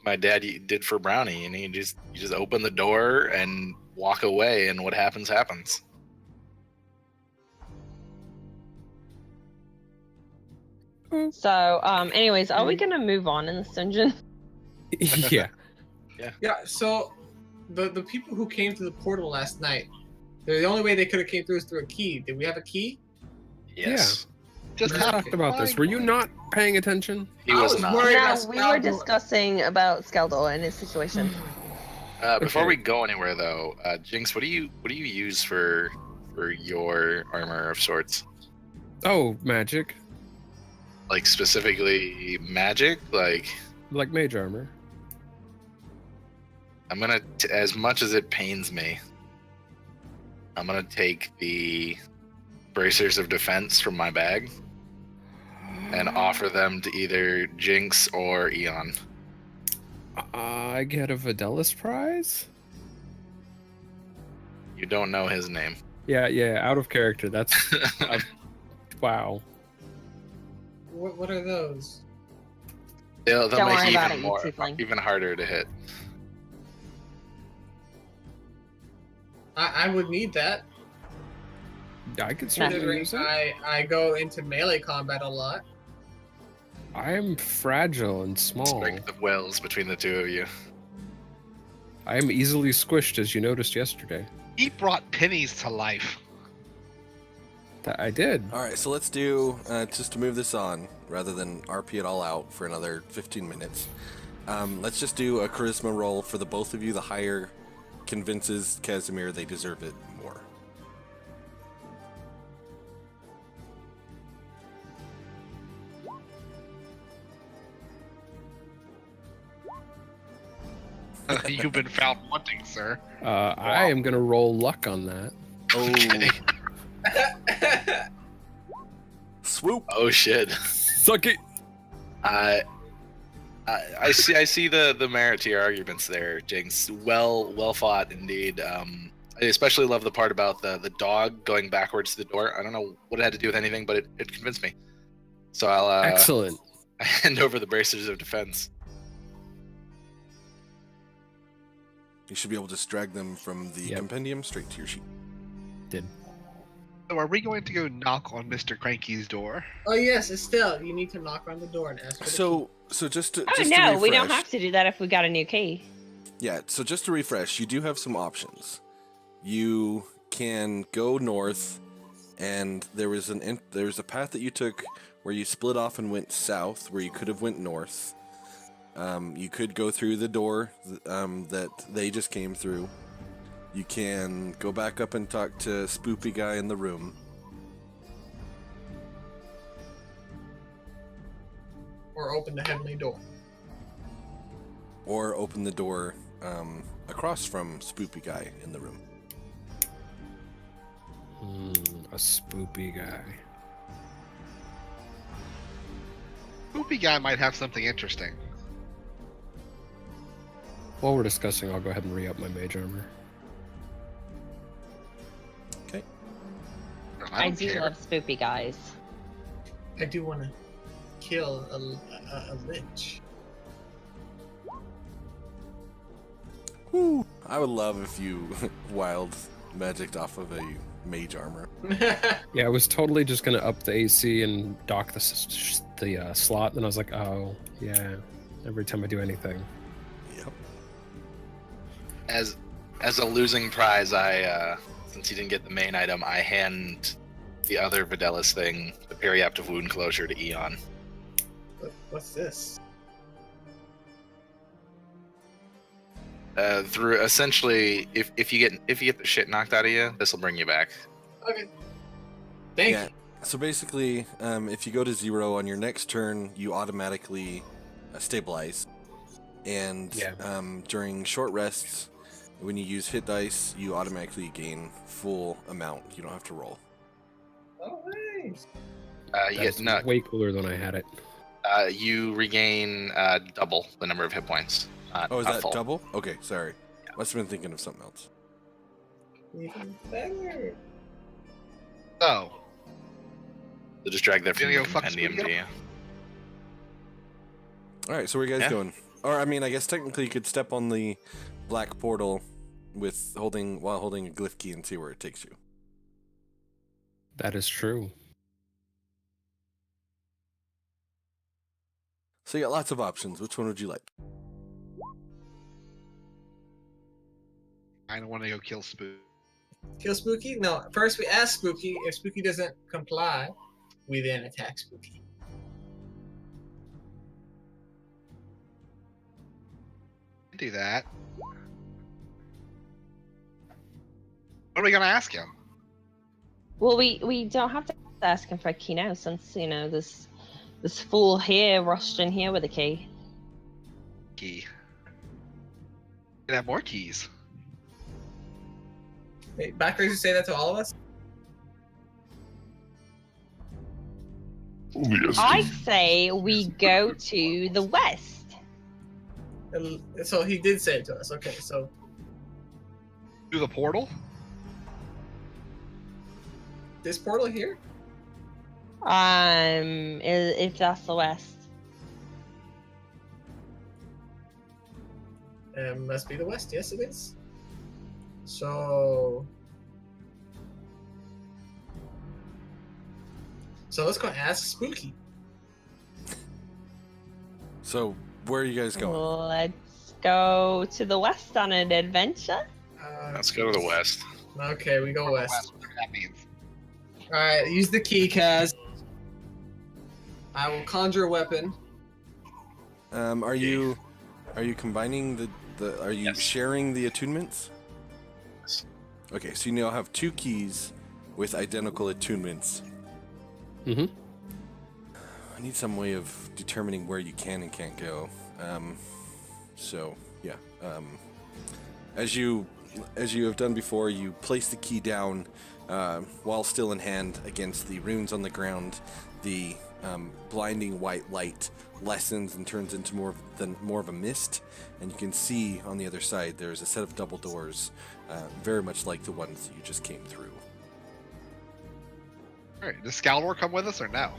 my dad did for Brownie, and you just open the door and walk away, and what happens happens. So, anyways, are we gonna move on in this dungeon? Yeah. Yeah. So, the people who came through the portal last night, the only way they could have came through is through a key. Did we have a key? Yes, Just We Yeah. talked about this. Were you not paying attention? he I was was not. worried. No, about we were Skaldor. discussing about Skaldor and his situation. Before Okay. we go anywhere, though, Jinx, what do you use for your armor of sorts? Oh, magic. Like specifically magic? Like Like mage armor. I'm gonna, as much as it pains me, I'm gonna take the bracers of defense from my bag and offer them to either Jinx or Eon. I get a Fidelis prize? You don't know his name. Yeah, out of character. That's wow. What are those? They'll Don't make worry it about even it, you more, tiefling. even harder to hit. I would need that. I could certainly Considering use it. I go into melee combat a lot. I am fragile and small. Strength of wills between the two of you. I am easily squished, as you noticed yesterday. He brought pennies to life. That I did. All right, so let's do just to move this on rather than RP it all out for another 15 minutes. Let's just do a charisma roll for the both of you. The higher convinces Casimir they deserve it more. You've been found wanting, sir. I am gonna roll luck on that. Oh, swoop! Oh shit. Suck it. I see the merit to your arguments there, Jinx. Well fought indeed. I especially love the part about the dog going backwards to the door. I don't know what it had to do with anything, but it convinced me. So I'll Excellent. hand over the bracers of defense. You should be able to just drag them from the Yep. compendium straight to your sheet. Did. So are we going to go knock on Mr. Cranky's door? Oh yes, Estelle, you need to knock on the door and ask for the So just to Oh just to no, we don't refresh- have to do that if we got a new key. Yeah, so just to refresh, you do have some options. You can go north, and there was a path that you took where you split off and went south, where you could have went north. You could go through the door that they just came through. You can go back up and talk to Spoopy guy in the room. or open the heavenly door. Or open the door across from Spoopy guy in the room. A spoopy guy. Poopy guy might have something interesting. While we're discussing, I'll go ahead and re-up my mage armor. Okay. I don't do care. love spoopy guys. I do want to kill a lich. Whew. I would love if you wild magicked off of a mage armor. Yeah, I was totally just gonna up the AC and dock the slot, and I was like, oh yeah. Every time I do anything. Yep. As a losing prize, I since he didn't get the main item, I hand the other Fidelis thing, the periaptive wound closure, to Eon. What's this? Through essentially, if you get the shit knocked out of you, this will bring you back. Okay. Thank Yeah. you. So basically, if you go to 0 on your next turn, you automatically stabilize. And Yeah. During short rests, when you use hit dice, you automatically gain full amount. You don't have to roll. Oh, nice. You That's get no, way cooler than I had it. you regain double the number of hit points. Oh, is not that full. double? Okay, sorry. Must have been thinking of something else. Even better. So just drag that from Gonna the go fuck compendium Scooby-Doo? to you. All right, so where are you guys Yeah. going? Or I mean, I guess technically you could step on the black portal while holding a glyph key and see where it takes you. That is true. So you got lots of options. Which one would you like? I don't want to go kill Spook. Kill Spooky? No, first we ask Spooky. If Spooky doesn't comply, we then attack Spooky. Do that. What are we gonna ask him? Well, we don't have to ask him for a key now, since this fool here rushed in here with a key. Key. Can have more keys. Wait, backers, you say that to all of us? Only as I say we go to the west. So he did say it to us. Okay, so Through the portal? this portal here? If that's the west. Must be the west. Yes, it is. So let's go ask Spooky. So where are you guys going? Let's go to the west on an adventure. Let's go to the west. Okay, we go west. Whatever that means. All right, use the key, Kaz. I will conjure a weapon. Are you combining the are you Yes. sharing the attunements? Yes. Okay, so you now have 2 keys with identical attunements. Mm-hmm. I need some way of determining where you can and can't go. So yeah, as you have done before, you place the key down while still in hand against the runes on the ground. The blinding white light lessens and turns into more of a mist, and you can see on the other side there's a set of double doors, very much like the ones you just came through. Alright, does Scaldor come with us or no?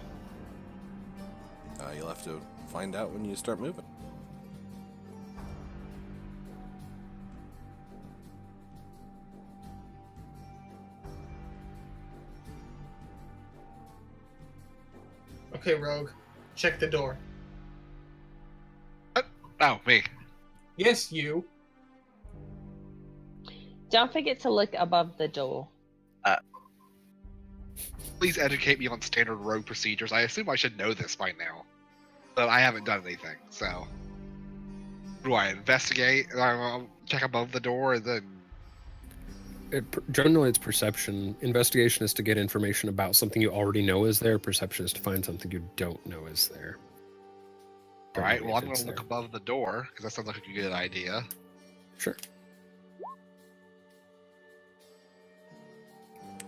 You'll have to find out when you start moving. Okay, Rogue, check the door. Oh, me. Yes, you. Don't forget to look above the door. Please educate me on standard rogue procedures. I assume I should know this by now. But I haven't done anything, so. Do I investigate? I'll check above the door and then. Generally, it's perception. Investigation is to get information about something you already know is there. Perception is to find something you don't know is there. Alright, well, I'm If gonna it's look there. above the door, because that sounds like a good idea. Sure.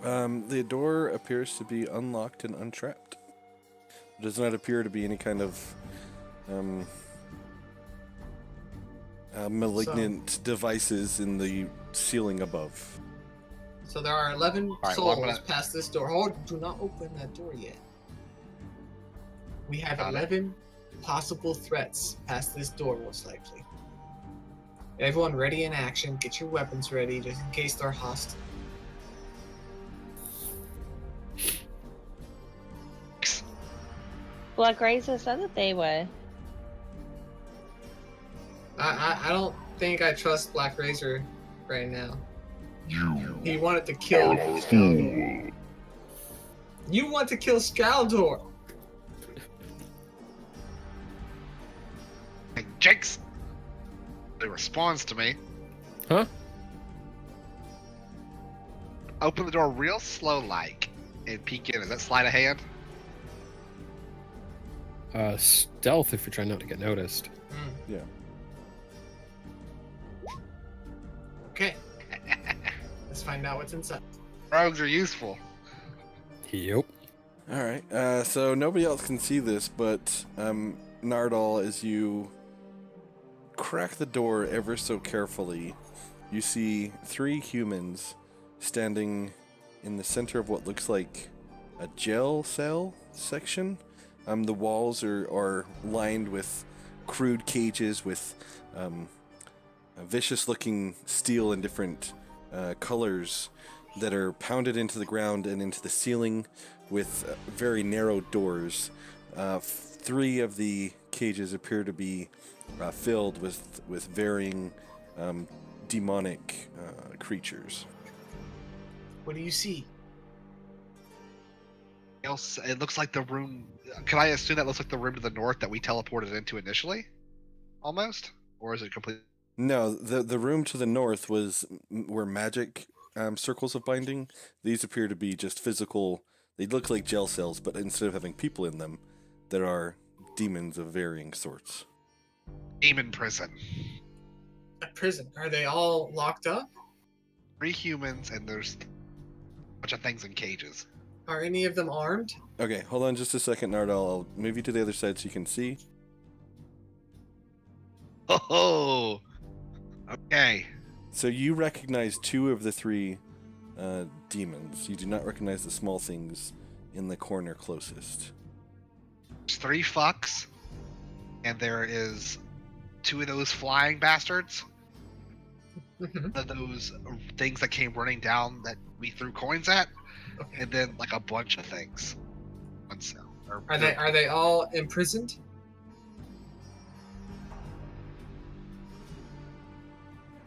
The door appears to be unlocked and untrapped. There does not appear to be any kind of malignant devices in the ceiling above. So there are 11 Alright, well, souls I'm gonna- past this door. Hold, do not open that door yet. We have Got it. 11 possible threats past this door, most likely. Everyone ready in action. Get your weapons ready just in case they're hostile. Black Razor said that they were. I don't think I trust Black Razor right now. You He wanted to are kill. a fool. You want to kill Skaldor. Hey, Jinx! He responds to me. Huh? Open the door real slow like and peek in. Is that sleight of hand? Stealth if you're trying not to get noticed. Yeah. Okay. Let's find out what's inside. Rogues are useful. Yep. All right. So nobody else can see this, but Nardal, as you crack the door ever so carefully, you see 3 humans standing in the center of what looks like a jail cell section. The walls are lined with crude cages with vicious-looking steel in different colors that are pounded into the ground and into the ceiling with very narrow doors. 3 of the cages appear to be filled with varying demonic creatures. What do you see? It looks like the room. Can I assume that looks like the room to the north that we teleported into initially? Almost? Or is it complete? No, the room to the north were magic circles of binding. These appear to be just physical. They look like jail cells, but instead of having people in them, there are demons of varying sorts. Demon prison. A prison. Are they all locked up? 3 humans and there's a bunch of things in cages. Are any of them armed? Okay, hold on just a second, Nardal. I'll move you to the other side so you can see. Oh, okay. So you recognize 2 of the 3 demons. You do not recognize the small things in the corner closest. There's 3 fucks, and there is 2 of those flying bastards. Those things that came running down that we threw coins at, Okay. and then like a bunch of things. One cell. Are they all imprisoned?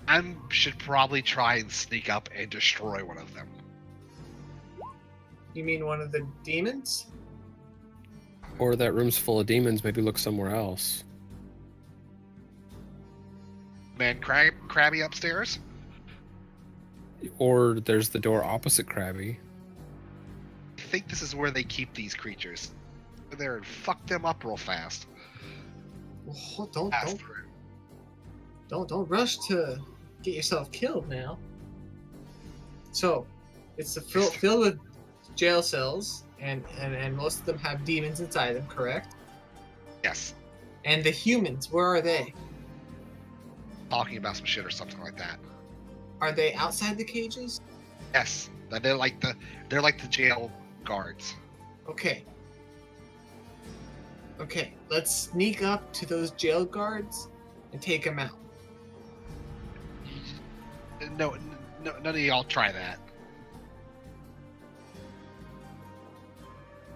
I should probably try and sneak up and destroy one of them. You mean one of the demons? Or that room's full of demons, maybe look somewhere else. Man, Krabby upstairs. Or there's the door opposite Krabby. I think this is where they keep these creatures. Go there and fuck them up real fast. Well, Pass through. don't rush to get yourself killed now. So, it's filled with jail cells, and most of them have demons inside them, correct? Yes. And the humans, where are they? Talking about some shit or something like that. Are they outside the cages? Yes. They're like the jail guards. Okay. Okay, let's sneak up to those jail guards and take them out. No, none of y'all try that.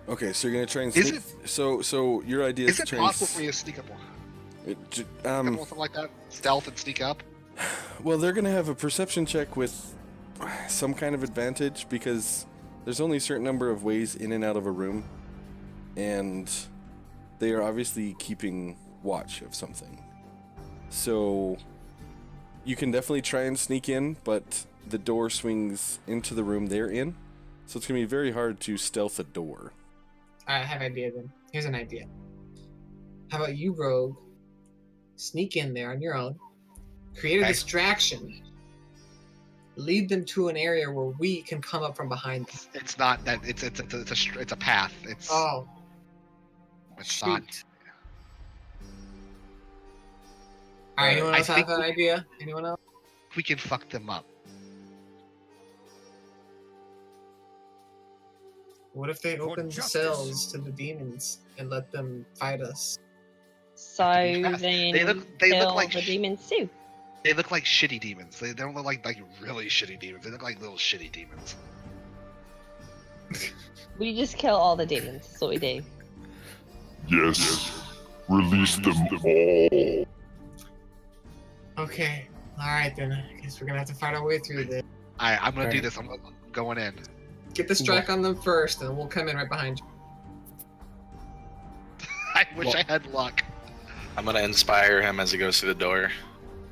Okay, so you're gonna try and Is sneak. So your idea is Is to it try and possible for me to sneak up? Something like that? Stealth and sneak up? Well, they're gonna have a perception check with some kind of advantage because there's only a certain number of ways in and out of a room, and they are obviously keeping watch of something. So you can definitely try and sneak in, but the door swings into the room they're in, so it's gonna be very hard to stealth a door. I have an idea then. Here's an idea. How about you, Rogue, sneak in there on your own, create a Okay. distraction, lead them to an area where we can come up from behind them. It's not that. It's a path. It's Oh, it's not. shoot. All right, anyone I else have think an we- idea? Anyone else? We can fuck them up. What if they For open the justice. cells to the demons and let them fight us? So They then look kill like the demons too. They look like shitty demons. They don't look like really shitty demons. They look like little shitty demons. We just kill all the demons. That's what we do. Yes. Release them all. Okay. Alright then. I guess we're gonna have to fight our way through this. I'm gonna do Alright. this. I'm going in. Get the strike on them first, and we'll come in right behind you. I wish I had luck. I'm gonna inspire him as he goes through the door.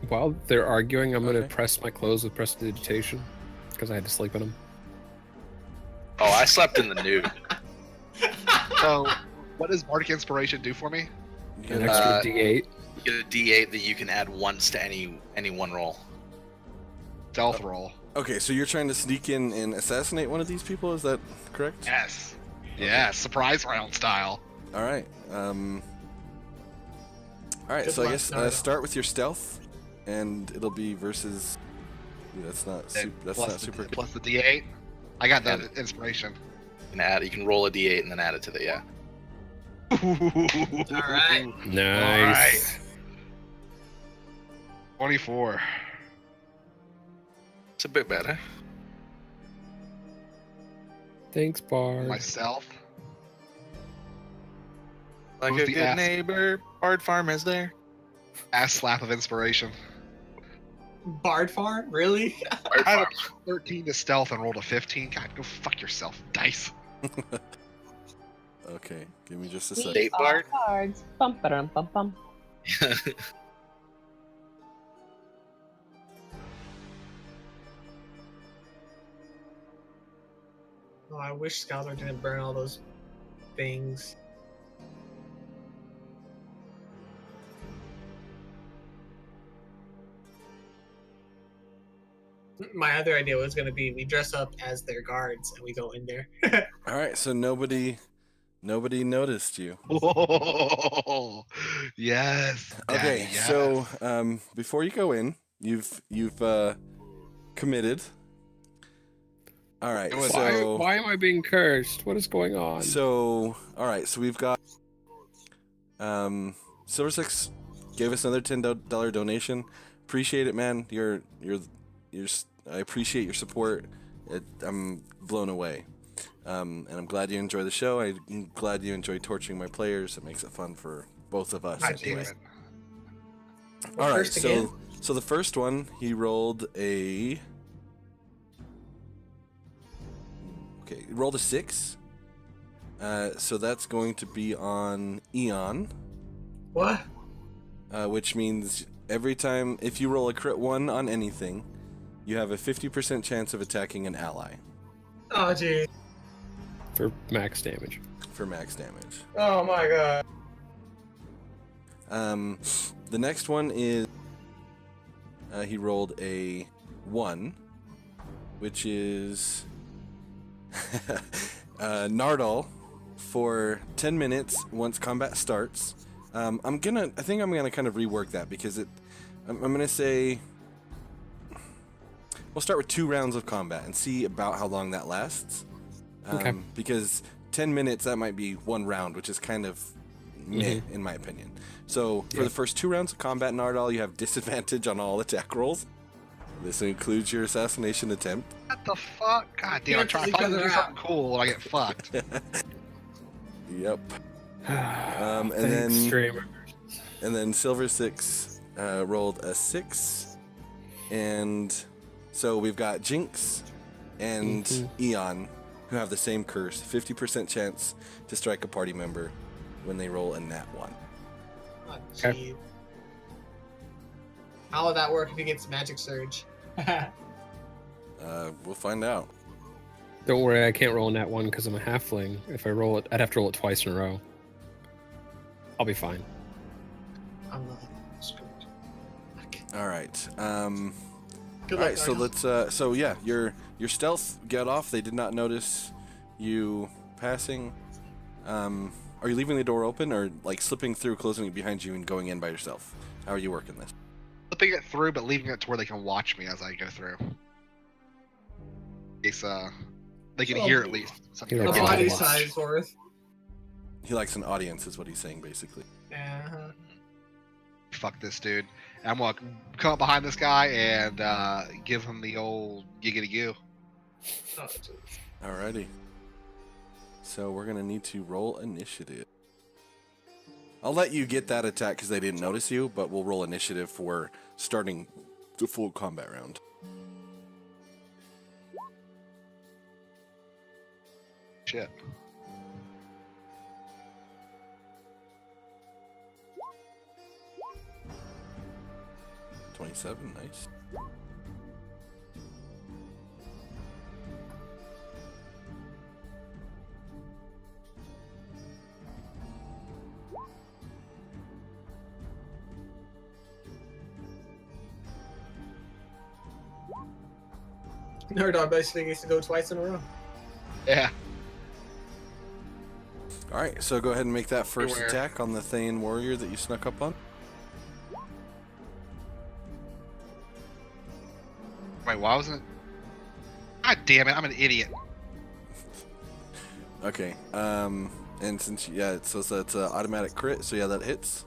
While they're arguing, I'm going to Okay. press my clothes with prestidigitation because I had to sleep in them. Oh, I slept in the nude. So, what does Bardic Inspiration do for me? You An get, extra Uh, D8. You get a D8 that you can add once to any one roll. Stealth roll. okay, so you're trying to sneak in and assassinate one of these people? Is that correct? Yes. Yeah, surprise round style. All right. All right. Good So I luck, guess Naruto. start with your stealth, and it'll be versus. Ooh, that's not. That's plus not super. Plus the D8. I got the Yeah. inspiration. You can roll a D8 and then add it to the Alright. Nice. 24. It's a bit better. Thanks, Bard. Myself. Like Who's a the good ass? neighbor, Bard Farm is there. Ass slap of inspiration. Bard farm? Really? Bard I had Farm. a 13 to stealth and rolled a 15. God, go fuck yourself, dice. Okay, give me just a We second. Date are Bard? Bards. Bum, ba-dum, bum, bum. Oh, I wish Scholar didn't burn all those things. My other idea was going to be we dress up as their guards and we go in there. All right, so nobody noticed you. Whoa. Yes. Okay, Daddy, yes. so before you go in, you've committed. All right, Why- so Why am I being cursed? What is going on? so all right, so we've got Silver Six gave us another $10 donation. Appreciate it, man. I appreciate your support. I'm blown away. And I'm glad you enjoy the show. I'm glad you enjoy torturing my players. It makes it fun for both of us. God damn anyway. it. All right, First again? so the first one he rolled a. Okay, he rolled a 6. So that's going to be on Eon, What? which means every time if you roll a crit 1 on anything, you have a 50% chance of attacking an ally Oh, geez. For max damage. for max damage. Oh, my God. The next one is he rolled a 1, which is Nardal for 10 minutes once combat starts. I think I'm gonna kind of rework that because I'm gonna say we'll start with 2 rounds of combat and see about how long that lasts. Okay. Because 10 minutes, that might be 1 round, which is kind of meh, in my opinion. So for Yeah. the first 2 rounds of combat, Nardal, you have disadvantage on all attack rolls. This includes your assassination attempt. What the fuck? God damn, I'm trying to Cancel each find other do out. something cool and I get fucked. Yep. and then- streamer. And then Silver Six rolled a 6. And so we've got Jinx and Eon, who have the same curse. 50% chance to strike a party member when they roll a nat 1. Oh, Okay. geez. How would that work if he gets Magic Surge? We'll find out. Don't worry, I can't roll in that one because I'm a halfling. If I roll it, I'd have to roll it twice in a row. I'll be fine. I'm not screwed. Okay. All right. Good All luck, right. So Arnold. let's. So yeah, your stealth got off. They did not notice you passing. Are you leaving the door open or like slipping through, closing it behind you, and going in by yourself? How are you working this? Flipping it through, but leaving it to where they can watch me as I go through. In case they can Well, hear at least. Something you A like wrong. body watch. size worth. He likes an audience, is what he's saying, basically. Uh-huh. Fuck this dude. I'm gonna come up behind this guy and give him the old giggity goo. Oh, jeez. Alrighty. So we're gonna need to roll initiative. I'll let you get that attack because they didn't notice you, but we'll roll initiative for starting the full combat round. Shit. $27, nice. Nerdog basically gets to go twice in a row. Yeah. Alright, so go ahead and make that first Beware. attack on the Thane warrior that you snuck up on. Wait, why wasn't it? God damn it! I'm an idiot. Okay, and since, yeah, so it's an automatic crit, so yeah, that hits.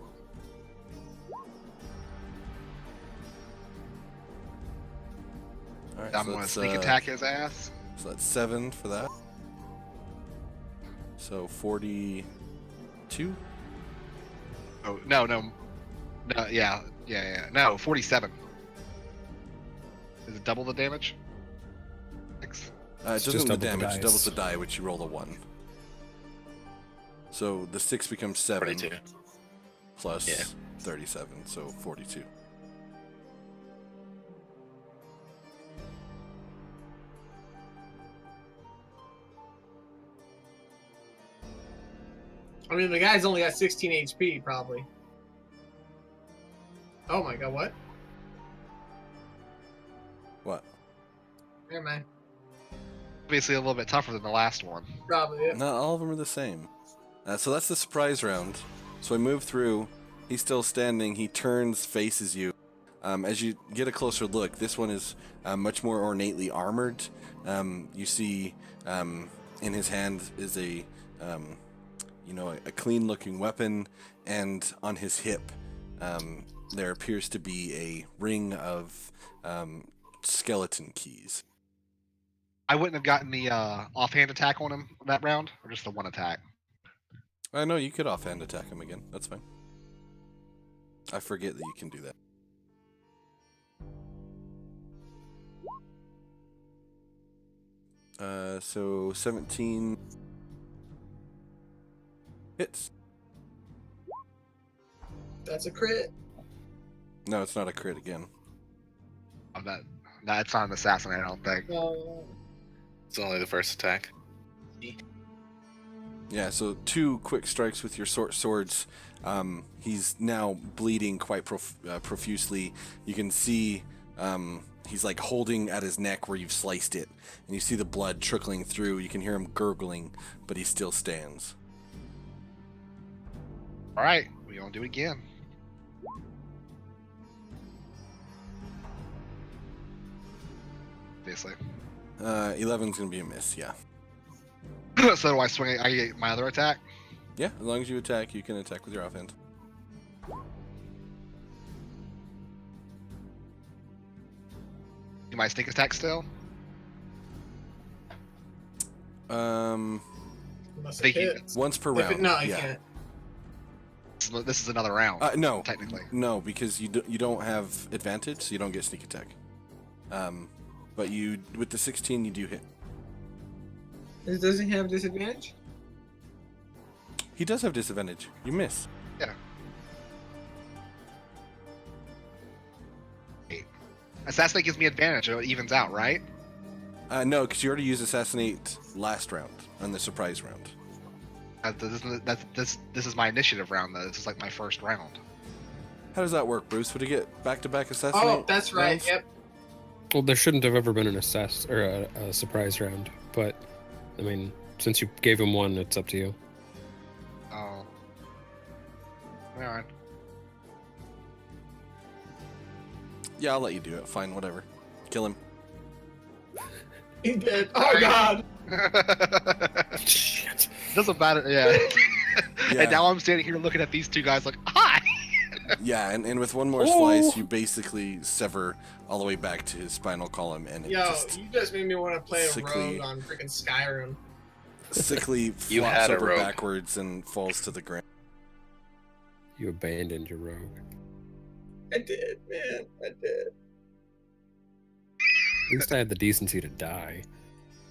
Alright, I'm so gonna that's, sneak attack his ass. So that's 7 for that. So 42? Oh no, yeah. No, 47. Is it double the damage? Six. It It's doesn't just do the double the damage, it doubles dice. the die, which you roll a 1. So the 6 becomes 7 42. plus Yeah. 37, so 42. I mean, the guy's only got 16 HP, probably. Oh my god, what? What? Never mind. Obviously a little bit tougher than the last one. Probably, yeah. Not all of them are the same. So that's the surprise round. So I move through. He's still standing. He turns, faces you. As you get a closer look, this one is much more ornately armored. You see in his hand is a clean-looking weapon, and on his hip there appears to be a ring of skeleton keys. I wouldn't have gotten the offhand attack on him that round, or just the one attack. I know you could offhand attack him again. That's fine. I forget that you can do that. So 17 hits. That's a crit. No, it's not a crit again. That's not an assassin, I don't think. It's only the first attack. Yeah, so 2 quick strikes with your swords. He's now bleeding quite profusely. You can see he's like holding at his neck where you've sliced it, and you see the blood trickling through. You can hear him gurgling, but he still stands. All right, we gonna do it again. Obviously. 11's gonna be a miss. Yeah. So do I swing? I get my other attack. Yeah, as long as you attack, you can attack with your offhand. Do my sneak attack still? Unless Thank it you. hits. Once per If round. it, no, you yeah. can't. This is another round. No, technically. no, because you don't have advantage, so you don't get sneak attack. But you with the 16, you do hit. Does he have disadvantage? He does have disadvantage. You miss. Yeah. Assassinate gives me advantage, so it evens out, right? No, because you already used assassinate last round on the surprise round. This is my initiative round, though. This is like my first round. How does that work, Bruce? Would it get back-to-back assassinate? Oh, that's right. rounds? Yep. Well, there shouldn't have ever been an assess or a surprise round, but I mean, since you gave him one, it's up to you. Oh. Alright. Yeah, I'll let you do it. Fine, whatever. Kill him. He did. Oh god. Shit. Doesn't matter, yeah. Yeah. And now I'm standing here looking at these two guys like, hi! Yeah, and with one more slice, you basically sever all the way back to his spinal column, and it Yo, just you just made me want to play a sickly- rogue on freaking Skyrim. sickly You flops had a over rogue. backwards and falls to the ground. You abandoned your rogue. I did, man. I did. At least I had the decency to die.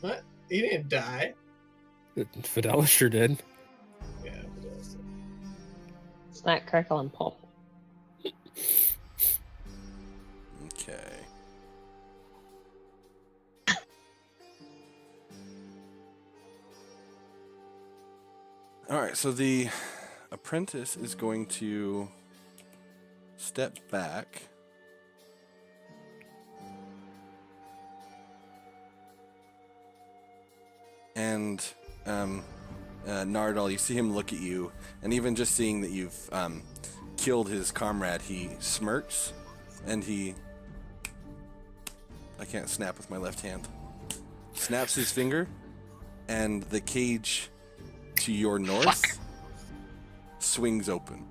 What? He didn't die. Fidelis sure did. Yeah, but that's- Snack, crackle, and pop. Okay. All right, so the apprentice is going to step back. And Nardal, you see him look at you, and even just seeing that you've killed his comrade, he smirks, and he... I can't snap with my left hand. Snaps his finger, and the cage to your north swings open.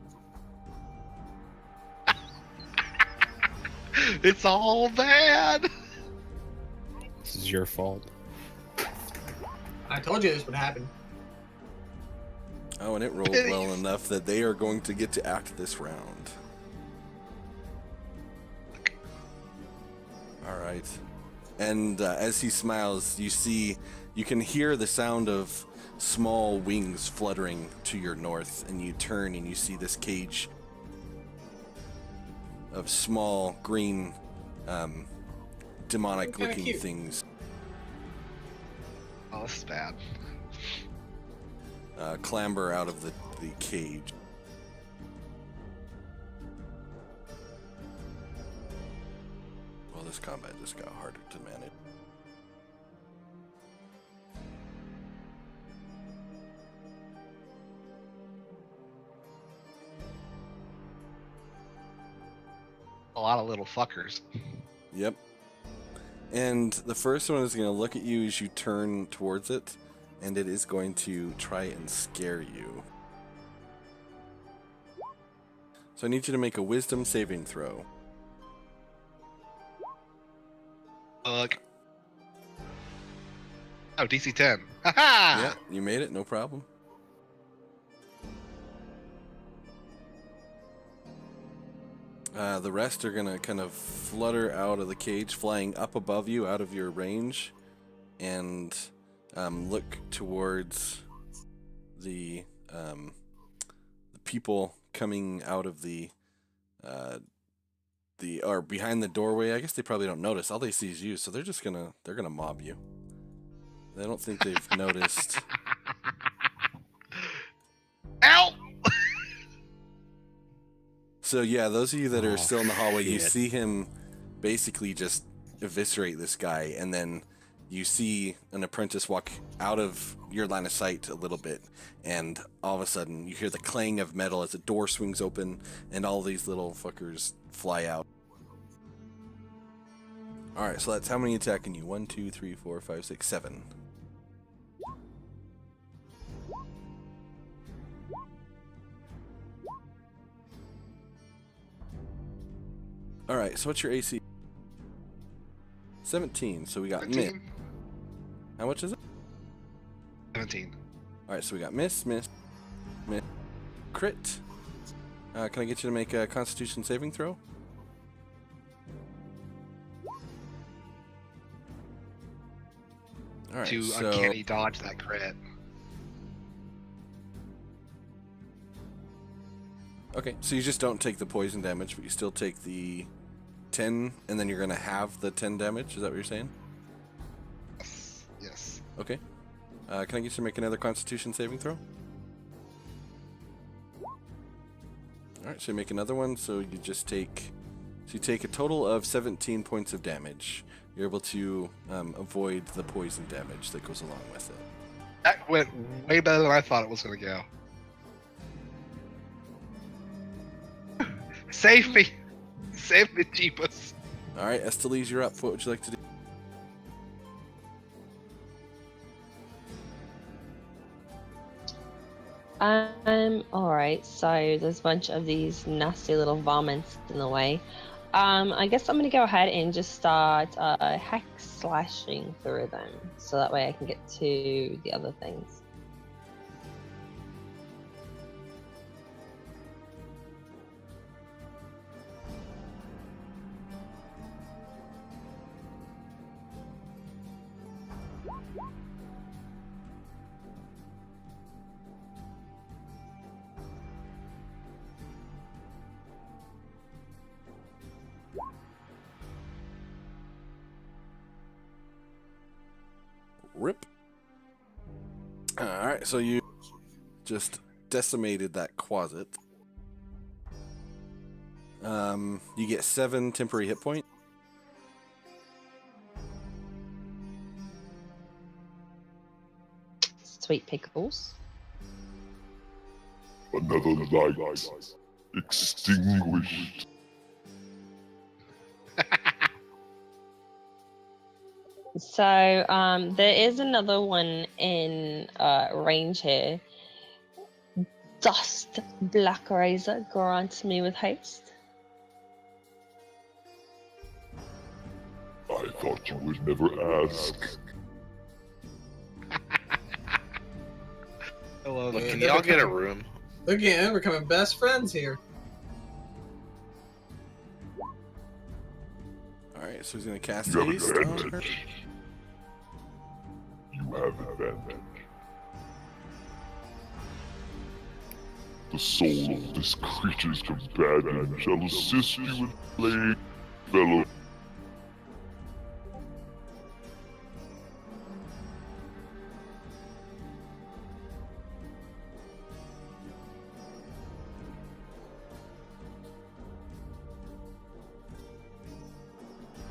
It's all bad. This is your fault. I told you this would happen. Oh, and it rolled well enough that they are going to get to act this round. All right. And as he smiles, you can hear the sound of small wings fluttering to your north, and you turn and you see this cage of small green demonic Kinda looking cute. things Oh, this is bad. clamber out of the cage. Well, this combat just got harder to manage. A lot of little fuckers. Yep. And the first one is going to look at you as you turn towards it, and it is going to try and scare you. So I need you to make a wisdom saving throw. Fuck. Oh, DC 10. Haha! Yeah, you made it, no problem. The rest are going to kind of flutter out of the cage, flying up above you, out of your range, and look towards the people coming out of the or behind the doorway. I guess they probably don't notice. All they see is you, so they're gonna mob you. They don't think they've noticed. Ow! So yeah, those of you that are Oh, still in the hallway, you shit. see him basically just eviscerate this guy, and then you see an apprentice walk out of your line of sight a little bit, and all of a sudden you hear the clang of metal as a door swings open, and all these little fuckers fly out. All right, so that's how many attacking you? 1, 2, 3, 4, 5, 6, 7. All right, so what's your AC? 17. So we got miss. 17. How much is it? 17. All right, so we got miss, crit. Can I get you to make a Constitution saving throw? All right, To so uncanny dodge that crit. okay, so you just don't take the poison damage, but you still take the 10, and then you're gonna have the 10 damage. Is that what you're saying? Yes. Yes. Okay. Can I get you to make another Constitution saving throw? All right, so you make another one. So you just take, so you take a total of 17 points of damage. You're able to avoid the poison damage that goes along with it. That went way better than I thought it was going to go. Save me! Save me, Jeepus! All right, Estelise, you're up. What would you like to do? Alright, so there's a bunch of these nasty little varmints in the way. I guess I'm gonna go ahead and just start hex slashing through them, so that way I can get to the other things. Rip. Alright, so you just decimated that closet. You get 7 temporary hit points. Sweet pickles. Another light extinguished. So, there is another one in range here. Dust Black Razor grants me with haste. I thought you would never ask. Hello Look, there. can y'all get a room? Look at him, we're becoming best friends here. Alright, so he's gonna cast You have haste on her. advantage. You have advantage. The soul of this creature's companion shall assist you in playing fellow.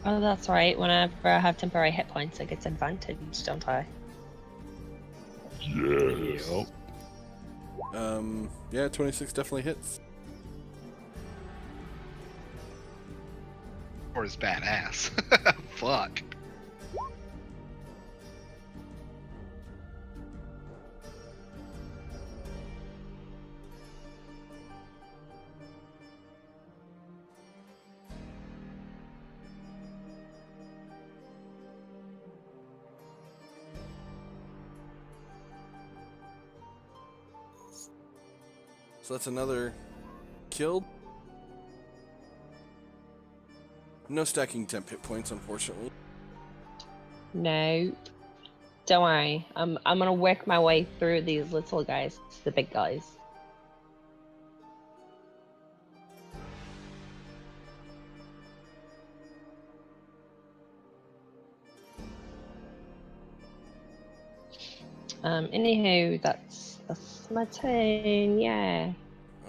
Oh, that's right. Whenever I have temporary hit points, it gets advantage, don't I? Yes. Yeah, 26 definitely hits. Or is badass. Fuck. So that's another killed. No stacking temp hit points, unfortunately. No. Don't worry. I'm gonna work my way through these little guys to the big guys. Anywho, that's my turn, yeah.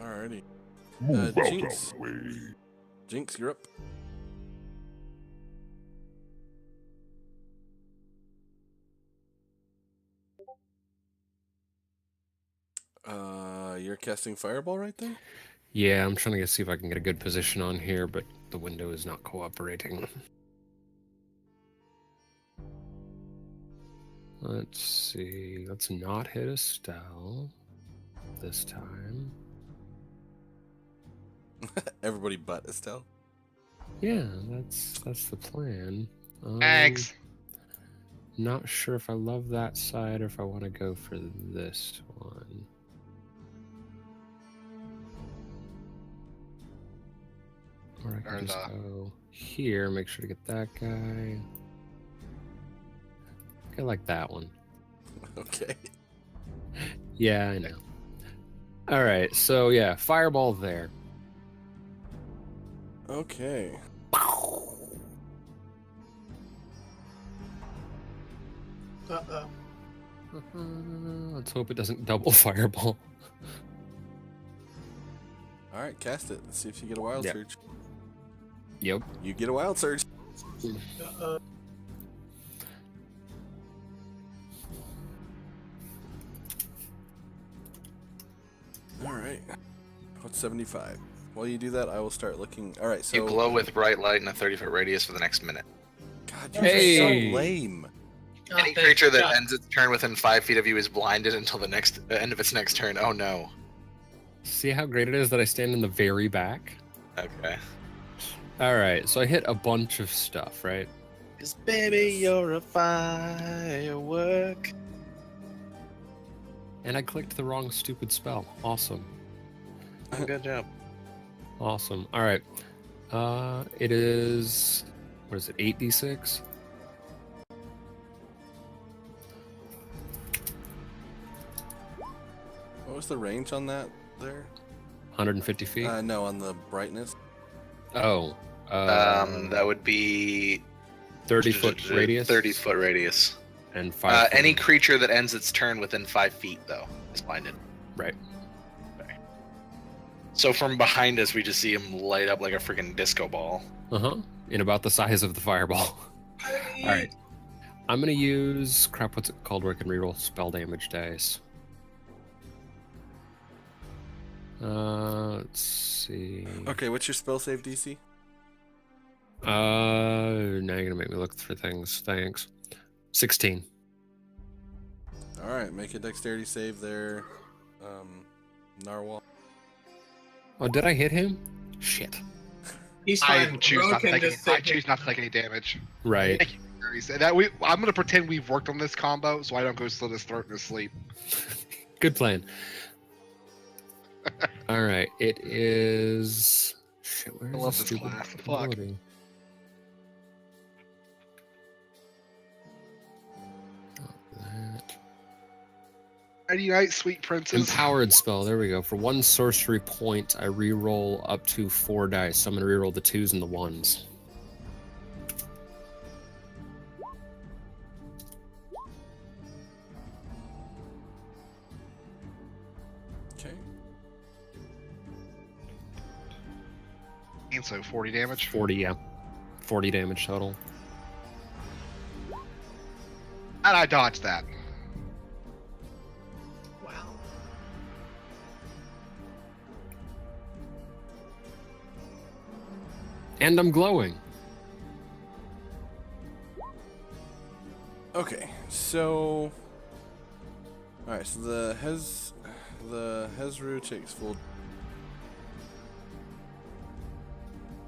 Alrighty. Move out Jinx. of the way. Jinx, you're up. You're casting Fireball right there? Yeah, I'm trying to see if I can get a good position on here, but the window is not cooperating. Let's see. Let's not hit Estelle this time. Everybody but Estelle. Yeah, that's the plan. Thanks. Not sure if I love that side or if I want to go for this one. Or I can Or just the- go here, make sure to get that guy. I like that one. Okay. Yeah, I know. Alright, so yeah, fireball there. Okay. Uh-oh. Let's hope it doesn't double fireball. Alright, cast it. Let's see if you get a wild Yep. surge. Yep. You get a wild surge. Uh-oh. Alright. What's 75? While you do that, I will start looking. Alright, so. You glow with bright light in a 30-foot radius for the next minute. God, you're Hey. so lame. Any creature that ends its turn within 5 feet of you is blinded until the end of its next turn. Oh no. See how great it is that I stand in the very back? Okay. All right, so I hit a bunch of stuff, right? 'Cause baby, you're a firework. And I clicked the wrong stupid spell. Awesome. Good job. Awesome. All right. It is, what is it, 8d6? What was the range on that there? 150 feet? No, on the brightness. Oh. That would be 30-foot radius? 30-foot radius. And 5 foot. Any creature that ends its turn within 5 feet, though, is blinded. Right. Okay. So from behind us, we just see him light up like a freaking disco ball. Uh-huh. In about the size of the fireball. All right. I'm going to use... Crap, what's it called where I can reroll spell damage dice? Let's see. Okay, what's your spell save DC? Now you're gonna make me look for things. Thanks. 16. All right, make a dexterity save there, Narwhal. Oh, did I hit him? Shit. He's I fine. choose not to Broken take just any, I said- choose not to take any damage. Right. Thank you, Aries. And I'm gonna pretend we've worked on this combo, so I don't go slit his throat in his sleep. Good plan. All right. It is. Shit. Where I is love the this stupid class. Fuck. ability? Not that. Nighty night, sweet princess. Empowered spell. There we go. For 1 sorcery point, I reroll up to 4 dice. So I'm gonna reroll the 2s and the 1s. Okay. And so 40 damage. 40, yeah. 40 damage total. And I dodged that. Wow. And I'm glowing. Okay, so. All right, so the Hezru takes full.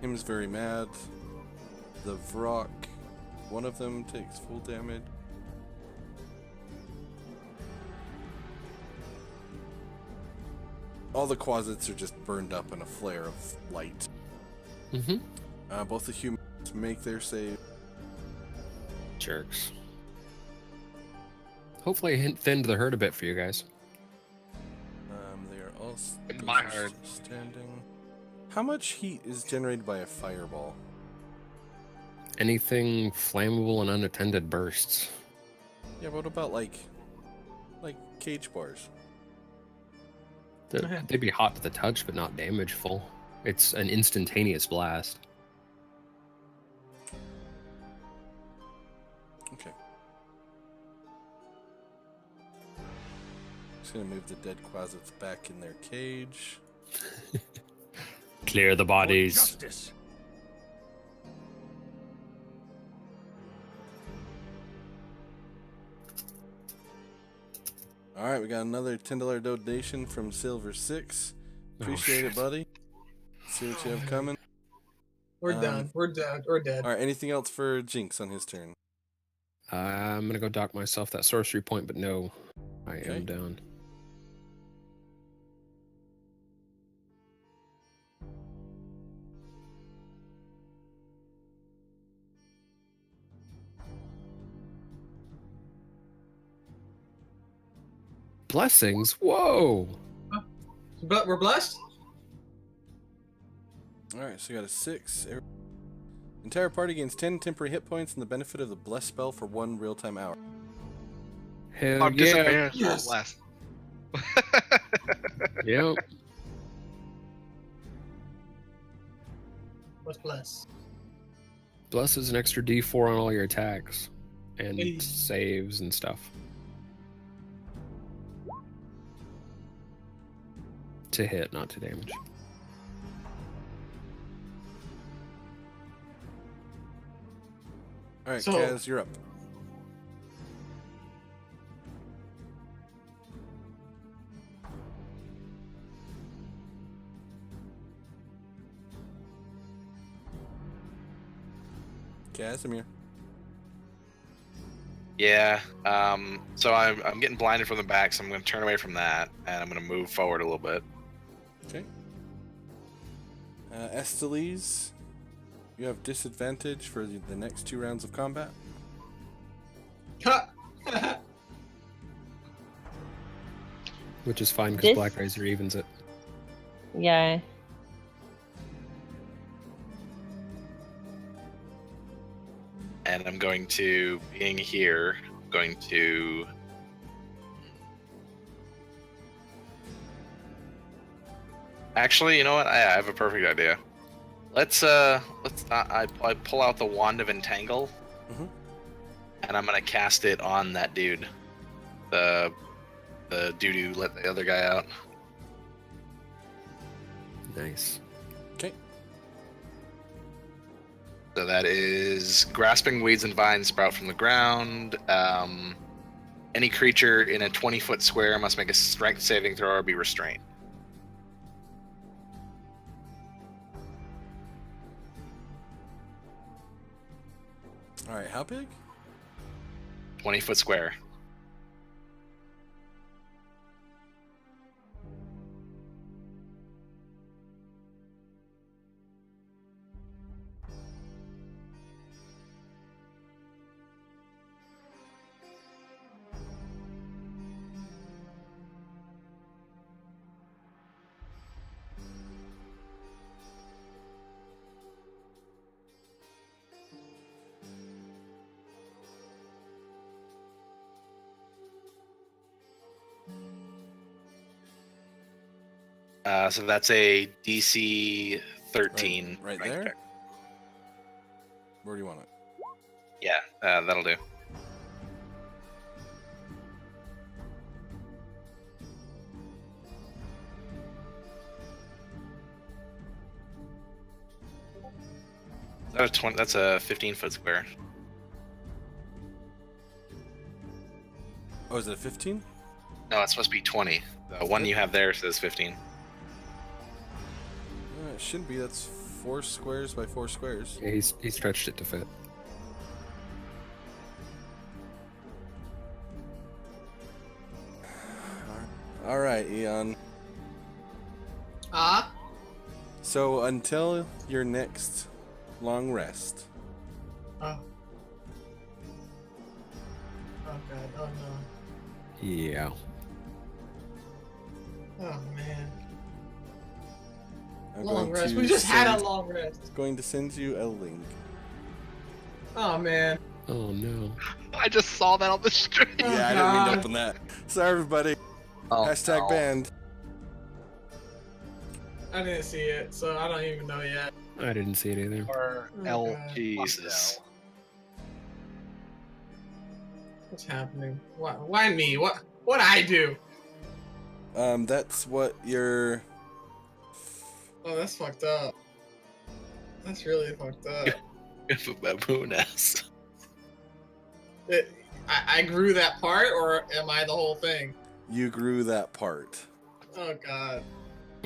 Him's very mad. The Vrock, one of them takes full damage. All the quasits are just burned up in a flare of light. Mm-hmm. Both the humans make their save. Jerks. Hopefully I thinned the herd a bit for you guys. They are all In my herd. standing. How much heat is generated by a fireball? Anything flammable and unattended bursts. Yeah, what about like cage bars? They'd be hot to the touch, but not damageful. It's an instantaneous blast. Okay. Just gonna move the dead quasits back in their cage. Clear the bodies. Justice. All right, we got another $10 donation from Silver6. Appreciate it, shit. buddy. See what you have coming. We're done. We're done. We're dead. All right, anything else for Jinx on his turn? I'm gonna go dock myself that sorcery point, but no, I Okay. am down. Blessings? Whoa! But we're blessed. All right, so you got a 6. Entire party gains 10 temporary hit points and the benefit of the bless spell for 1 real-time hour. Hell Oh, yeah! disadvantage Yes. for less. Yep. What's blessed? Bless is an extra D4 on all your attacks and Hey. saves and stuff. To hit, not to damage. All right, So- Kaz, you're up. Casimir. Yeah. So I'm getting blinded from the back, so I'm going to turn away from that, and I'm going to move forward a little bit. Okay. Estelise, you have disadvantage for the next 2 rounds of combat. Cut. Which is fine because This- Black Razor evens it. Yeah. And I'm going to, being here, I'm going to... Actually, you know what? I have a perfect idea. I pull out the Wand of Entangle, Mhm. and I'm gonna cast it on that dude. The dude who let the other guy out. Nice. Okay. So that is grasping weeds and vines sprout from the ground. Any creature in a 20-foot square must make a strength saving throw or be restrained. All right, how big? 20-foot square. So that's a DC 13. Right rank there? check. Where do you want it? Yeah, that'll do. That's a 15-foot square. Oh, is it a 15? No, it's supposed to be 20. The one you have there says 15. It shouldn't be. That's 4 squares by 4 squares. Yeah, he stretched it to fit. All right, Eon. Ah. So until your next long rest, Oh. Oh god. Oh no. Yeah. Oh man. I'm Long going rest. to We just had a send- long rest. Going to send you a link. Oh man. Oh no. I just saw that on the stream. Oh, Yeah, I didn't mean to God. open that. Sorry, everybody. Oh, Hashtag banned. I didn't see it, so I don't even know yet. I didn't see it either. Or Oh, L. God. Jesus. What's happening? Why me? What I do? That's what your Oh, that's fucked up. That's really fucked up. If a baboon ass. I grew that part, or am I the whole thing? you grew that part. Oh god.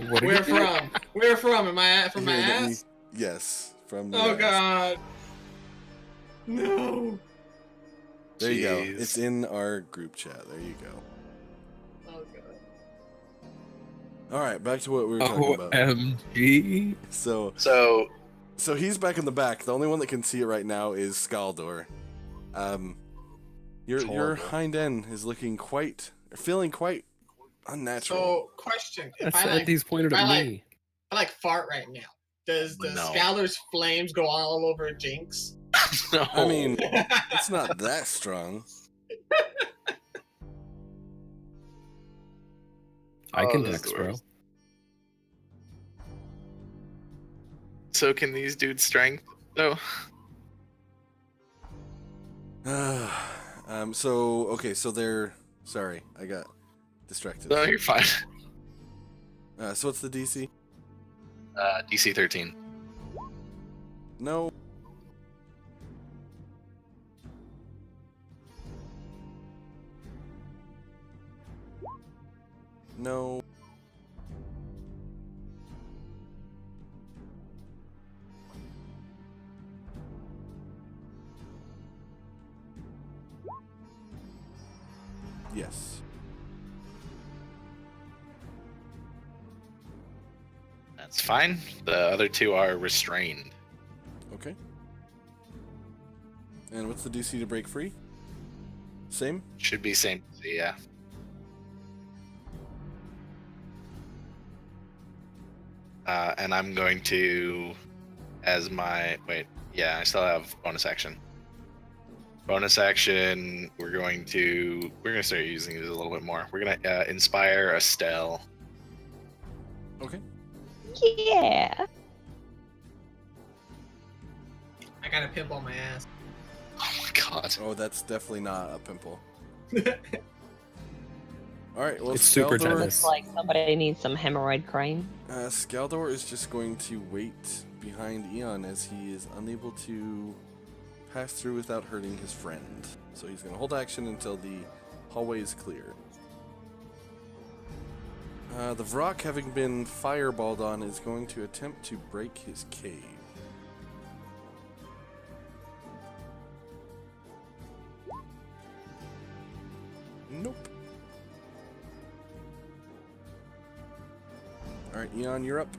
What Where from? Where from? Am I from my Here, let me- ass? Yes, from the Oh ass. god. No. There you go. Jeez. It's in our group chat. There you go. Oh god. All right, back to what we were talking about. OMG. So So he's back in the back. The only one that can see it right now is Skaldor. Your horrible. hind end is feeling quite unnatural. So, question: If That's I like, Andy's pointed I at like- me. I like fart right now. Does No. Scowler's flames go all over Jinx? no. I mean, it's not that strong. I Oh, can this is dex, the bro. worst. So can these dudes strength though? So they're sorry, I got distracted. No, you're fine. So what's the DC? DC 13. No. No. Yes. That's fine. The other two are restrained. Okay. And what's the DC to break free? Same? Should be same. Yeah. And I'm going to, as my I still have bonus action. Bonus action. We're gonna start using it a little bit more. We're gonna inspire Estelle. Okay. Yeah. I got a pimple on my ass. Oh my god. Oh, that's definitely not a pimple. Alright, well, It's super Skaldor, tetanus. Looks like somebody needs some hemorrhoid cream. Skaldor is just going to wait behind Eon as he is unable to pass through without hurting his friend. So he's going to hold action until the hallway is clear. The Vrock, having been fireballed on, is going to attempt to break his cave. Nope. Alright, Eon, you're up.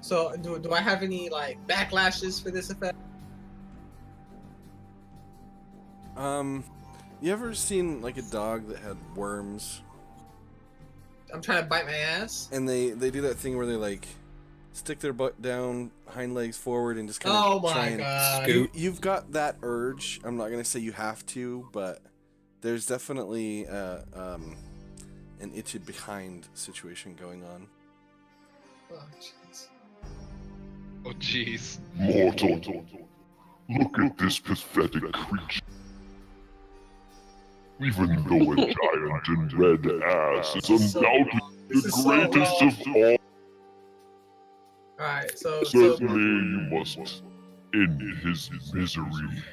So, do I have any like backlashes for this effect? You ever seen like a dog that had worms? I'm trying to bite my ass. And they do that thing where they like stick their butt down, hind legs forward, and just kind of Oh try my and god. scoot. You've got that urge. I'm not gonna say you have to, but there's definitely an itchy behind situation going on. Oh, jeez. Oh, jeez. Mortal, look at this pathetic creature. Even though a giant in red ass is undoubtedly This is so the greatest of all, Alright, so certainly you must end his misery.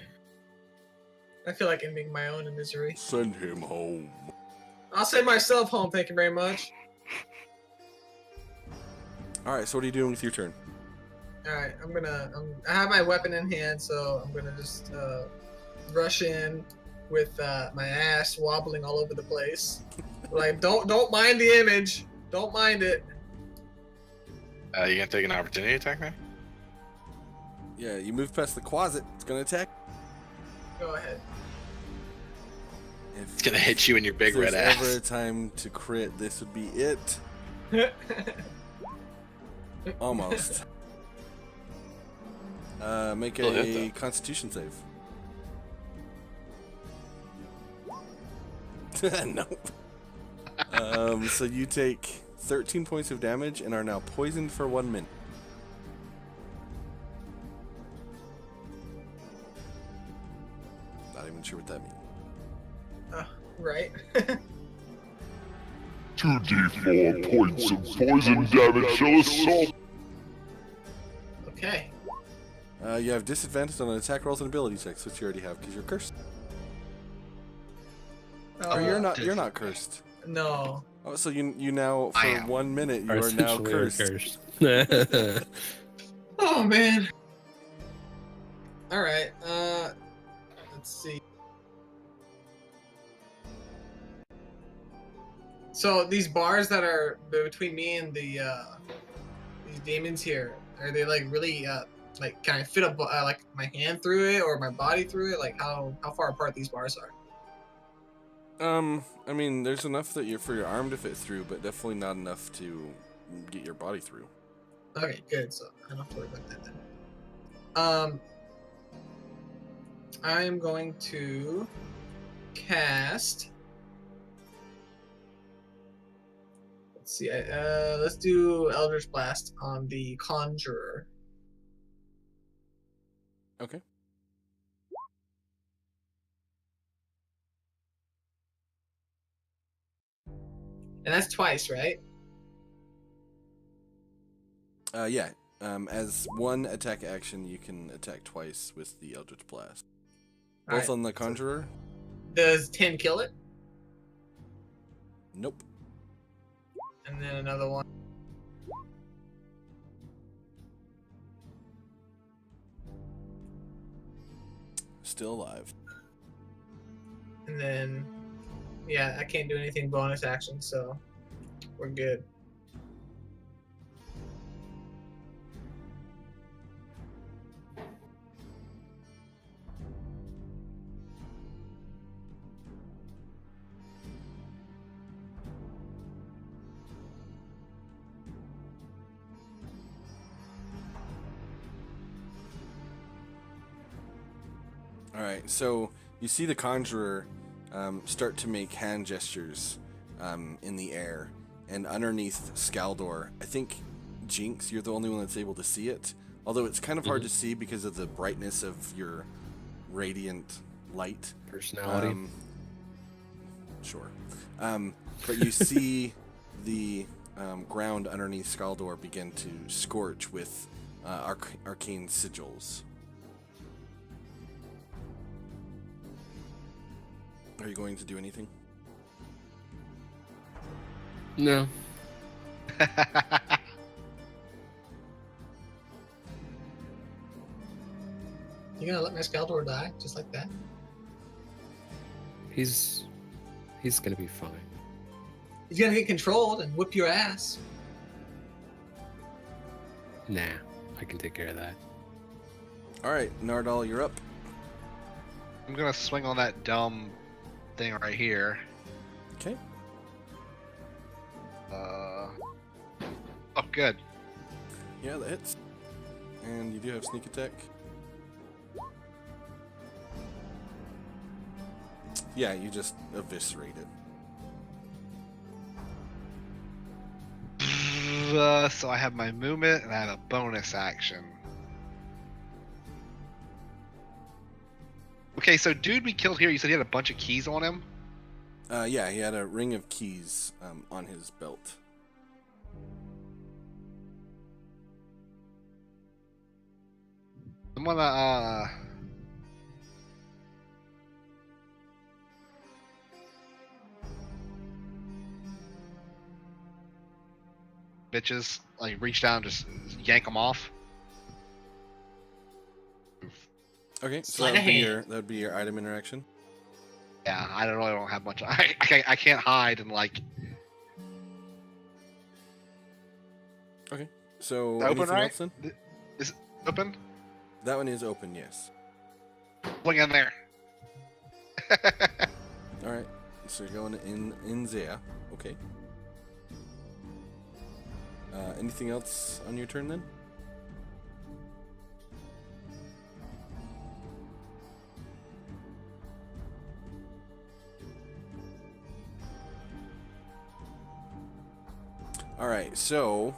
I feel like ending my own misery. Send him home. I'll send myself home, thank you very much. Alright, so what are you doing with your turn? Alright, I have my weapon in hand, so I'm gonna just rush in with my ass wobbling all over the place. Like, don't mind the image. Don't mind it. You gonna take an opportunity attack me? Yeah, you move past the closet. It's gonna attack. Go ahead. If It's gonna hit you in your big there's red ass. ever a time to crit, this would be it. Almost. Make Still a hit, Constitution save. Nope. So you take 13 points of damage and are now poisoned for 1 minute. Not even sure what that means. Right. 2d4 points of poison damage shall assault. Okay. You have disadvantage on attack rolls and ability checks, which you already have because you're cursed. Or you're not. You're not cursed. No. Oh, so you now I for am. 1 minute you Are are now essentially cursed. Oh man. All right. Let's see. So these bars that are between me and the these demons here, are they like really like can I fit a like my hand through it or my body through it? Like how far apart these bars are? I mean, there's enough that for your arm to fit through, but definitely not enough to get your body through. Okay, good. So I don't have to worry about that then. I am going to cast. Let's see. Let's do Eldritch Blast on the Conjurer. Okay. And that's twice, right? Yeah. As one attack action, you can attack twice with the Eldritch Blast. Both Alright, on the Conjurer? Does 10 kill it? Nope. And then another one. Still alive. And then, yeah, I can't do anything bonus action, so we're good. All right, so you see the conjurer start to make hand gestures in the air, and underneath Skaldor, I think Jinx, you're the only one that's able to see it. Although it's kind of hard to see because of the brightness of your radiant light. Personality. Sure. But you see the ground underneath Skaldor begin to scorch with arcane sigils. Are you going to do anything? No. You gonna let my Skaldor die just like that? He's gonna be fine. He's gonna get controlled and whip your ass. Nah, I can take care of that. All right, Nardal, you're up. I'm gonna swing on that dumb thing right here. Okay. Oh, good. Yeah, that hits. And you do have sneak attack. Yeah, you just eviscerate it. So I have my movement and I have a bonus action. Okay, so dude we killed here, you said he had a bunch of keys on him? Yeah, he had a ring of keys on his belt. I'm gonna bitches, like reach down, just yank them off. Okay, so Sleight of hand. that would be your item interaction. Yeah, I don't have much. I can't hide and like. Okay, so Open, anything right? else then? Is it open? That one is open, yes. Look in there. All right, so you're going in there. Okay. Anything else on your turn then? All right, so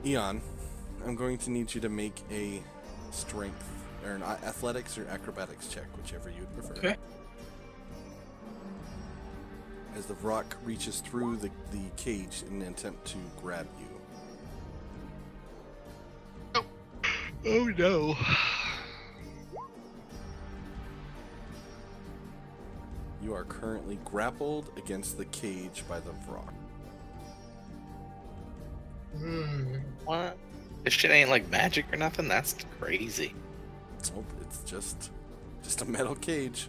Eon, I'm going to need you to make a strength or an athletics or acrobatics check, whichever you would prefer. Okay. As the rock reaches through the cage in an attempt to grab you. Oh no. You are currently grappled against the cage by the rock. What? This shit ain't like magic or nothing? That's crazy. Nope, it's just a metal cage.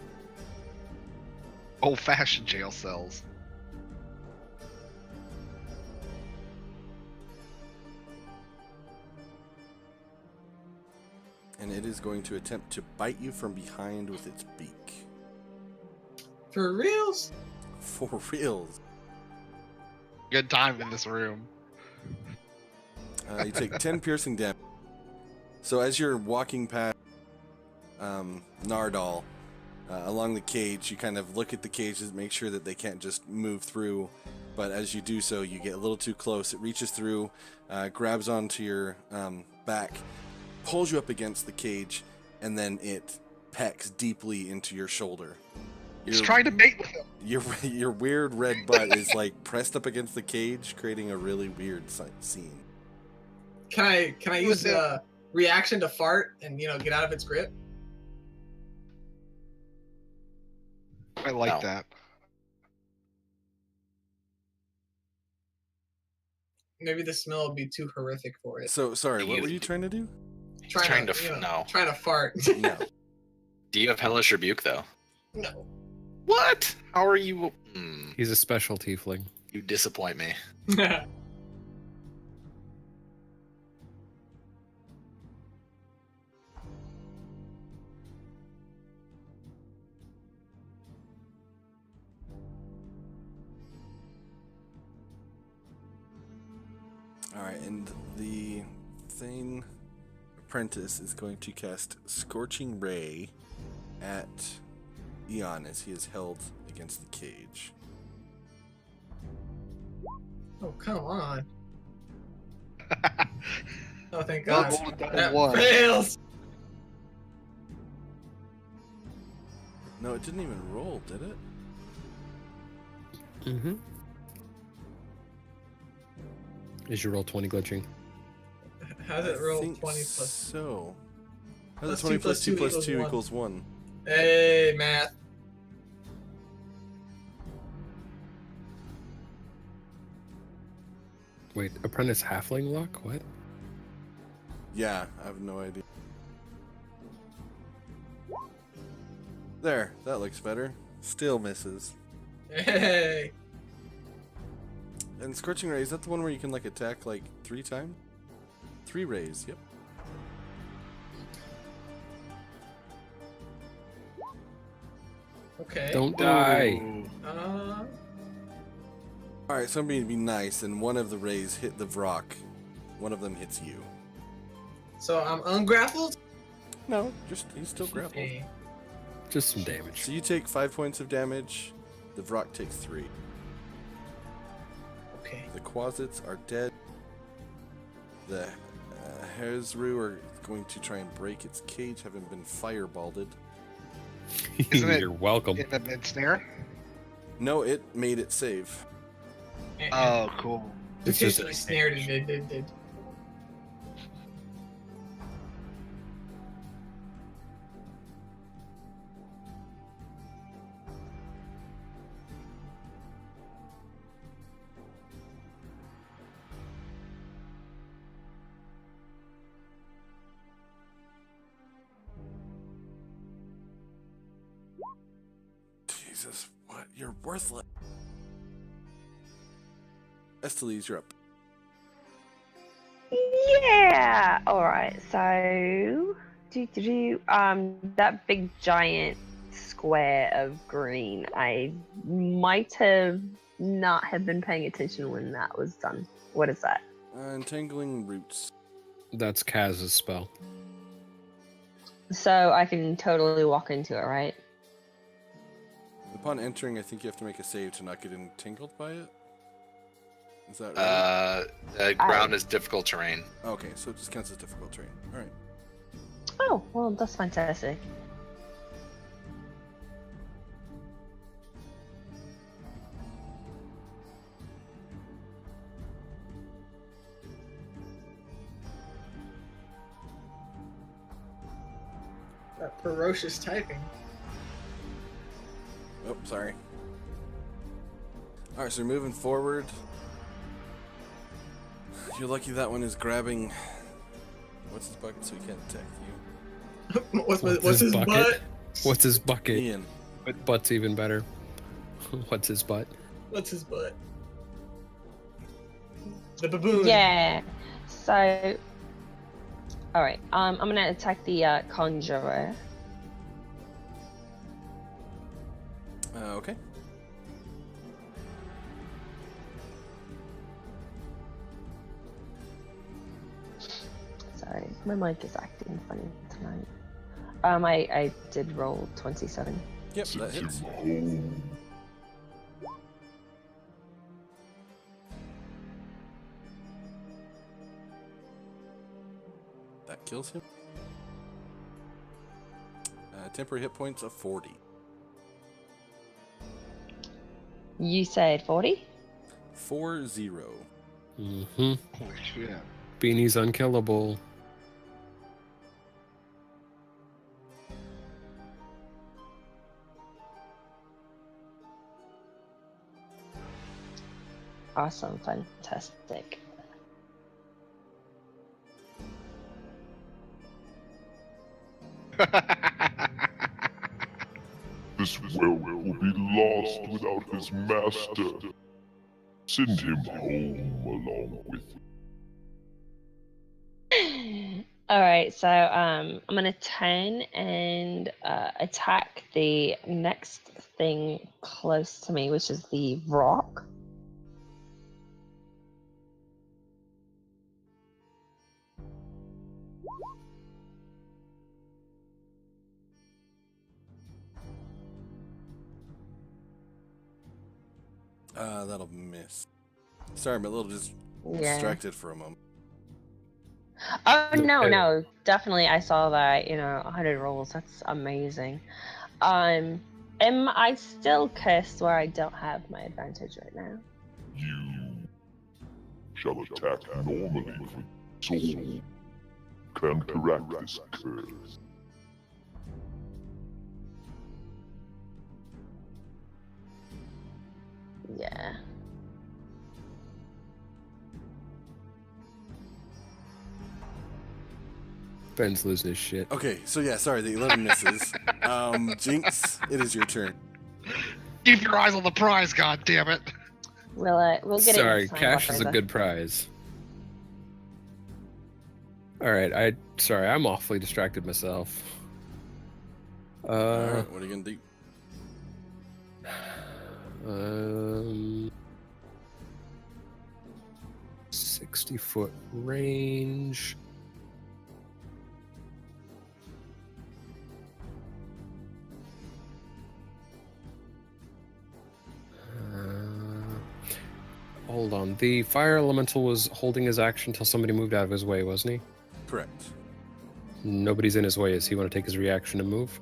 Old-fashioned jail cells. And it is going to attempt to bite you from behind with its beak. For reals? For reals. Good time in this room. You take 10 piercing damage. So as you're walking past Nardal along the cage, you kind of look at the cages, make sure that they can't just move through. But as you do so, you get a little too close. It reaches through, grabs onto your back, pulls you up against the cage, and then it pecks deeply into your shoulder. He's trying to mate with him. Your weird red butt is like pressed up against the cage, creating a really weird scene. Can I use the reaction to fart and get out of its grip? I like No. that. Maybe the smell would be too horrific for it. So sorry, what were you trying to do? Trying to fart. No. Do you have Hellish Rebuke, though? No. What? How are you? He's a special tiefling. You disappoint me. Alright, and the Thane apprentice is going to cast Scorching Ray at Eon as he is held against the cage. Oh, come on. Oh, thank Well, God. roll a double That one. fails. No, it didn't even roll, did it? Mm-hmm. Is your roll 20 glitching? How's it I roll think 20 plus? So. How's Plus it 20 2 plus 2 plus equals 2 1. equals 1? Hey, math. Wait, apprentice halfling luck? What? Yeah, I have no idea. There, that looks better. Still misses. Hey. And Scorching Ray, is that the one where you can like attack like 3 times? 3 rays, yep. Okay. Don't die. Ooh. Alright, so I'm going to be nice, and one of the rays hit the rock. One of them hits you. So I'm ungrappled? No, just he's still grappled. Okay. Just some damage. So you take 5 points of damage, the Vrock takes 3. Okay. The Quasits are dead. The Herzru are going to try and break its cage, having been fireballed. Isn't it- You're welcome. In the mid snare? No, it made it save. Oh, cool. It's just Potentially snared it. Did. Jesus, what? You're worthless. Estelise, you're up. Yeah. All right. So, that big giant square of green. I might have not have been paying attention when that was done. What is that? Entangling Roots. That's Kaz's spell. So I can totally walk into it, right? Upon entering, I think you have to make a save to not get entangled by it. Is that right? The ground is difficult terrain. Okay, so it just counts as difficult terrain. Alright. Oh, well, that's fantastic. That ferocious typing. Oh, sorry. Alright, so you're moving forward. You're lucky that one is grabbing. What's his bucket so he can't attack you? What's his butt? What's his bucket? Ian. But butt's even better. What's his butt? What's his butt? The baboon. Yeah. So, all right. I'm gonna attack the conjurer. Okay. Sorry, my mic is acting funny tonight. I did roll 27. Yep, that hits. That kills him. Temporary hit points of 40. You said 40? 4-0. Mm-hmm. Holy shit. Beanie's unkillable. Awesome, fantastic. This whelp will be lost without his master. Send him home along with you. All right, so I'm gonna turn and attack the next thing close to me, which is the rock. That'll miss. Sorry, I'm a little distracted for a moment. Oh no, Okay. no, definitely. I saw that. 100 rolls. That's amazing. Am I still cursed where I don't have my advantage right now? You shall attack normally for your soul. Counteract this curse. Yeah. Ben's losing his shit. Okay, so yeah, sorry, the 11 misses. Jinx, it is your turn. Keep your eyes on the prize, god damn it. We'll get Sorry, it. cash is a good prize. Alright, I'm awfully distracted myself. Alright, what are you gonna do? 60-foot range. Hold on. The fire elemental was holding his action until somebody moved out of his way, wasn't he? Correct. Nobody's in his way. Does he want to take his reaction to move?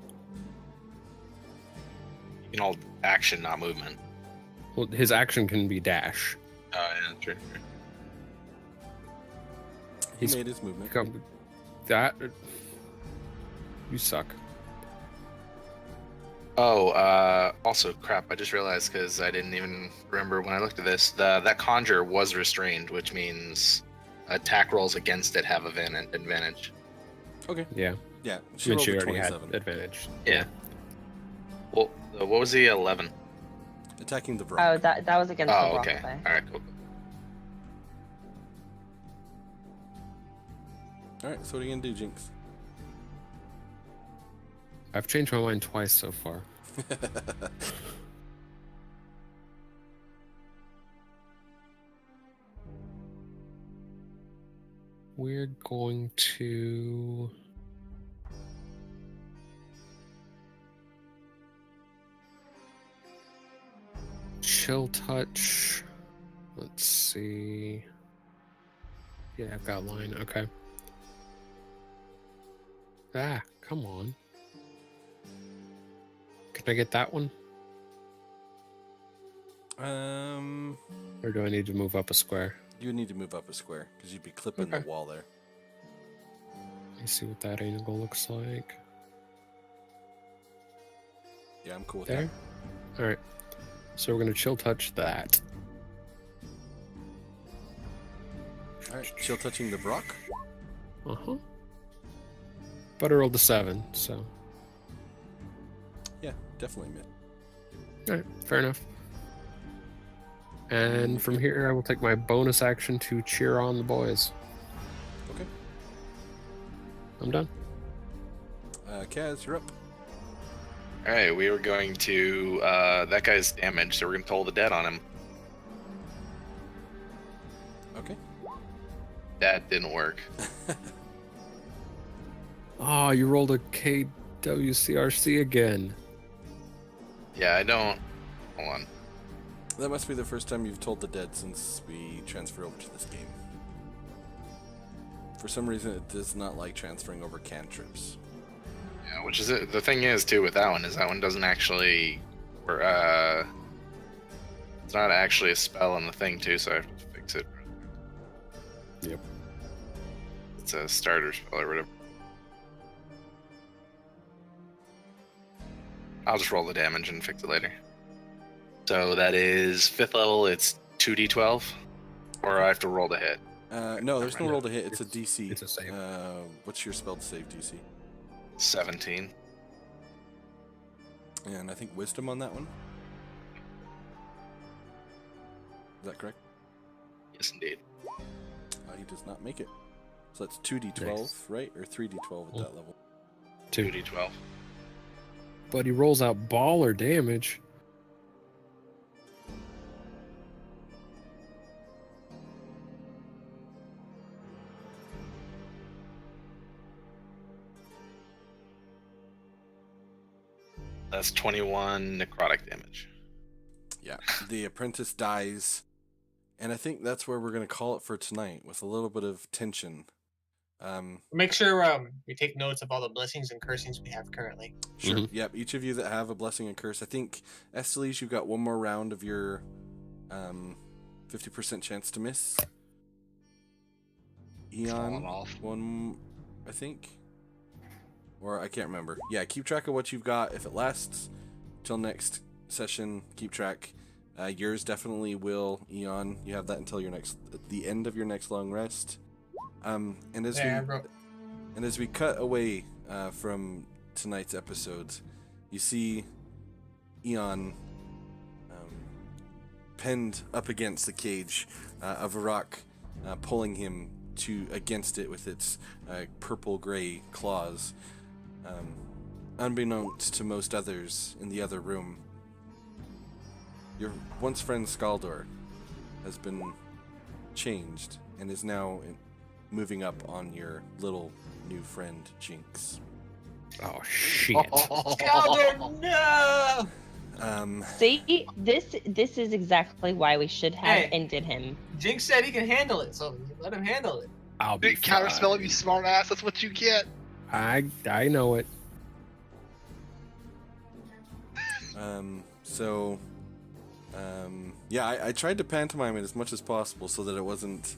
You can hold action, not movement. Well, his action can be dash. Oh, yeah, true. He He's made his movement. That. You suck. Oh, also, crap, I just realized because I didn't even remember when I looked at this. That conjure was restrained, which means attack rolls against it have advantage. Okay. Yeah. Yeah, She rolled a already had 27. advantage. Yeah. Well, what was the 11? Attacking the rock. Oh, that was against the Oh, rock. okay. Though. All right, cool. Alright, so what are you gonna do, Jinx? I've changed my mind twice so far. We're going to... Chill touch. Let's see. Yeah, I've got line. Okay. Ah, come on. Can I get that one? Or do I need to move up a square? You would need to move up a square because you'd be clipping the Okay. wall there. Let me see what that angle looks like. Yeah, I'm cool with There? Alright. So we're gonna chill touch that. that. Alright, chill touching the rock. Uh-huh. But I rolled a 7, so... Yeah, definitely mid. Alright, fair enough. And from here, I will take my bonus action to cheer on the boys. Okay. I'm done. Kaz, you're up. All right, we were going to that guy's damaged, so we're gonna toll the dead on him. Okay. That didn't work. Oh, you rolled a KWCRC again. Yeah, I don't. Hold on. That must be the first time you've told the dead since we transferred over to this game. For some reason, it does not like transferring over cantrips. Yeah, which is it. The thing is too with that one is that one doesn't actually, or it's not actually a spell on the thing too, so I have to fix it. Yep. It's a starter spell or whatever. I'll just roll the damage and fix it later. So that is 5th level. It's 2d12, or I have to roll to hit. No, there's no roll to hit. It's a It's- DC. it's a save. What's your spell to save DC? 17. And I think wisdom on that one. Is that correct? Yes, indeed. He does not make it. So that's 2d12, Nice. right? Or 3d12 at that level. 2d12. But he rolls out baller damage. That's 21 necrotic damage. Yeah. The apprentice dies. And I think that's where we're going to call it for tonight, with a little bit of tension. Make sure we take notes of all the blessings and cursings we have currently. Sure. Mhm. Yep. Each of you that have a blessing and curse. I think, Estelise, you've got one more round of your 50% chance to miss. Falling Eon, off. one, I think. Or I can't remember. Yeah, keep track of what you've got. If it lasts till next session, keep track. Yours definitely will, Eon. You have that until the end of your next long rest. And as we cut away from tonight's episode, you see Eon pinned up against the cage of a rock, pulling him against it with its purple-gray claws. Unbeknownst to most others in the other room, your once friend Skaldor has been changed and is now moving up on your little new friend Jinx. Oh shit! Skaldor, no! See, this is exactly why we should have Hey. ended him. Jinx said he can handle it, so let him handle it. I'll be Big counterspell, you fine. smart ass. That's what you get. I know it. I tried to pantomime it as much as possible so that it wasn't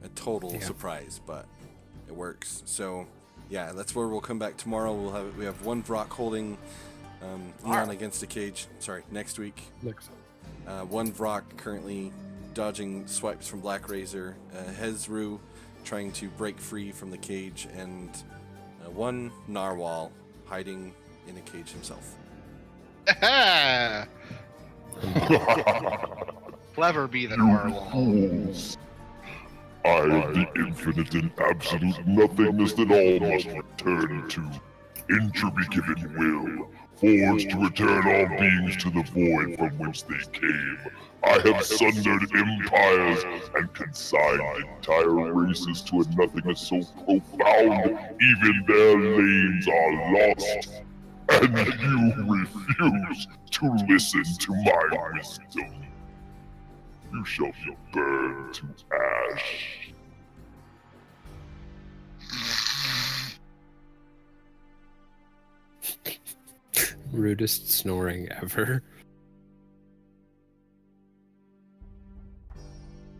a total surprise, but it works. So, yeah, that's where we'll come back tomorrow. We have one Vrock holding Eon against a cage. Sorry, next week. One Vrock currently dodging swipes from Black Razor. Hezru trying to break free from the cage, and one Narwhal hiding in a cage himself. Clever be the You narwhal. fools! I, the infinite and absolute nothingness that all must return to, in true given will, forged to return all beings to the void from whence they came. I have sundered empires and consigned entire races to a nothingness so profound, even their names are lost. And you refuse to listen to my wisdom. You shall be burned to ash. Rudest snoring ever.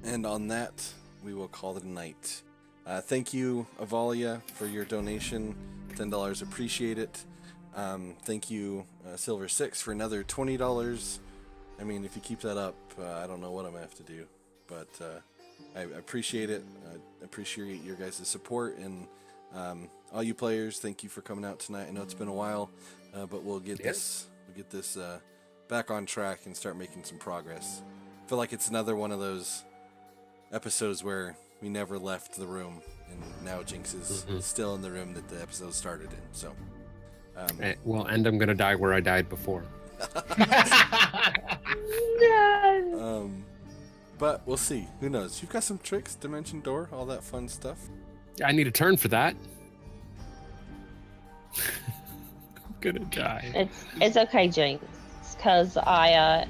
And on that, we will call it a night. Thank you, Avalia, for your donation. $10, appreciate it. Thank you, Silver6, for another $20. I mean, if you keep that up, I don't know what I'm going to have to do. But I appreciate it. I appreciate your guys' support. And all you players, thank you for coming out tonight. I know it's been a while, but we'll get this back on track and start making some progress. I feel like it's another one of those episodes where we never left the room, and now Jinx is still in the room that the episode started in. So, Well, and I'm gonna die where I died before. No. But we'll see. Who knows? You've got some tricks, Dimension Door, all that fun stuff. I need a turn for that. I'm gonna die. It's okay, Jinx, because I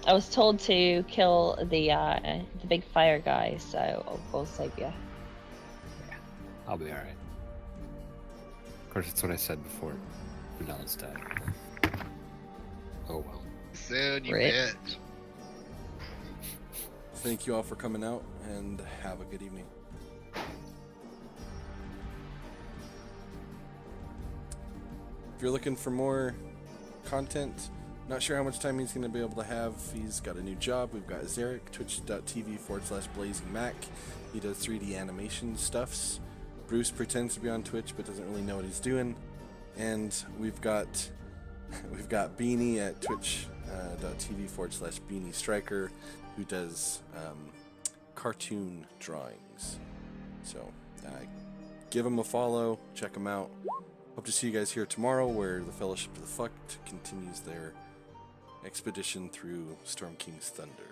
was told to kill the big fire guy, so we'll save you. I'll be alright. Of course, it's what I said before. Vanello's dead. Oh well. Soon, you Rip. bitch. Thank you all for coming out, and have a good evening. If you're looking for more content, not sure how much time he's going to be able to have. He's got a new job. We've got Zarek, twitch.tv/blazingmac. He does 3D animation stuffs. Bruce pretends to be on Twitch but doesn't really know what he's doing. And we've got we've got Beanie at twitch.tv/Beanie Striker, who does cartoon drawings. So give him a follow, check him out. Hope to see you guys here tomorrow, where the Fellowship of the Fucked continues their expedition through Storm King's Thunder.